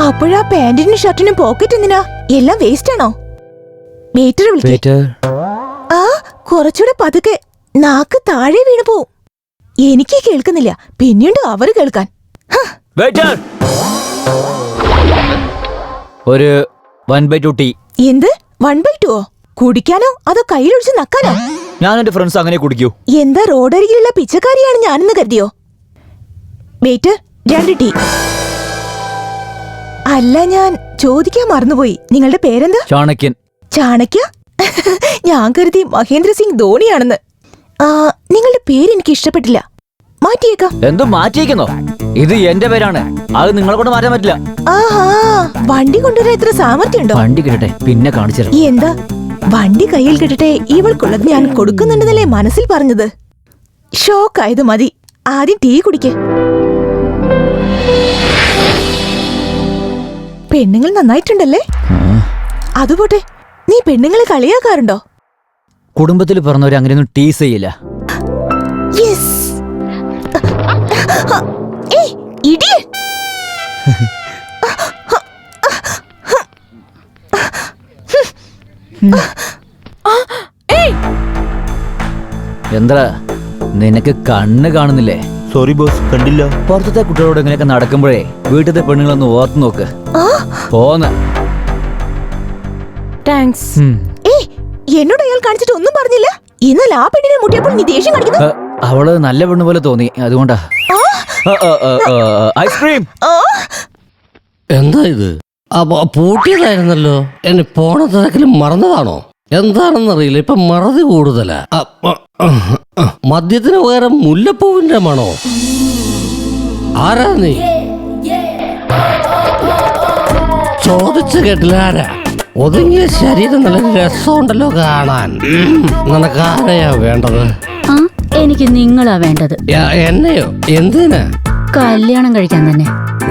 അപ്പോഴാ പാന്റിനും ഷർട്ടിനും പോക്കറ്റ് എന്തിനാ? എല്ലാം വേസ്റ്റ് ആണോ? വെയിറ്റർ വിളിക്കേ. ആ, കുറച്ചുകൂടെ പതുക്കെ, നാക്ക് താഴെ വീണു പോവും. എനിക്ക് കേൾക്കുന്നില്ല, പിന്നീട് അവര് കേൾക്കാൻ. ഒരു 1/2 ടീ. എന്ത് 1/2? കുടിക്കാനോ അതോ കയ്യിലൊഴിച്ച് നക്കാനോ? ഞാൻ എന്റെ ഫ്രണ്ട്സ് അങ്ങനെ കുടിക്കൂ. എന്താ റോഡരികിലുള്ള പിച്ചക്കാരിയാണ് ഞാനെന്ന് കരുതിയോ? Waiter, 2 tea. അല്ല, ഞാൻ ചോദിക്കാൻ മറന്നുപോയി. നിങ്ങളുടെ പേരെന്താ? ചാണക്യൻ. ചാണക്യ? ഞാൻ കരുതി മഹേന്ദ്ര സിംഗ് ധോണിയാണെന്ന്. നിങ്ങളുടെ പേര് എനിക്ക് ഇഷ്ടപ്പെട്ടില്ല, മാറ്റിയേക്കാം. എന്തോ മാറ്റിയേക്കുന്നോ? ഇത് എന്റെ പേരാണ്, അത് നിങ്ങളെ കൊണ്ട് മാറ്റാൻ പറ്റില്ല. ആഹാ, വണ്ടി കൊണ്ടുവരാൻ ഇത്ര സാമർത്ഥ്യമുണ്ടോ? വണ്ടി കിട്ടട്ടെ, പിന്നെ കാണിച്ചു. എന്താ വണ്ടി കയ്യിൽ കിട്ടട്ടെ? ഇവൾക്കുള്ളത് ഞാൻ കൊടുക്കുന്നുണ്ടെന്നല്ലേ മനസ്സിൽ പറഞ്ഞത്. ഷോക്കായത് മതി. ആദ്യം ടീ കുടിക്കേ. പെണ്ണുങ്ങൾ നന്നായിട്ടുണ്ടല്ലേ? അതുപോട്ടെ, നീ പെണ്ണുങ്ങളെ കളിയാക്കാറുണ്ടോ? കുടുംബത്തിൽ പറഞ്ഞവര് അങ്ങനെയൊന്നും ടീസ് ചെയ്യില്ല. എന്താ നിനക്ക് കണ്ണ് കാണുന്നില്ലേ? സോറി ബോസ്, കണ്ടില്ല. പുറത്തത്തെ കുട്ടികളോട് ഇങ്ങനെയൊക്കെ നടക്കുമ്പോഴേ വീട്ടിലത്തെ പെണ്ണുങ്ങളൊന്ന് ഓർത്തു നോക്ക്. പോന്ന്. എന്നോട് അയാൾ കാണിച്ചിട്ട് ഒന്നും പറഞ്ഞില്ല. ഇന്നലെ ആ പെണ്ണിനെ മുട്ടിയപ്പോൾ നീ ദേഷ്യം കാണിക്കുന്നു. അവള് നല്ല പെണ്ണ് പോലെ തോന്നി, അതുകൊണ്ടാ. ഐസ്ക്രീം. എന്താ ഇത്? പൂട്ടിയതായിരുന്നല്ലോ. എന്നെ പോണ തിരക്കിലും മറന്നതാണോ? എന്താണെന്നറിയില്ല, ഇപ്പൊ മറതി കൂടുതലാ. മദ്യത്തിന് പകരം മുല്ലപ്പൂവിന്റെ മണോ? ആരാ നീ? ചോദിച്ചു കേട്ടില്ല, ആരാ? ഒതുങ്ങിയ ശരീരം നല്ല രസമുണ്ടല്ലോ കാണാൻ. നിനക്ക് ആരെയാ വേണ്ടത്? എനിക്ക് നിങ്ങളാ വേണ്ടത്. എന്നെയോ? എന്തിനാ? കല്യാണം കഴിക്കാൻ തന്നെ.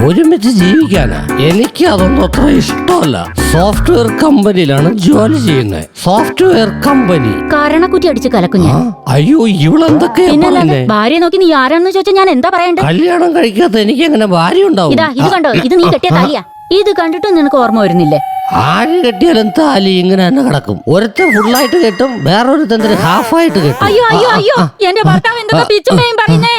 ഒരുമിച്ച് ജീവിക്കാനാ? എനിക്ക് അതൊന്നും അത്ര ഇഷ്ടമല്ല. സോഫ്റ്റ്വെയർ കമ്പനിയിലാണ് ജോലി ചെയ്യുന്നത്. Software company. കാരണക്കുറ്റി അടിച്ച് കലക്കും ഞാൻ. അയ്യോ, ഇവളെന്തൊക്കെയാ പറയുന്നേ? ഭാര്യ നോക്കി നീ ആരാണെന്ന് ചോദിച്ചാൽ ഞാൻ എന്താ പറയണ്ടേ? കല്യാണം കഴിക്കാത്ത എനിക്ക് എങ്ങനെ ഭാര്യ ഉണ്ടാവും? ഇതാ, ഇത് കണ്ടോ? ഇത് നീ കെട്ടിയ താലിയാ. ഇത് കണ്ടിട്ട് നിനക്ക് ഓർമ്മ വരുന്നില്ലേ? ആര് കെട്ടിയാലും താലി ഇങ്ങനെ തന്നെ കിടക്കും. ഒരുത്തൻ ഫുള്ളായിട്ട് കെട്ടും, വേറൊരുത്തൻ ഹാഫായിട്ട് കെട്ടും. അയ്യോ അയ്യോ അയ്യോ, എന്റെ ഭർത്താവ് എന്തൊക്കെ പിച്ചുമേയും പറയുന്നേ.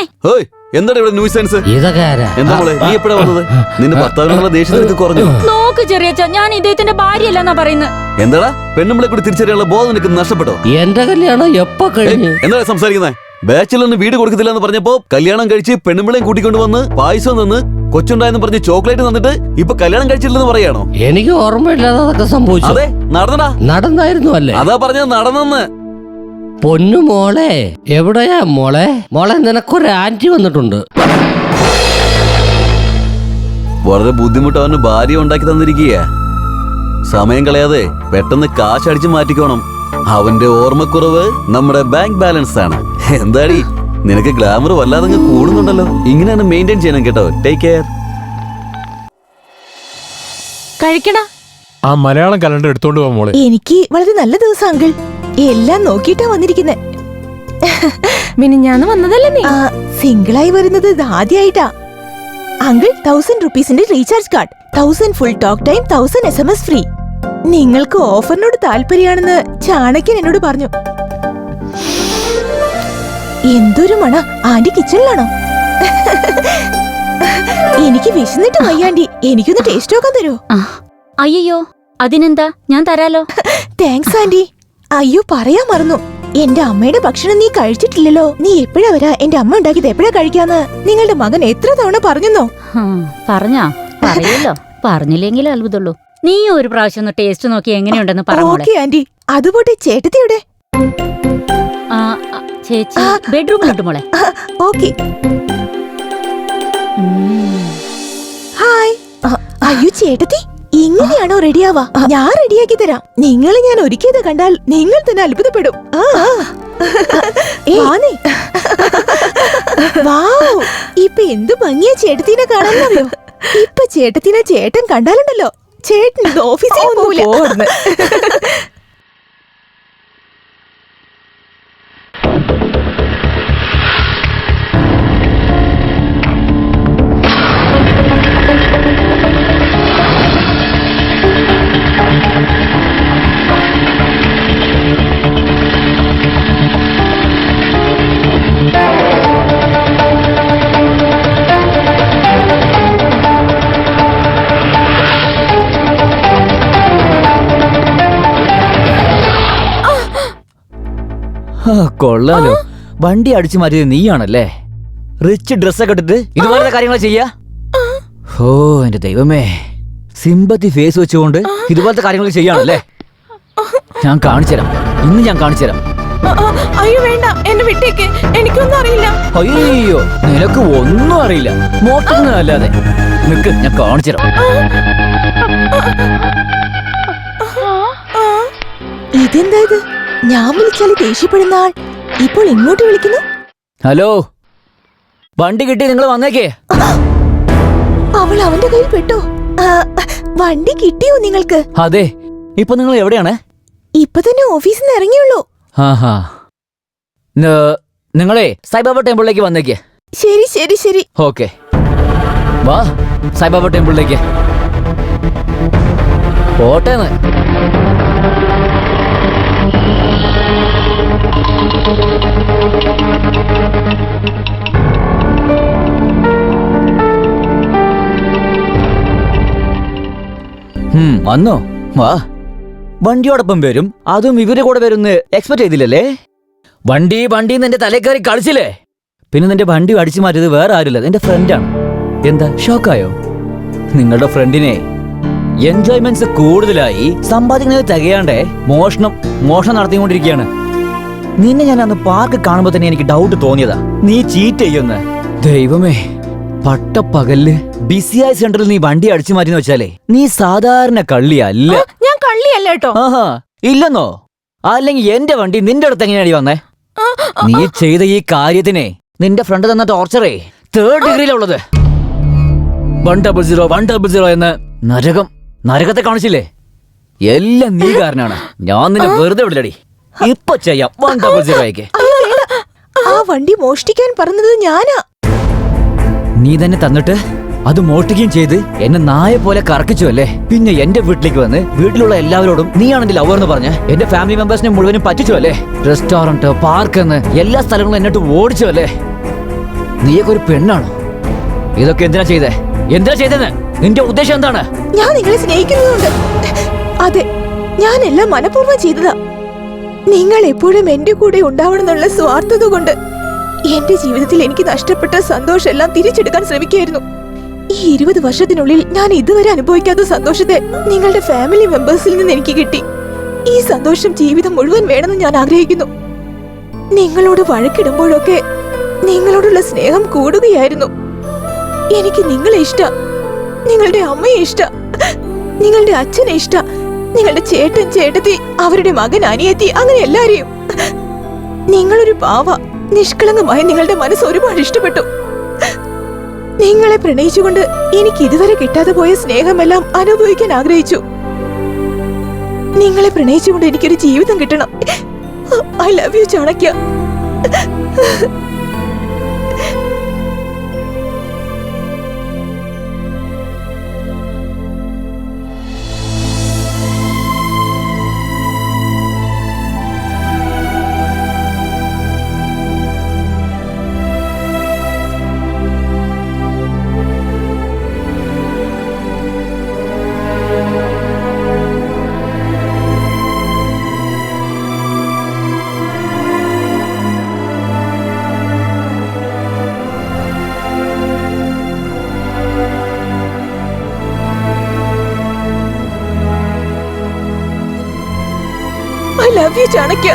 എന്താണ് ഇവിടെ ന്യൂസൻസ്? എന്താ മോളെ, നീ എപ്പോഴാ വന്നത്? നിന്റെ ഭർത്താവിനുള്ള ദേഷ്യത്തിലേക്ക് കുറഞ്ഞു. നോക്ക് ചെറിയച്ച, ഞാൻ ഇദ്ദേഹത്തിന്റെ ഭാര്യയല്ലെന്നാ പറയുന്നത്. എന്താടാ, പെണ്ണുമ്പളെ കൂടി തിരിച്ചറിയാനുള്ള ബോധം നിനക്ക് നഷ്ടപ്പെട്ടോ? എന്റെ കല്യാണം എപ്പോ കഴിഞ്ഞു? എന്താ സംസാരിക്കുന്നേ? ബാച്ചിലറിന് വീട് കൊടുക്കത്തില്ല എന്ന് പറഞ്ഞപ്പോ കല്യാണം കഴിച്ച് പെണ്ണുമ്പിളയും കൂട്ടിക്കൊണ്ട് വന്ന് പായസം നിന്ന് കൊച്ചുണ്ടായെന്ന് പറഞ്ഞ് ചോക്ലേറ്റ് തന്നിട്ട് ഇപ്പൊ കല്യാണം കഴിച്ചില്ലെന്ന് പറയാണോ? എനിക്ക് ഓർമ്മയില്ലാതെ അതൊക്കെ സംഭവിച്ചു. അതെ, നടന്നടാ. നടന്നായിരുന്നു അല്ലേ? അതാ പറഞ്ഞത്, നടന്നെന്ന്. പൊന്നു മോളെ, എവിടെയാ മോളെ? മോളെ, നിനക്കൊരു ആന്റി വന്നിട്ടുണ്ട്. വളരെ ബുദ്ധിമുട്ട് അവന് ഭാര്യ ഉണ്ടാക്കി തന്നിരിക്കുക. സമയം കളയാതെ പെട്ടെന്ന് കാശ് അടിച്ചു മാറ്റിക്കോണം. അവന്റെ ഓർമ്മക്കുറവ് നമ്മുടെ ബാങ്ക് ബാലൻസ് ആണ്. എന്താടി, നിനക്ക് ഗ്ലാമർ വല്ലാതെ കൂടുന്നുണ്ടല്ലോ. ഇങ്ങനെയാണ് മെയിൻറ്റെയിൻ ചെയ്യണം കേട്ടോ. Take care. കഴിക്കടാ. ആ മലയാളം കലണ്ടർ എടുത്തോണ്ട് പോ മോളെ. എനിക്ക് വളരെ നല്ല ദിവസം അങ്കിൾ. എല്ലാം നോക്കിയിട്ടാ വന്നിരിക്കുന്നെ. മിനിഞ്ഞാന്ന് വന്നതല്ലേ നീ? സിംഗിളായി വരുന്നത് ഇത് ആദ്യമായിട്ടാ. അങ്കിൾ 1000 റുപ്പീസിന്റെ recharge card, 1000 full talk time, 1000 SMS free. നിങ്ങൾക്ക് ഓഫറിനോട് താല്പര്യാണെന്ന് ചാണക്യൻ എന്നോട് പറഞ്ഞു. എന്തൊരു മണ. ആന്റി കിച്ചണിലാണോ? എനിക്ക് വിശന്നിട്ട് വയ്യാണ്ടി, എനിക്കൊന്ന് ടേസ്റ്റ് നോക്കാൻ തരുമോ? അയ്യോ, അതിനെന്താ, ഞാൻ തരാലോ. Thanks anti. അയ്യോ, പറയാൻ മറന്നു. എന്റെ അമ്മയുടെ ഭക്ഷണം നീ കഴിച്ചിട്ടില്ലല്ലോ. നീ എപ്പോഴാ വരാ? എന്റെ അമ്മ ഉണ്ടാക്കിയത് എപ്പോഴാ കഴിക്കാന്ന് നിങ്ങളുടെ മകൻ എത്ര തവണ പറഞ്ഞോ? പറഞ്ഞാ പറയല്ലോ. പറഞ്ഞില്ലെങ്കിൽ അത്ഭുതമുള്ളൂ. നീ ഒരു പ്രാവശ്യം ഒന്ന് ടേസ്റ്റ് നോക്കി എങ്ങനെയുണ്ടെന്ന് പറഞ്ഞു. ആന്റി. അതുപോട്ടെ, ചേട്ടത്തിയുടെ ചേച്ചി ബെഡ്റൂമിലുണ്ട് മോളെ. ഓക്കെ. ഹായ്. അയ്യോ ചേട്ടത്തി, ഇങ്ങനെയാണോ റെഡിയാവാ? ഞാൻ റെഡിയാക്കി തരാം. നിങ്ങളെ ഞാൻ ഒരുക്കിയത് കണ്ടാൽ നിങ്ങൾ തന്നെ അത്ഭുതപ്പെടും. ഇപ്പൊ എന്ത് ഭംഗിയാ ചേട്ടത്തിനെ കാണാനറിയോ? ഇപ്പൊ ചേട്ടത്തിനെ ചേട്ടൻ കണ്ടാലുണ്ടല്ലോ, ചേട്ടൻ ഓഫീസിൽ പോവില്ല. കൊള്ളാലോ, വണ്ടി അടിച്ചു മാറ്റിയത് നീയാണല്ലേ? റിച്ച് ഡ്രസ്സൊക്കെ ഇട്ടിട്ട് ഇതുപോലത്തെ കാര്യങ്ങൾ ചെയ്യാ? ഓ എന്റെ ദൈവമേ, സിമ്പത്തി ഫേസ് വെച്ചുകൊണ്ട് ഇതുപോലത്തെ കാര്യങ്ങൾ ചെയ്യാണല്ലേ? ഞാൻ കാണിച്ചുതരാം, ഇന്ന് ഞാൻ കാണിച്ചുതരാം. അയ്യോ വേണ്ട, എന്നെ വിട്ടേക്ക്, എനിക്കൊന്നും അറിയില്ല. അയ്യോ, നിനക്ക് ഒന്നും അറിയില്ല, മോട്ടൊന്നുമല്ലാതെ. നിനക്ക് ഞാൻ കാണിച്ചുതരാം. ഇതെന്താ ഇത്? ഞാൻ വിളിച്ചാല് ദേഷ്യപ്പെടുന്ന ആൾ ഇപ്പോൾ ഇങ്ങോട്ട് വിളിക്കുന്നു. ഹലോ, വണ്ടി കിട്ടി, നിങ്ങൾ വന്നേക്കേ. അവൾ അവന്റെ കയ്യിൽ പെട്ടോ? വണ്ടി കിട്ടിയോ നിങ്ങൾക്ക്? അതെ. ഇപ്പൊ നിങ്ങൾ എവിടെയാണ്? ഇപ്പൊ തന്നെ ഓഫീസിൽ നിന്ന് ഇറങ്ങിയുള്ളൂ. നിങ്ങളെ സായിബാബ ടെമ്പിളിലേക്ക് വന്നേക്കേ. ശരി ശരി ശരി. ഓക്കെ, വാ സായിബാബ ടെമ്പിളിലേക്ക്. പോട്ടേന്ന്. വന്നോ? വാ. വണ്ടിയോടൊപ്പം വരും, അതും ഇവരുടെ കൂടെ വരുന്ന് എക്സ്പെക്ട് ചെയ്തില്ലല്ലേ? വണ്ടി നിന്റെ തലക്കറി കളിച്ചില്ലേ? പിന്നെ നിന്റെ വണ്ടി അടിച്ചു മാറ്റിയത് വേറെ ആരുമില്ല, നിന്റെ ഫ്രണ്ടാണ്. എന്താ ഷോക്കായോ? നിങ്ങളുടെ ഫ്രണ്ടിനെ എൻജോയ്മെന്റ്സ് കൂടുതലായി സമ്പാദിക്കുന്നത് തികയാണ്ടേ മോഷണം നടത്തിക്കൊണ്ടിരിക്കുകയാണ്. നിന്നെ ഞാൻ അന്ന് പാർക്ക് കാണുമ്പോ തന്നെ എനിക്ക് ഡൗട്ട് തോന്നിയതാ, നീ ചീറ്റ് ചെയ്യുമെന്ന്. ദൈവമേ, പട്ടപ്പകല് ബിസിയായ സെന്ററിൽ നീ വണ്ടി അടിച്ചു മാറ്റിന്ന് വെച്ചാലേ നീ സാധാരണ കള്ളിയല്ല. ഞാൻ കള്ളിയല്ല കേട്ടോ. ആഹാ, ഇല്ലെന്നോ? അല്ലെങ്കിൽ എന്റെ വണ്ടി നിന്റെ അടുത്ത് എങ്ങനെയാണ് വന്നേ? നീ ചെയ്ത ഈ കാര്യത്തിനെ നിന്റെ ഫ്രണ്ട് തന്ന ടോർച്ചറേ 3rd ഡിഗ്രിയിലുള്ളത്. 100 എന്ന് നരകത്തെ കാണിച്ചില്ലേ? എല്ലാം നീ കാരനാണ്. ഞാൻ നിന്നെ വെറുതെ വിടില്ലടി. ഇപ്പൊ ചെയ്യാം 100. ആ വണ്ടി മോഷ്ടിക്കാൻ പറഞ്ഞത് ഞാനാ. നീ തന്നെ തന്നിട്ട് അത് മോഷ്ടിക്കുകയും ചെയ്ത് എന്നെ നായ പോലെ കറക്കിച്ചു അല്ലേ? പിന്നെ എന്റെ വീട്ടിലേക്ക് വന്ന് വീട്ടിലുള്ള എല്ലാവരോടും നീയാണ് എന്റെ ലവർ എന്ന് പറഞ്ഞ് എന്റെ ഫാമിലി മെമ്പേഴ്സിനെ മുഴുവനും പറ്റിച്ചു അല്ലേ? റെസ്റ്റോറന്റ്, പാർക്ക് എന്ന് എല്ലാ സ്ഥലങ്ങളും എന്നിട്ട് ഓടിച്ചു അല്ലേ? നീയൊക്കെ ഒരു പെണ്ണാണോ? ഇതൊക്കെ എന്തിനാ ചെയ്തതെന്ന് നിന്റെ ഉദ്ദേശം എന്താണ്? ഞാൻ നിങ്ങളെ സ്നേഹിക്കുന്നുണ്ട്. അതെ, ഞാൻ എല്ലാം മനഃപൂർവ്വം ചെയ്തതാ. നിങ്ങൾ എപ്പോഴും എന്റെ കൂടെ ഉണ്ടാവണമെന്നുള്ള സ്വാർത്ഥത കൊണ്ട് എന്റെ ജീവിതത്തിൽ എനിക്ക് നഷ്ടപ്പെട്ട സന്തോഷം എല്ലാം തിരിച്ചെടുക്കാൻ ശ്രമിക്കുകയായിരുന്നു. ഈ 20 വർഷത്തിനുള്ളിൽ ഞാൻ ഇതുവരെ അനുഭവിക്കാത്ത സന്തോഷത്തെ നിങ്ങളുടെ ഫാമിലി മെമ്പേഴ്സിൽ നിന്ന് എനിക്ക് കിട്ടി. ഈ സന്തോഷം ജീവിതം മുഴുവൻ വേണമെന്ന് ഞാൻ ആഗ്രഹിക്കുന്നു. നിങ്ങളോട് വഴക്കിടുമ്പോഴൊക്കെ നിങ്ങളോടുള്ള സ്നേഹം കൂടുകയായിരുന്നു. എനിക്ക് നിങ്ങളെ ഇഷ്ടം, നിങ്ങളുടെ അമ്മയെ ഇഷ്ടം, നിങ്ങളുടെ അച്ഛനെ ഇഷ്ടം, നിങ്ങളുടെ ചേട്ടൻ ചേട്ടത്തി, അവരുടെ മകൻ അനിയത്തി, അങ്ങനെ എല്ലാരെയും. നിങ്ങളൊരു പാവ, നിഷ്കളങ്കമായ നിങ്ങളുടെ മനസ്സ് ഒരുപാട് ഇഷ്ടപ്പെട്ടു. നിങ്ങളെ പ്രണയിച്ചുകൊണ്ട് എനിക്ക് ഇതുവരെ കിട്ടാതെ പോയ സ്നേഹമെല്ലാം അനുഭവിക്കാൻ ആഗ്രഹിച്ചു. നിങ്ങളെ പ്രണയിച്ചുകൊണ്ട് എനിക്കൊരു ജീവിതം കിട്ടണം. I love you Chanakya. I love you, Chanakya.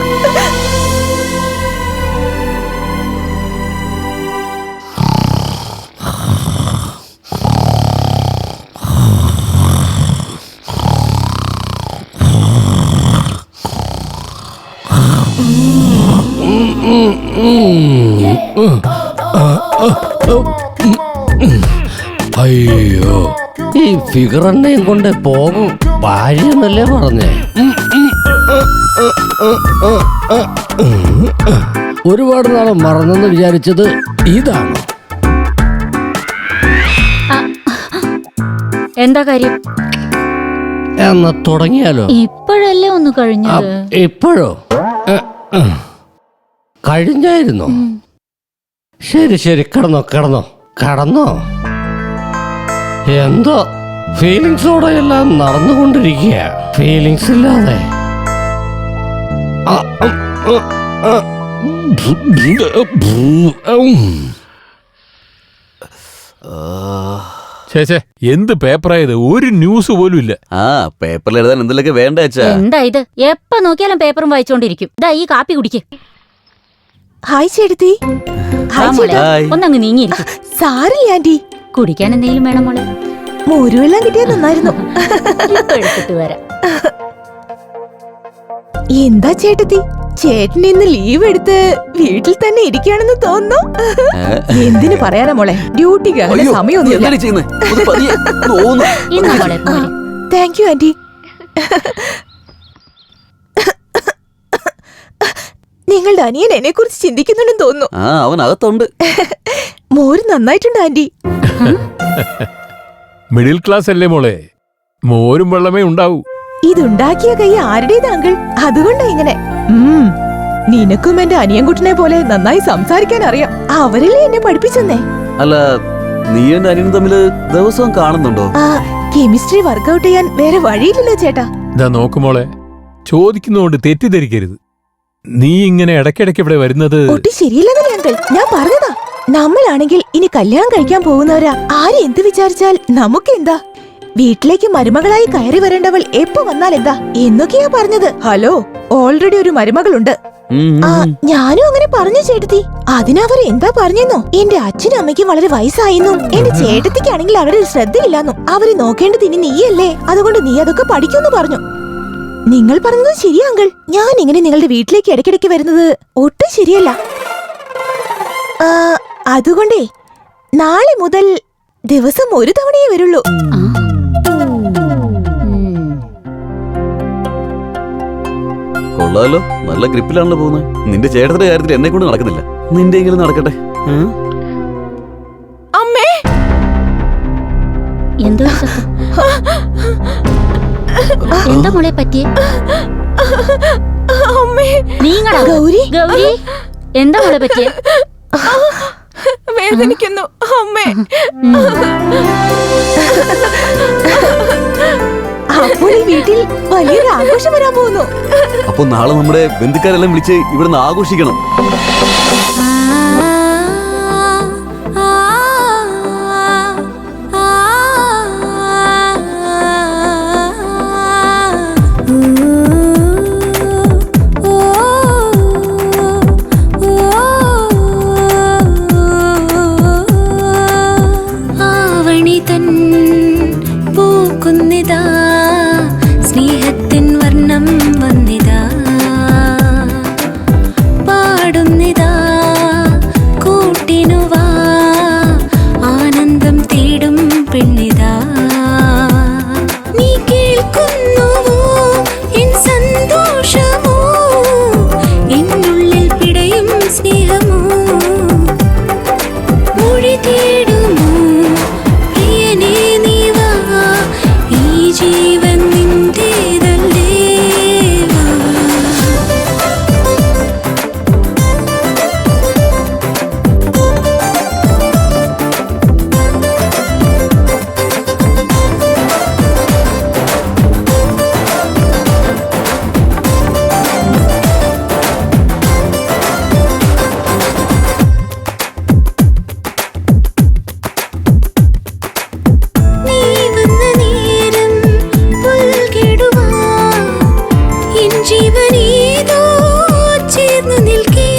അയ്യോ, ഈ ഫിഗർ എണ്ണയും കൊണ്ട് പോകും ഭാര്യ എന്നല്ലേ പറഞ്ഞേ. ഒരുപാട് നാളെ മറന്നെന്ന് വിചാരിച്ചത് ഇതാണ്. എന്താ കാര്യം? എന്നാ തുടങ്ങിയാലോ? ഇപ്പോഴല്ലേ ഒന്ന് കഴിഞ്ഞത്. ഇപ്പോഴോ? കഴിഞ്ഞായിരുന്നോ? ശരി ശരി, കിടന്നോ കിടന്നോ കിടന്നോ. എന്തോ ഫീലിങ്സോടെ എല്ലാം നടന്നുകൊണ്ടിരിക്കുക. ഫീലിങ്സ് ഇല്ലാതെ എന്ത് പേപ്പറായത്? ഒരു ന്യൂസ് പോലും ഇല്ല. ആ പേപ്പറിൽ എഴുതാൻ എന്തെങ്കിലുമൊക്കെ വേണ്ട അച്ഛാ. എന്താ ഇത്? എപ്പ നോക്കിയാലും പേപ്പറും വായിച്ചോണ്ടിരിക്കും. ദാ ഈ കാപ്പി കുടിക്ക്. ഹായ് ചേട്ടത്തി. ഒന്നങ്ങ് നീങ്ങിയിരിക്കും. സാരില്ല ആന്റി. കുടിക്കാൻ എന്തെങ്കിലും വേണം മോളെ? മോരുവെല്ലാം കിട്ടിയാൽ നന്നായിരുന്നു. എടുത്തിട്ട് വരാം. എന്താ ചേട്ടത്തി, ചേട്ടൻ ഇന്ന് ലീവ് എടുത്ത് വീട്ടിൽ തന്നെ ഇരിക്കുകയാണെന്ന് തോന്നുന്നു. എന്തിനു പറയാനാ മോളെ, ഡ്യൂട്ടിക്ക് അങ്ങനെ സമയമൊന്നുമില്ല. Thank you aunty. നിങ്ങളുടെ അനിയൻ എന്നെ കുറിച്ച് ചിന്തിക്കുന്നുണ്ടെന്ന് തോന്നുന്നു. അവൻ അകത്തുണ്ട്. മോര് നന്നായിട്ടുണ്ട് ആന്റി. മിഡിൽ ക്ലാസ് അല്ലേ മോളെ, മോരും വെള്ളമേ ഉണ്ടാവൂ. ഇതുണ്ടാക്കിയ കൈ ആരുടേത് അങ്കിൾ? അതുകൊണ്ടാ ഇങ്ങനെ. നിനക്കും എന്റെ അനിയൻകുട്ടനെ പോലെ നന്നായി സംസാരിക്കാൻ അറിയാം. അവരല്ലേ എന്നെ പഠിപ്പിച്ചെന്നേ. അല്ല, നീ എന്റെ അനിയനും തമ്മില് ദിവസവും കാണുന്നുണ്ടോ? കെമിസ്ട്രി വർക്ക്ഔട്ട് ചെയ്യാൻ വേറെ വഴിയില്ലല്ലോ ചേട്ടാ. ഇതാ നോക്കുമോളെ, ചോദിക്കുന്നതുകൊണ്ട് തെറ്റിദ്ധരിക്കരുത്. നീ ഇങ്ങനെ ഇടയ്ക്കിടയ്ക്ക് ഇവിടെ വരുന്നത് ഒട്ടും ശരിയല്ലെന്നല്ലേ അങ്കിൾ ഞാൻ പറഞ്ഞതാ. നമ്മളാണെങ്കിൽ ഇനി കല്യാണം കഴിക്കാൻ പോകുന്നവരാ. ആര് എന്ത് വിചാരിച്ചാൽ നമുക്കെന്താ? വീട്ടിലേക്ക് മരുമകളായി കയറി വരേണ്ടവൾ എപ്പോ വന്നാൽ എന്താ എന്നൊക്കെയാ പറഞ്ഞത്. ഹലോ, ഓൾറെഡി ഒരു മരുമകളുണ്ട്. ഞാനും അങ്ങനെ പറഞ്ഞു ചേട്ടത്തി. അതിനവർ എന്താ പറഞ്ഞെന്നോ, എന്റെ അച്ഛനും അമ്മയ്ക്കും വളരെ വയസ്സായെന്നും എന്റെ ചേട്ടത്തിക്കാണെങ്കിൽ അവരുടെ ശ്രദ്ധയില്ലാന്നും അവരെ നോക്കേണ്ടത് ഇനി നീയല്ലേ, അതുകൊണ്ട് നീ അതൊക്കെ പഠിക്കുമെന്ന് പറഞ്ഞു. നിങ്ങൾ പറഞ്ഞത് ശരിയാ അങ്കിൾ. ഞാൻ ഇങ്ങനെ നിങ്ങളുടെ വീട്ടിലേക്ക് ഇടയ്ക്കിടയ്ക്ക് വരുന്നത് ഒട്ടും ശരിയല്ല. അതുകൊണ്ടേ നാളെ മുതൽ ദിവസം ഒരു തവണയേ വരുള്ളൂ. കൊള്ളാലോ, നല്ല ഗ്രിപ്പിലാണല്ലോ പോകുന്നത്. നിന്റെ ചേട്ടത്തിന്റെ കാര്യത്തിൽ എന്നെ കൊണ്ട് നടക്കുന്നില്ല, നിന്റെ എങ്കിലും നടക്കട്ടെ. അമ്മേ, എന്താ മോളെ പറ്റിയേ? ഗൗരി, ഗൗരി, എന്താ മോളെ പറ്റിയേ? വേദനിക്കുന്നു അമ്മേ. അപ്പോൾ ഈ വീട്ടിൽ വലിയൊരു ആഘോഷം വരാൻ പോകുന്നു. അപ്പൊ നാളെ നമ്മുടെ ബന്ധുക്കാരെല്ലാം വിളിച്ച് ഇവിടുന്ന് ആഘോഷിക്കണം. വന്നിതാ സ്നേഹത്തിൻ വർണ്ണം വന്നിതാ പാടുന്നിതാ കൂട്ടിനുവാ ആനന്ദം തേടും പെണ്ണിതാ നീ കേൾക്കുന്നുവോ എൻ സന്തോഷമോ എന്നുള്ളിൽ പിടയും സ്നേഹമോ മൊഴി തേടുമോ പ്രിയനേ നീ വാ ഈ ജീവൻ നിന്റേതല്ലേ വാ നീ വന്ന നേരം പുൽകിടുവാ എൻ ജീവനേതോ ചേർന്നു നിൽക്കേ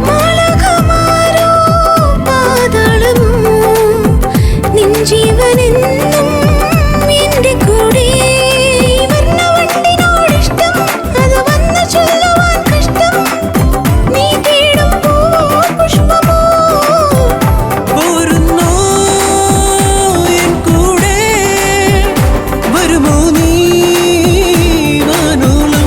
മാളകമാരോ പാതാളമോ നിൻ ജീവനെന്നും എന്റെ കൂടെ വർണ്ണവണ്ടിനോടിഷ്ടം അത് വന്നു ചൊല്ലുവാൻ കഷ്ടം നീ തേടും പൂവോ പുഷ്പമോ പോരുന്നോ എൻ കൂടെ വരുമോ നീ വാനോളം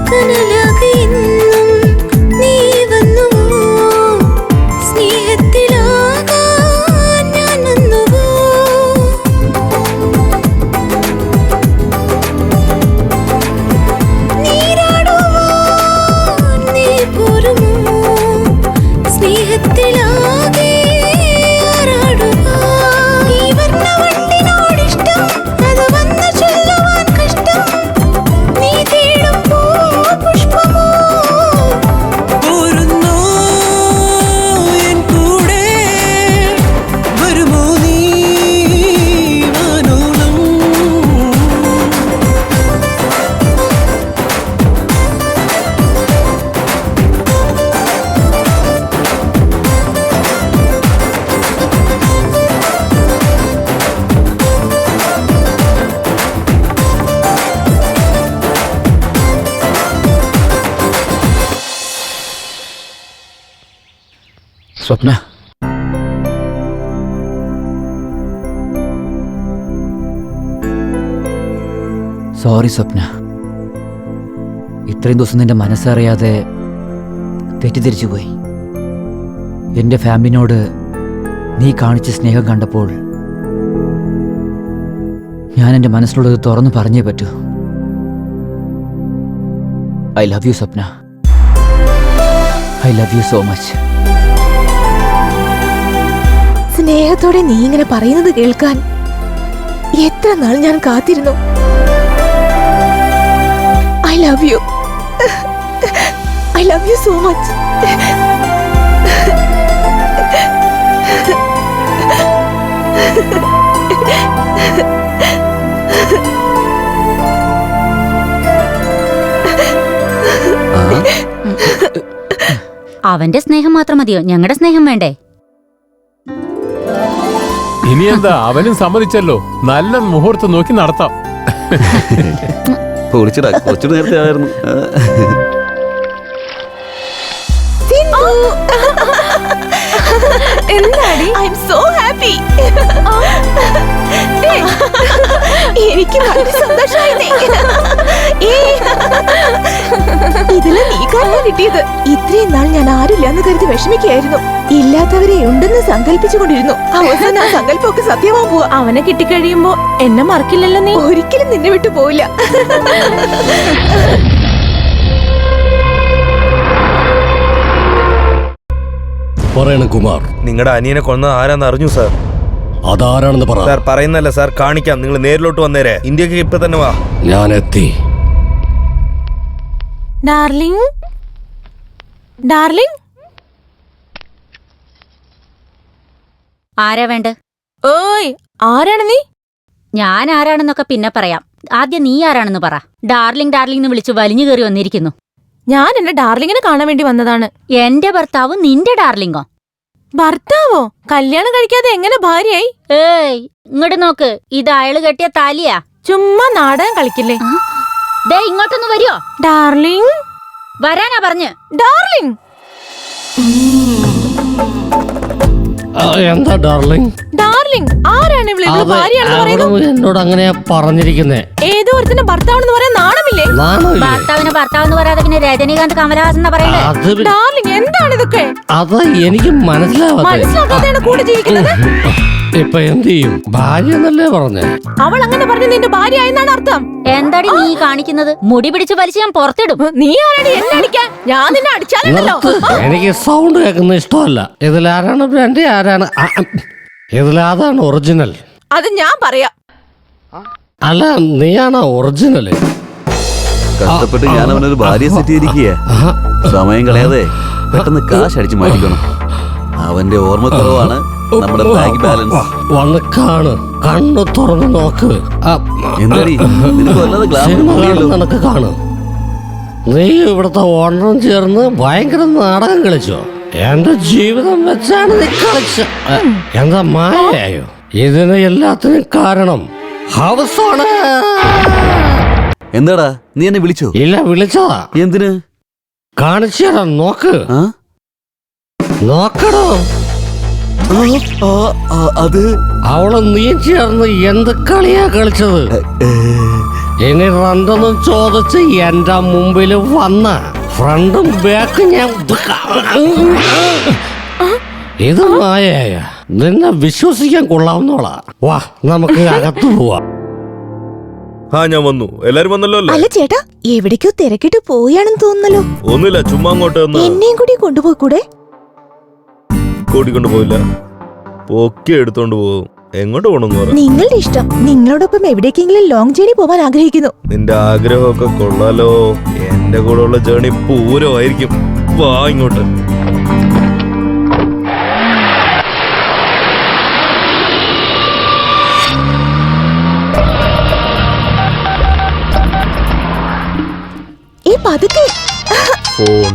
കനലാകെ എന്നും നീ വന്നുവോ സ്നേഹത്തിലാകാൻ ഞാൻ വന്നുവോ നീരാടുവാൻ നീ പോരുമോ സ്നേഹത്തിലാകെ ആറാടുവാൻ ഈ വർണ്ണവണ്ടിനോടിഷ്ടം അത് വന്നു ചൊല്ലുവാൻ കഷ്ടം നീ തേടും പൂവോ പുഷ്പമോ പോരുന്നോ എൻ കൂടെ വരുമോ നീ വാനോളം സ്വപ്ന സോറി സ്വപ്ന ഇത്രയും ദിവസം നിന്റെ മനസ്സറിയാതെ തെറ്റിദ്ധരിച്ചു പോയി എൻ്റെ ഫാമിലിനോട് നീ കാണിച്ച സ്നേഹം കണ്ടപ്പോൾ ഞാൻ എൻ്റെ മനസ്സിലുള്ളത് തുറന്നു പറഞ്ഞേ പറ്റൂ. I love you Swapna. I love you so much. സ്നേഹത്തോടെ നീ ഇങ്ങനെ പറയുന്നത് കേൾക്കാൻ എത്ര നാൾ ഞാൻ കാത്തിരുന്നു. I love you. I love you so much. അവന്റെ സ്നേഹം മാത്രം മതിയോ? ഞങ്ങളുടെ സ്നേഹം വേണ്ടേ? ഇനി എന്താ, അവനും സമ്മതിച്ചല്ലോ. നല്ല മുഹൂർത്തം നോക്കി നടത്താം. കുറച്ചുകൂടെ നേരത്തെ ആയിരുന്നു. എന്താടി? I M so happy. എനിക്ക് വളരെ സന്തോഷമായി. ഇതില് നീ കാരണം കിട്ടിയത്. ഇത്രയും നാൾ ഞാൻ ആരില്ലാന്ന് കരുതി വിഷമിക്കുകയായിരുന്നു. ഇല്ലാത്തവരെ ഉണ്ടെന്ന് സങ്കല്പിച്ചുകൊണ്ടിരുന്നു. അവസാനം ആ സങ്കല്പമൊക്കെ സത്യമാവാൻ പോവാ. അവനെ കിട്ടിക്കഴിയുമ്പോ എന്നെ മറക്കില്ലല്ലോ നീ? ഒരിക്കലും നിന്നെ വിട്ടു പോവില്ല. പറയണം കുമാർ? നിങ്ങളുടെ അനിയനെ കൊന്നത് ആരാന്ന് അറിഞ്ഞു സാർ. അതാരാണെന്ന് പറ. സാർ പറയുന്നല്ല സാർ, കാണിക്കാം. നിങ്ങൾ നേരിലോട്ട് വന്നേരെ. ഇന്ത്യക്ക് ഇപ്പൊ തന്നെ വാ. ഞാൻ എത്തി. ഡാർലിംഗ്, ഡാർലിംഗ്, ആരാ വേണ്ട? ഓയ്, ആരാണ് നീ? ഞാൻ ആരാണെന്നൊക്കെ പിന്നെ പറയാം. ആദ്യം നീ ആരാണെന്ന് പറ. ഡാർലിംഗ് ഡാർലിംഗ് എന്ന് വിളിച്ച് വലിഞ്ഞു കയറി വന്നിരിക്കുന്നു. ഞാൻ എന്റെ ഡാർലിങ്ങിനെ കാണാൻ വേണ്ടി വന്നതാണ്. എന്റെ ഭർത്താവ് നിന്റെ ഡാർലിംഗോ? ഭർത്താവോ? കല്യാണം കഴിക്കാതെ എങ്ങനെ ഭാര്യയായി? ഏയ്, ഇങ്ങോട്ട് നോക്ക്. ഇത് അയാള് കെട്ടിയ താലിയാ. ചുമ്മാ നാടകം കളിക്കില്ലേ. ദേ ഇങ്ങോട്ടൊന്ന് വരുമോ? ഡാർലിംഗ്, വരാനാ പറഞ്ഞ്. ഡാർലിംഗ്. എന്താ ഡാർലിംഗ്? ഡാർലിംഗ് ആരാണ് ഇവിടെ? ഭാര്യയാണെന്ന് പറയുന്നു. എന്നോട് അങ്ങനെയാ പറഞ്ഞിരിക്കുന്നേ. ഏതോ ഒരുത്തിന്റെ ഭർത്താവെന്ന് പറയാൻ നാണമില്ലേ? ഭർത്താവിന് ഭർത്താവെന്ന് പറയാതെ പിന്നെ രജനീകാന്ത് കമലഹാസൻ എന്നാ പറയുന്നത്. ഡാർലിംഗ്, എന്താണ് ഇതൊക്കെ? അത് എനിക്ക് മനസ്സിലാക്കാതെയാണ് കൂടെ ജീവിക്കുന്നത്. ഇപ്പൊ എന്ത് ചെയ്യും? ഭാര്യ എന്നല്ലേ പറഞ്ഞേ? അവൾ അങ്ങനെ പറഞ്ഞു നിന്റെ ഭാര്യ ആയെന്നാണ് അർത്ഥം. എന്താടി നീ കാണിക്കുന്നത്? മുടി പിടിച്ച് വലിച്ച് ഞാൻ പുറത്തിടും. നീ ആരാണ് എന്നെ അടിക്കാൻ? ഞാൻ നിന്നെ അടിച്ചാലുണ്ടല്ലോ. എനിക്ക് സൗണ്ട് കേൾക്കുന്ന ഇഷ്ടമല്ല. ഇതിലാരാണ് ബ്രാൻഡ്, ആരാണ് ഇതിലാതാണ് ഒറിജിനൽ? അത് ഞാൻ പറയാം. അല്ല, നീയാണോ ഒറിജിനല്? കഷ്ടപ്പെട്ട് ഞാൻ അവനൊരു ഭാര്യ സെറ്റ് ചെയ്തിരിക്കുക. സമയം കളയാതെ പെട്ടെന്ന് കാശ് അടിച്ചു മാറ്റിക്കണം. അവന്റെ ഓർമ്മക്കുറവാണ് നമ്മുടെ ബാങ്ക് ബാലൻസ്. വന്ന് കാണ്, കണ്ണു തുറന്ന് നോക്ക്. നിനക്ക് കാണു. നീ ഇവിടുത്തെ ഓണറും ചേർന്ന് ഭയങ്കര നാടകം കളിച്ചോ? എന്റെ ജീവിതം വെച്ചാണ് നീ കളിച്ച. എന്താ മായയോ? ഇതിന് എല്ലാത്തിനും കാരണം ഹൗസാണ്. എന്താടാ നീ എന്നെ വിളിച്ചോ? ഇല്ല, വിളിച്ചതാ. എന്തിന്? കാണിച്ചു തരാം, നോക്ക്. നോക്കടോ. അത് അവള് നീ ചേർന്ന് എന്ത് കളിയാ കളിച്ചത്? ഇനി രണ്ടെന്നും ചോദിച്ച് എന്റെ മുമ്പിൽ വന്ന ഫ്രണ്ടും ബാക്കും ഞാൻ ഇത് മായയായ നിന്നെ വിശ്വസിക്കാൻ കൊള്ളാവുന്നോളാ. വാ, നമുക്ക് അകത്തു പോവാ. ഞാൻ വന്നു. എല്ലാരും വന്നല്ലോ അല്ലേ? അല്ല ചേട്ടാ, എവിടേക്കോ തിരക്കിട്ട് പോയാണെന്ന് തോന്നുന്നല്ലോ. ഒന്നുമില്ല, ചുമ്മാ അങ്ങോട്ട് എന്നെയും കൂടി കൊണ്ടുപോയി കൂടെ? കൂട്ടിക്കൊണ്ട് പോയില്ല, പൊക്കി എടുത്തോണ്ട് പോകും. എങ്ങോട്ട് പോണെന്ന് പറ. നിങ്ങളുടെ ഇഷ്ടം. നിങ്ങളോടൊപ്പം എവിടേക്കെങ്കിലും ലോങ് ജേണി പോവാൻ ആഗ്രഹിക്കുന്നു. നിന്റെ ആഗ്രഹമൊക്കെ കൊള്ളാലോ. എന്റെ കൂടെ ഉള്ള ജേണി പൂരമായിരിക്കും. വാ ഇങ്ങോട്ട്. ഫോൺ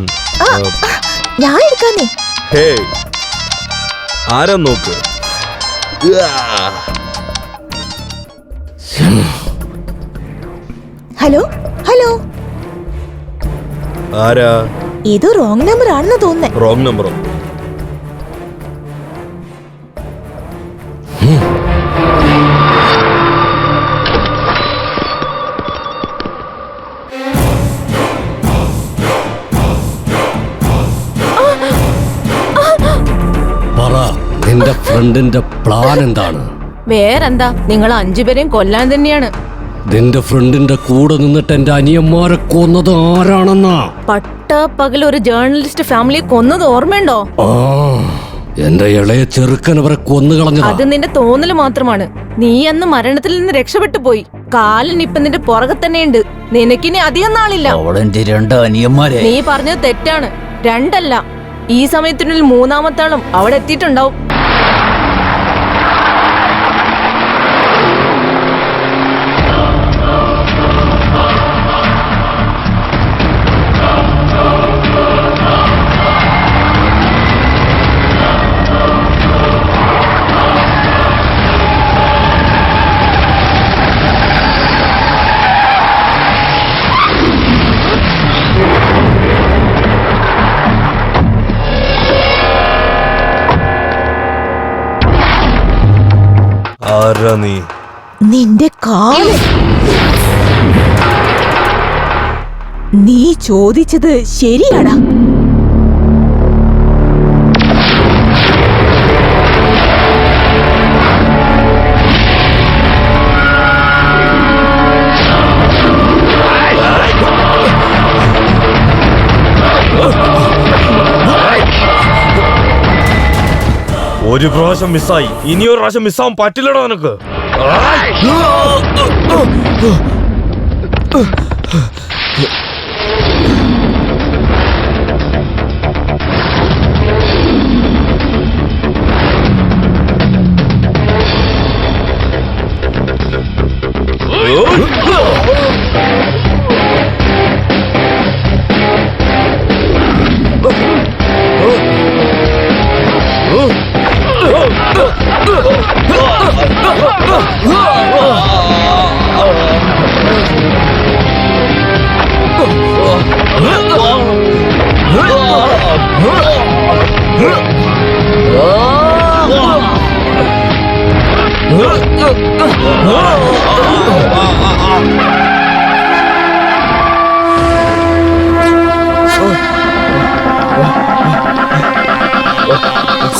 ഞാൻ എടുക്കാന്നേ. ഹേ, ആരാ നോക്ക്. ഹലോ ഹലോ, ആരാ? ഏതോ റോങ് നമ്പർ ആണെന്ന് തോന്നുന്നേ. റോങ് നമ്പറോ? നിന്റെ ഫ്രണ്ടിന്റെ പ്ലാൻ എന്താണ്? വേറെന്താ, നിങ്ങൾ 5 പേരെയും കൊല്ലാൻ തന്നെയാണ്. നിന്റെ ഫ്രണ്ടിന്റെ കൂടെ നിന്നിട്ട് എന്റെ അനിയന്മാരെ കൊന്നത് ആരാണെന്നാ? പകൽ ഒരു ജേർണലിസ്റ്റ് ഫാമിലിയെ കൊന്നത് ഓർമ്മയുണ്ടോ? എന്റെ ഇളയ ചെറുക്കൻ അവരെ കൊന്നുകളഞ്ഞത്. അത് നിന്റെ തോന്നല് മാത്രമാണ്. നീ അന്ന് മരണത്തിൽ നിന്ന് രക്ഷപ്പെട്ടു പോയി. കാലൻ ഇപ്പൊ നിന്റെ പുറകെ തന്നെയുണ്ട്. നിനക്കിനി അധികം നാളില്ല. നീ പറഞ്ഞത് തെറ്റാണ്. 2 അല്ല, ഈ സമയത്തിനുള്ളിൽ 3-ാമത്തെ ആളും അവിടെ എത്തിയിട്ടുണ്ടാവും. നിന്റെ കാല്. നീ ചോദിച്ചത് ശരിയാടാ. ഒരു പ്രാവശ്യം മിസ്സായി, ഇനി ഒരു പ്രാവശ്യം മിസ്സാവാൻ പറ്റില്ലടോ നിനക്ക്.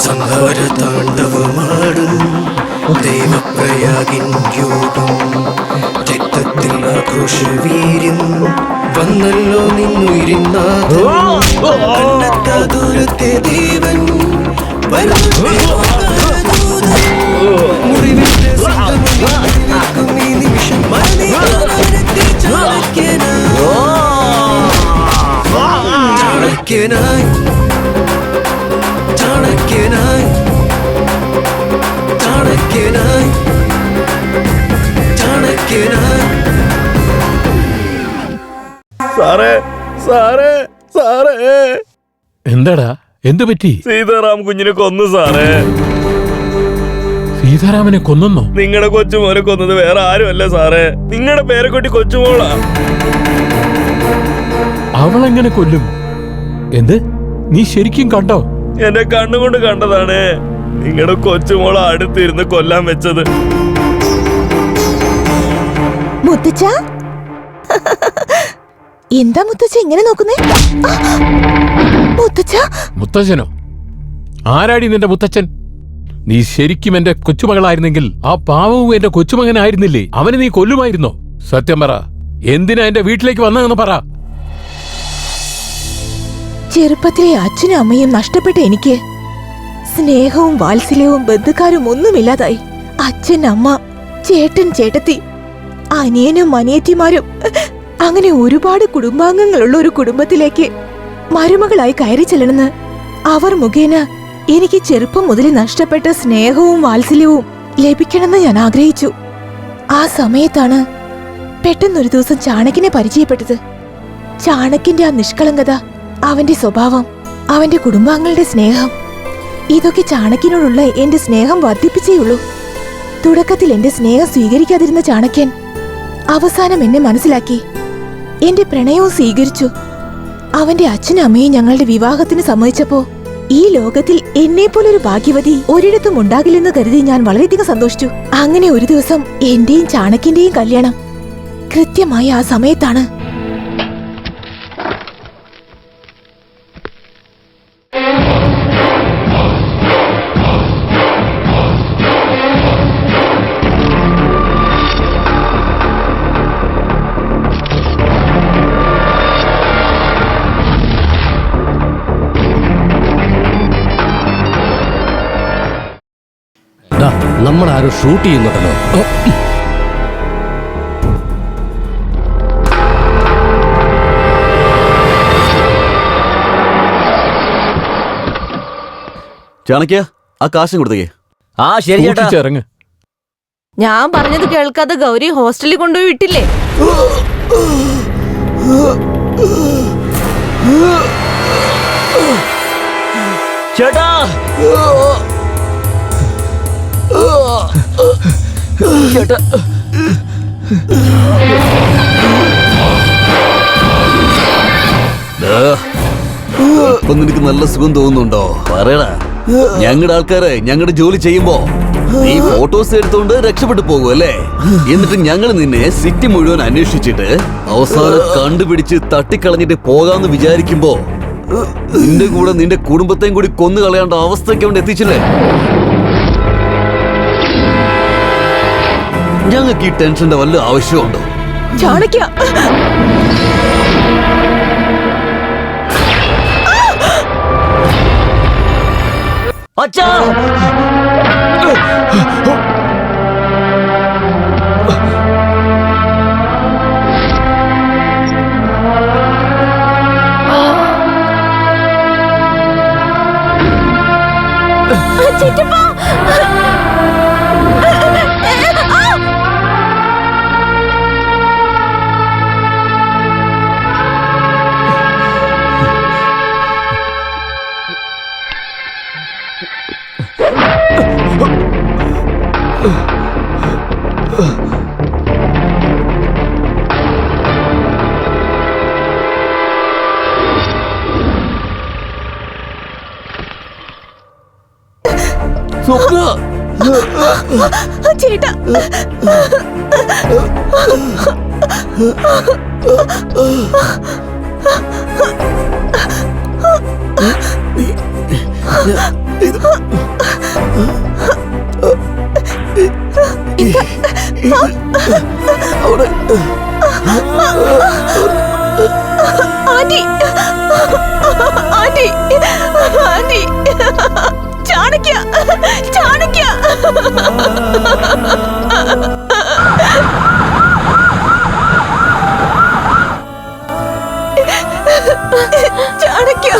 സംഹാര താണ്ഡവമാടും ദേവപ്രയാഗിൻ യോഗം, രക്തത്തിൽ ആക്രോശവീര്യം വന്നല്ലോ നിന്നുയിരിന്നാഥത്തെ ദേവൻ മുറിവിന്റെ സിംഹം ഈ നിമിഷം ചാണക്യനായി ചാണക്യനായി ചാണക്യനായി ചാണക്യനായി. സാറേ സാറേ സാറേ, എന്താടാ, എന്തു പറ്റി? സീതാറാം കുഞ്ഞിനെ കൊന്നു സാറേ. സീതാരാമനെ കൊന്നോ? നിങ്ങളുടെ കൊച്ചുമോനെ കൊന്നത് വേറെ ആരുമല്ല സാറേ, നിങ്ങളുടെ പേരക്കുട്ടി കൊച്ചുമോളാ. അവളെങ്ങനെ കൊല്ലും? എന്ത്, നീ ശരിക്കും കണ്ടോ? എന്റെ കണ്ണുകൊണ്ട് കണ്ടതാണ്. നിങ്ങളുടെ കൊച്ചുമോള അടുത്തിരുന്ന് കൊല്ലാൻ വെച്ചത്. മുത്തച്ഛ, എന്താ മുത്തച്ഛ ഇങ്ങനെ നോക്കുന്നേ? മുത്തച്ഛ. മുത്തച്ഛനോ? ആരാടി നിന്റെ മുത്തച്ഛൻ? നീ ശരിക്കും എന്റെ കൊച്ചുമകളായിരുന്നെങ്കിൽ ആ പാവവും എന്റെ കൊച്ചുമകനായിരുന്നില്ലേ? അവനെ നീ കൊല്ലുമായിരുന്നോ? സത്യം പറ, എന്തിനാ എന്റെ വീട്ടിലേക്ക് വന്നതെന്ന് പറ. ചെറുപ്പത്തിലെ അച്ഛനും അമ്മയും നഷ്ടപ്പെട്ട എനിക്ക് സ്നേഹവും വാത്സല്യവും ബന്ധുക്കാരും ഒന്നുമില്ലാതായി. അച്ഛൻ, അമ്മ, ചേട്ടൻ, ചേട്ടത്തി, അനിയനും അനിയത്തിമാരും, അങ്ങനെ ഒരുപാട് കുടുംബാംഗങ്ങളുള്ള ഒരു കുടുംബത്തിലേക്ക് മരുമകളായി കയറി ചെല്ലണമെന്ന് അവർ മുഖേന എനിക്ക് ചെറുപ്പം മുതൽ നഷ്ടപ്പെട്ട സ്നേഹവും വാത്സല്യവും ലഭിക്കണമെന്ന് ഞാൻ ആഗ്രഹിച്ചു. ആ സമയത്താണ് പെട്ടെന്നൊരു ദിവസം ചാണക്യനെ പരിചയപ്പെട്ടത്. ചാണക്യന്റെ ആ നിഷ്കളങ്കത, അവന്റെ സ്വഭാവം, അവന്റെ കുടുംബാംഗങ്ങളുടെ സ്നേഹം, ഇതൊക്കെ ചാണക്യനോടുള്ള എന്റെ സ്നേഹം വർദ്ധിപ്പിച്ചേയുള്ളൂ. തുടക്കത്തിൽ എന്റെ സ്നേഹം സ്വീകരിക്കാതിരുന്ന ചാണക്യൻ അവസാനം എന്നെ മനസ്സിലാക്കി, എന്റെ പ്രണയവും സ്വീകരിച്ചു. അവന്റെ അച്ഛനും അമ്മയും ഞങ്ങളുടെ വിവാഹത്തിന് സമ്മതിച്ചപ്പോ ഈ ലോകത്തിൽ എന്നെ പോലൊരു ഭാഗ്യവതി ഒരിടത്തും ഉണ്ടാകില്ലെന്ന് കരുതി ഞാൻ വളരെയധികം സന്തോഷിച്ചു. അങ്ങനെ ഒരു ദിവസം എന്റെയും ചാണക്യന്റെയും കല്യാണം കൃത്യമായി ആ സമയത്താണ്. നമ്മളാരും ഷൂട്ട് ചെയ്യുന്നുണ്ടല്ലോ. ചാണക്യ, ആ കാശും കൊടുത്തേ. ആ ശരി ചേട്ടാ. ഇറങ്ങ്. ഞാൻ പറഞ്ഞത് കേൾക്കാതെ ഗൗരി ഹോസ്റ്റലിൽ കൊണ്ടുപോയി വിട്ടില്ലേ? ചേട്ടാ, ചേട്ടാ, ഇപ്പൊ നിനക്ക് നല്ല സുഖം തോന്നുന്നുണ്ടോ? പറയടാ. ഞങ്ങളുടെ ആൾക്കാരെ ഞങ്ങളുടെ ജോലി ചെയ്യുമ്പോ നീ ഫോട്ടോസ് എടുത്തോണ്ട് രക്ഷപ്പെട്ടു പോകും അല്ലേ? എന്നിട്ട് ഞങ്ങൾ നിന്നെ സിറ്റി മുഴുവൻ അന്വേഷിച്ചിട്ട് അവസാനം കണ്ടുപിടിച്ച് തട്ടിക്കളഞ്ഞിട്ട് പോകാന്ന് വിചാരിക്കുമ്പോ നിന്റെ കൂടെ നിന്റെ കുടുംബത്തെയും കൂടി കൊന്നു കളയേണ്ട അവസ്ഥയ്ക്ക് കൊണ്ട് എത്തിച്ചില്ലേ? ഞങ്ങൾക്ക് ഈ ടെൻഷന്റെ വല്ല ആവശ്യമുണ്ടോ? ചാണക്യ, അച്ഛാ, ചേട്ടാ aunty aunty aunty Chanakya Chanakya Chanakya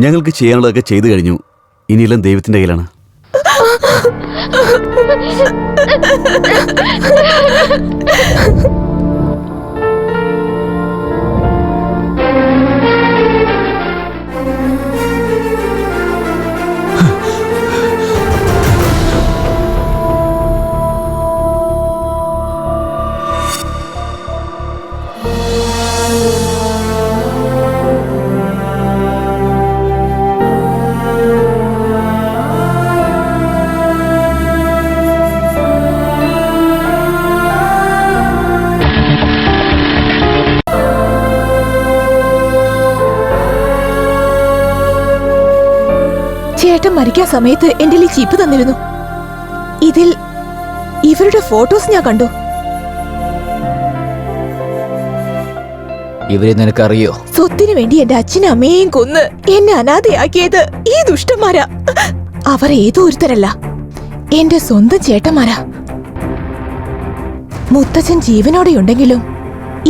ഞങ്ങൾക്ക് ചെയ്യാനുള്ളതൊക്കെ ചെയ്തു കഴിഞ്ഞു. ഇനിയെല്ലാം ദൈവത്തിന്റെ കയ്യിലാണ്. ചേട്ടൻ മരിക്കാൻ സമയത്ത് എന്റെ ഈ ചീപ്പ് തന്നിരുന്നു. ഇതിൽ ഇവരുടെ ഫോട്ടോസ് ഞാൻ കണ്ടു. ഇവരെ നിനക്കറിയോ? സ്വത്തിനു വേണ്ടി എന്റെ അച്ഛനും അമ്മയെയും കൊന്ന് എന്നെ അനാഥയാക്കിയത് ഈ ദുഷ്ടന്മാരാ. അവർ ഏതോ ഒരുത്തരല്ല, എന്റെ സ്വന്തം ചേട്ടന്മാരാ. മുത്തച്ഛൻ ജീവനോടെയുണ്ടെങ്കിലും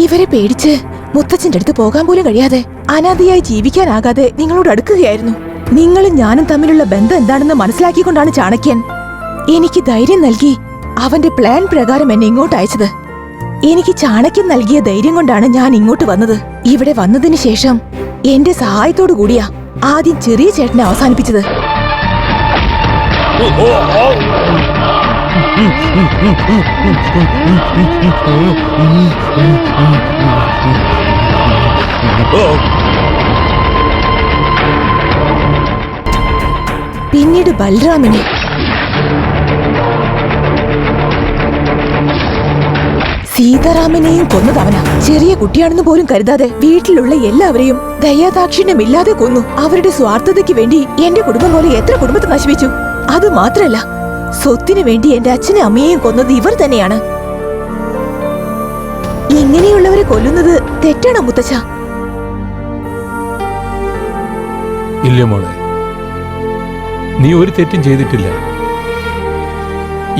ഇവരെ പേടിച്ച് മുത്തച്ഛന്റെ അടുത്ത് പോകാൻ പോലും കഴിയാതെ അനാഥയായി ജീവിക്കാനാകാതെ നിങ്ങളോട് അടുക്കുകയായിരുന്നു. നിങ്ങളും ഞാനും തമ്മിലുള്ള ബന്ധം എന്താണെന്ന് മനസ്സിലാക്കിക്കൊണ്ടാണ് ചാണക്യൻ എനിക്ക് ധൈര്യം നൽകി അവന്റെ പ്ലാൻ പ്രകാരം എന്നെ ഇങ്ങോട്ട് അയച്ചത്. എനിക്ക് ചാണക്യൻ നൽകിയ ധൈര്യം കൊണ്ടാണ് ഞാൻ ഇങ്ങോട്ട് വന്നത്. ഇവിടെ വന്നതിന് ശേഷം എന്റെ സഹായത്തോടു കൂടിയാ ആദ്യം ചെറിയ ചേട്ടനെ അവസാനിപ്പിച്ചത്. പിന്നീട് ബൽറാമിനെ, സീതാറാമനെയും കൊന്നതവനാ. ചെറിയ കുട്ടിയാണെന്ന് പോലും കരുതാതെ വീട്ടിലുള്ള എല്ലാവരെയും ദയാദാക്ഷിണ്യമില്ലാതെ കൊന്നു. അവരുടെ സ്വാർത്ഥതയ്ക്ക് വേണ്ടി എന്റെ കുടുംബം പോലെ എത്ര കുടുംബത്തെ നശിപ്പിച്ചു. അത് മാത്രല്ല, സ്വത്തിനു വേണ്ടി എന്റെ അച്ഛനും അമ്മയെയും കൊന്നത് ഇവർ തന്നെയാണ്. ഇങ്ങനെയുള്ളവരെ കൊല്ലുന്നത് തെറ്റാണോ മുത്തച്ഛ? ഇല്ല മോളെ, നീ ഒരു തെറ്റും ചെയ്തിട്ടില്ല.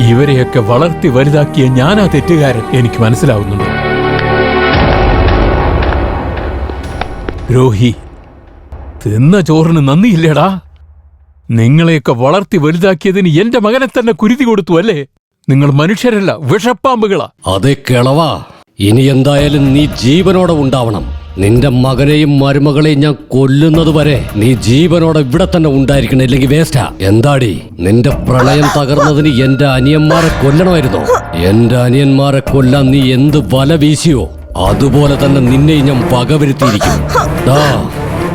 ഇവരെയൊക്കെ വളർത്തി വലുതാക്കിയ ഞാനാ തെറ്റുകാരൻ. എനിക്ക് മനസ്സിലാവുന്നുണ്ട്. രോഹി, തിന്ന ചോറിന് നന്ദിയില്ലേടാ. നിങ്ങളെയൊക്കെ വളർത്തി വലുതാക്കിയതിന് എന്റെ മകനെ തന്നെ കുരുതി കൊടുത്തു അല്ലേ? നിങ്ങൾ മനുഷ്യരല്ല, വിഷപ്പാമ്പുകളാ. അതെ കിളവാ, ഇനി എന്തായാലും നീ ജീവനോടെ ഉണ്ടാവണം. നിന്റെ മകനെയും മരുമകളെയും ഞാൻ കൊല്ലുന്നത് വരെ നീ ജീവനോടെ ഇവിടെ തന്നെ ഉണ്ടായിരിക്കണം, ഇല്ലെങ്കിൽ വേസ്റ്റാ. എന്താടി, നിന്റെ പ്രളയം തകർന്നതിന് എന്റെ അനിയന്മാരെ കൊല്ലണമായിരുന്നോ? എന്റെ അനിയന്മാരെ കൊല്ലാൻ നീ എന്ത് വല വീശിയോ അതുപോലെ തന്നെ നിന്നെയും ഞാൻ പകവരുത്തിയിരിക്കും.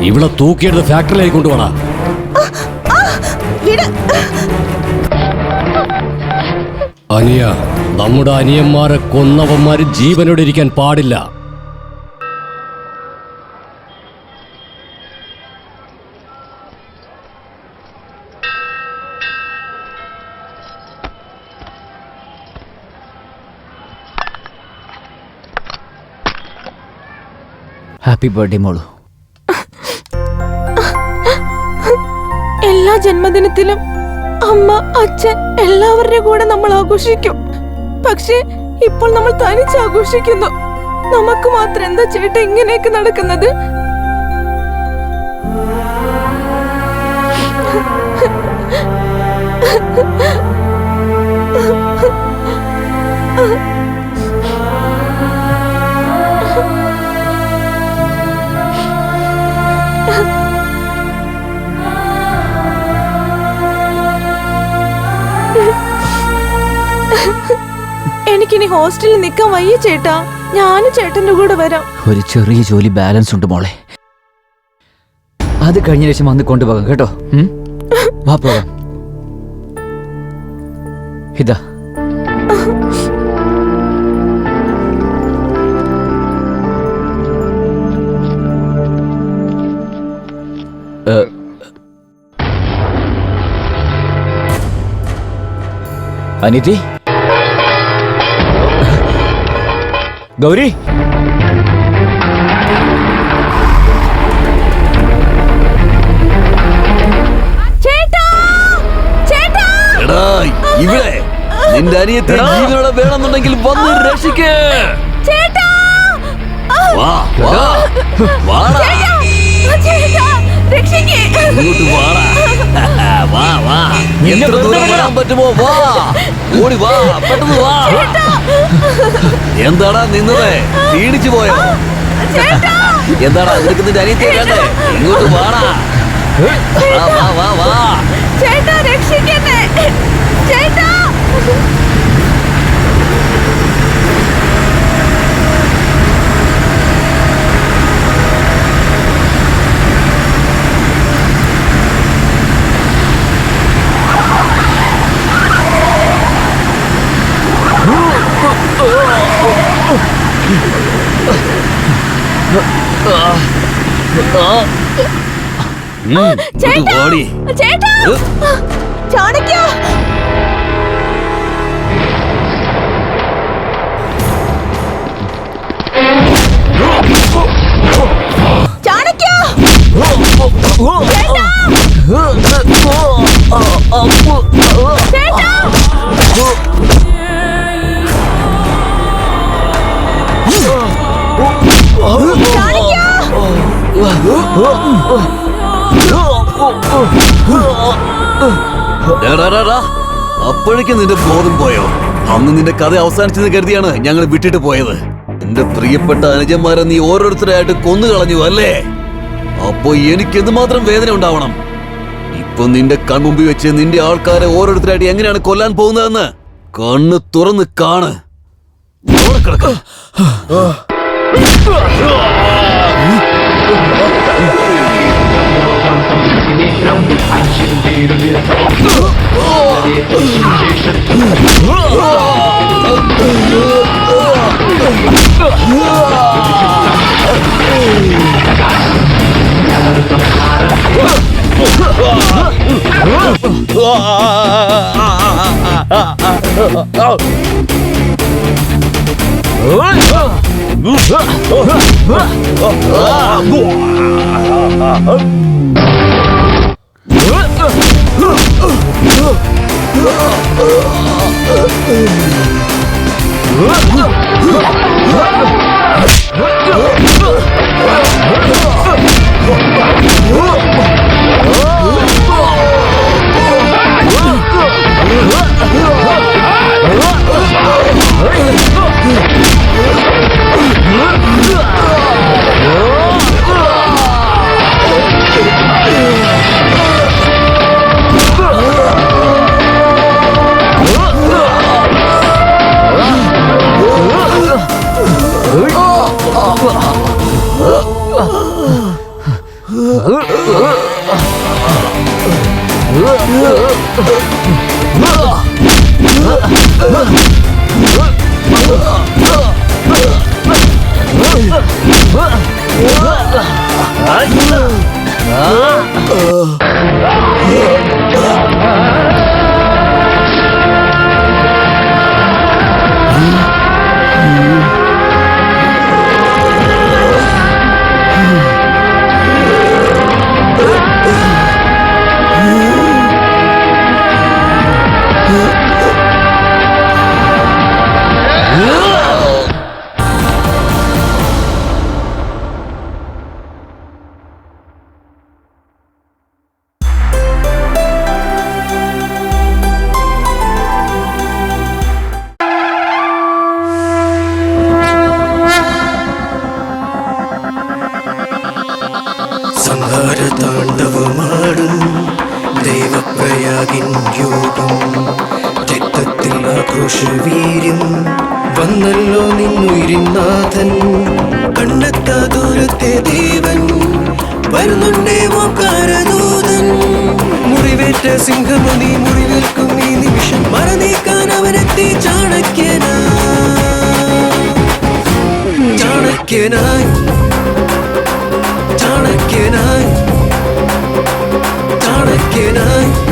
ഇവിടെ തൂക്കിയെടുത്ത് ഫാക്ടറിയിലേക്ക് കൊണ്ടുപോടാ. അനിയ, നമ്മുടെ അനിയന്മാരെ കൊന്നവന്മാര് ജീവനോടെ ഇരിക്കാൻ പാടില്ല. ഹാപ്പി ബർത്ത്ഡേ മോളു. എല്ലാ ജന്മദിനത്തിലും അമ്മ, അച്ഛൻ എല്ലാവരുടെ കൂടെ നമ്മൾ ആഘോഷിക്കും. പക്ഷേ ഇപ്പോൾ നമ്മൾ തനിച്ച് ആഘോഷിക്കുന്നു. നമുക്ക് മാത്രം എന്താ ചേട്ടാ ഇങ്ങനെയൊക്കെ നടക്കുന്നത്? എനിക്കിനി ഹോസ്റ്റലിൽ നിൽക്കാൻ വയ്യ ചേട്ടാ. ഞാനും ചേട്ടന്റെ കൂടെ വരാം. ഒരു ചെറിയ ജോലി ബാലൻസ് ഉണ്ട് മോളെ, അത് കഴിഞ്ഞ ശേഷം വന്ന് കൊണ്ടുപോകാം കേട്ടോ. വാ പോകാം. ഇതാ അനിതി, ഗൗരി, ഇവിടെ നിന്റെ അനിയത്തെ ജീവനോടെ വേണമെന്നുണ്ടെങ്കിൽ വന്ന് രക്ഷിക്കേ. വാ വാ വാടാ, ഇങ്ങോട്ട് വാടാ. വാ വാ, എത്ര ദൂരം വരാൻ പറ്റുമോ വാ, ഓടി വാ, പെട്ടെന്ന് വാ. എന്താടാ നിന്നത്, ക്ഷീണിച്ചു പോയോ? എന്താടാ നിനക്ക് നിന്റെ അനിയത്തെ വേണ്ടേ? ഇങ്ങോട്ട് വാടാ. വാ വാ വാ വാ. ചേട്ടാ രക്ഷിക്കണേ ചേട്ടാ. ചേട്ടാ ചേട്ടാ ചാണക്യ, ചാണക്യ, അപ്പോഴേക്കും നിന്റെ ബോധം പോയോ? അന്ന് നിന്റെ കഥ അവസാനിച്ചെന്ന് കരുതിയാണ് ഞങ്ങൾ വിട്ടിട്ട് പോയത്. എന്റെ പ്രിയപ്പെട്ട അനുജന്മാരെ നീ ഓരോരുത്തരായിട്ട് കൊന്നു കളഞ്ഞു അല്ലേ? അപ്പൊ എനിക്ക് എന്തുമാത്രം വേദന ഉണ്ടാവണം. ഇപ്പൊ നിന്റെ കൺമുമ്പിൽ വെച്ച് നിന്റെ ആൾക്കാരെ ഓരോരുത്തരായിട്ട് എങ്ങനെയാണ് കൊല്ലാൻ പോകുന്നതെന്ന് കണ്ണ് തുറന്ന് കാണ്. ലോകം. രക്തത്തിൽ ആക്രോശവീര്യം വന്നല്ലോ നിന്നുയിരിനാഥൻ. കണ്ണെത്താ ദൂരത്തെ ദേവൻ വരുന്നുണ്ടേ ഓംകാരദൂതൻ. മുറിവേറ്റ സിംഹമോ നീ മുറിവേൽക്കും ഈ നിമിഷം മറനീക്കാൻ അവനെത്തി ചാണക്യനായി. ചാണക്യനായി ചാണക്യനായി ചാണക്യനായി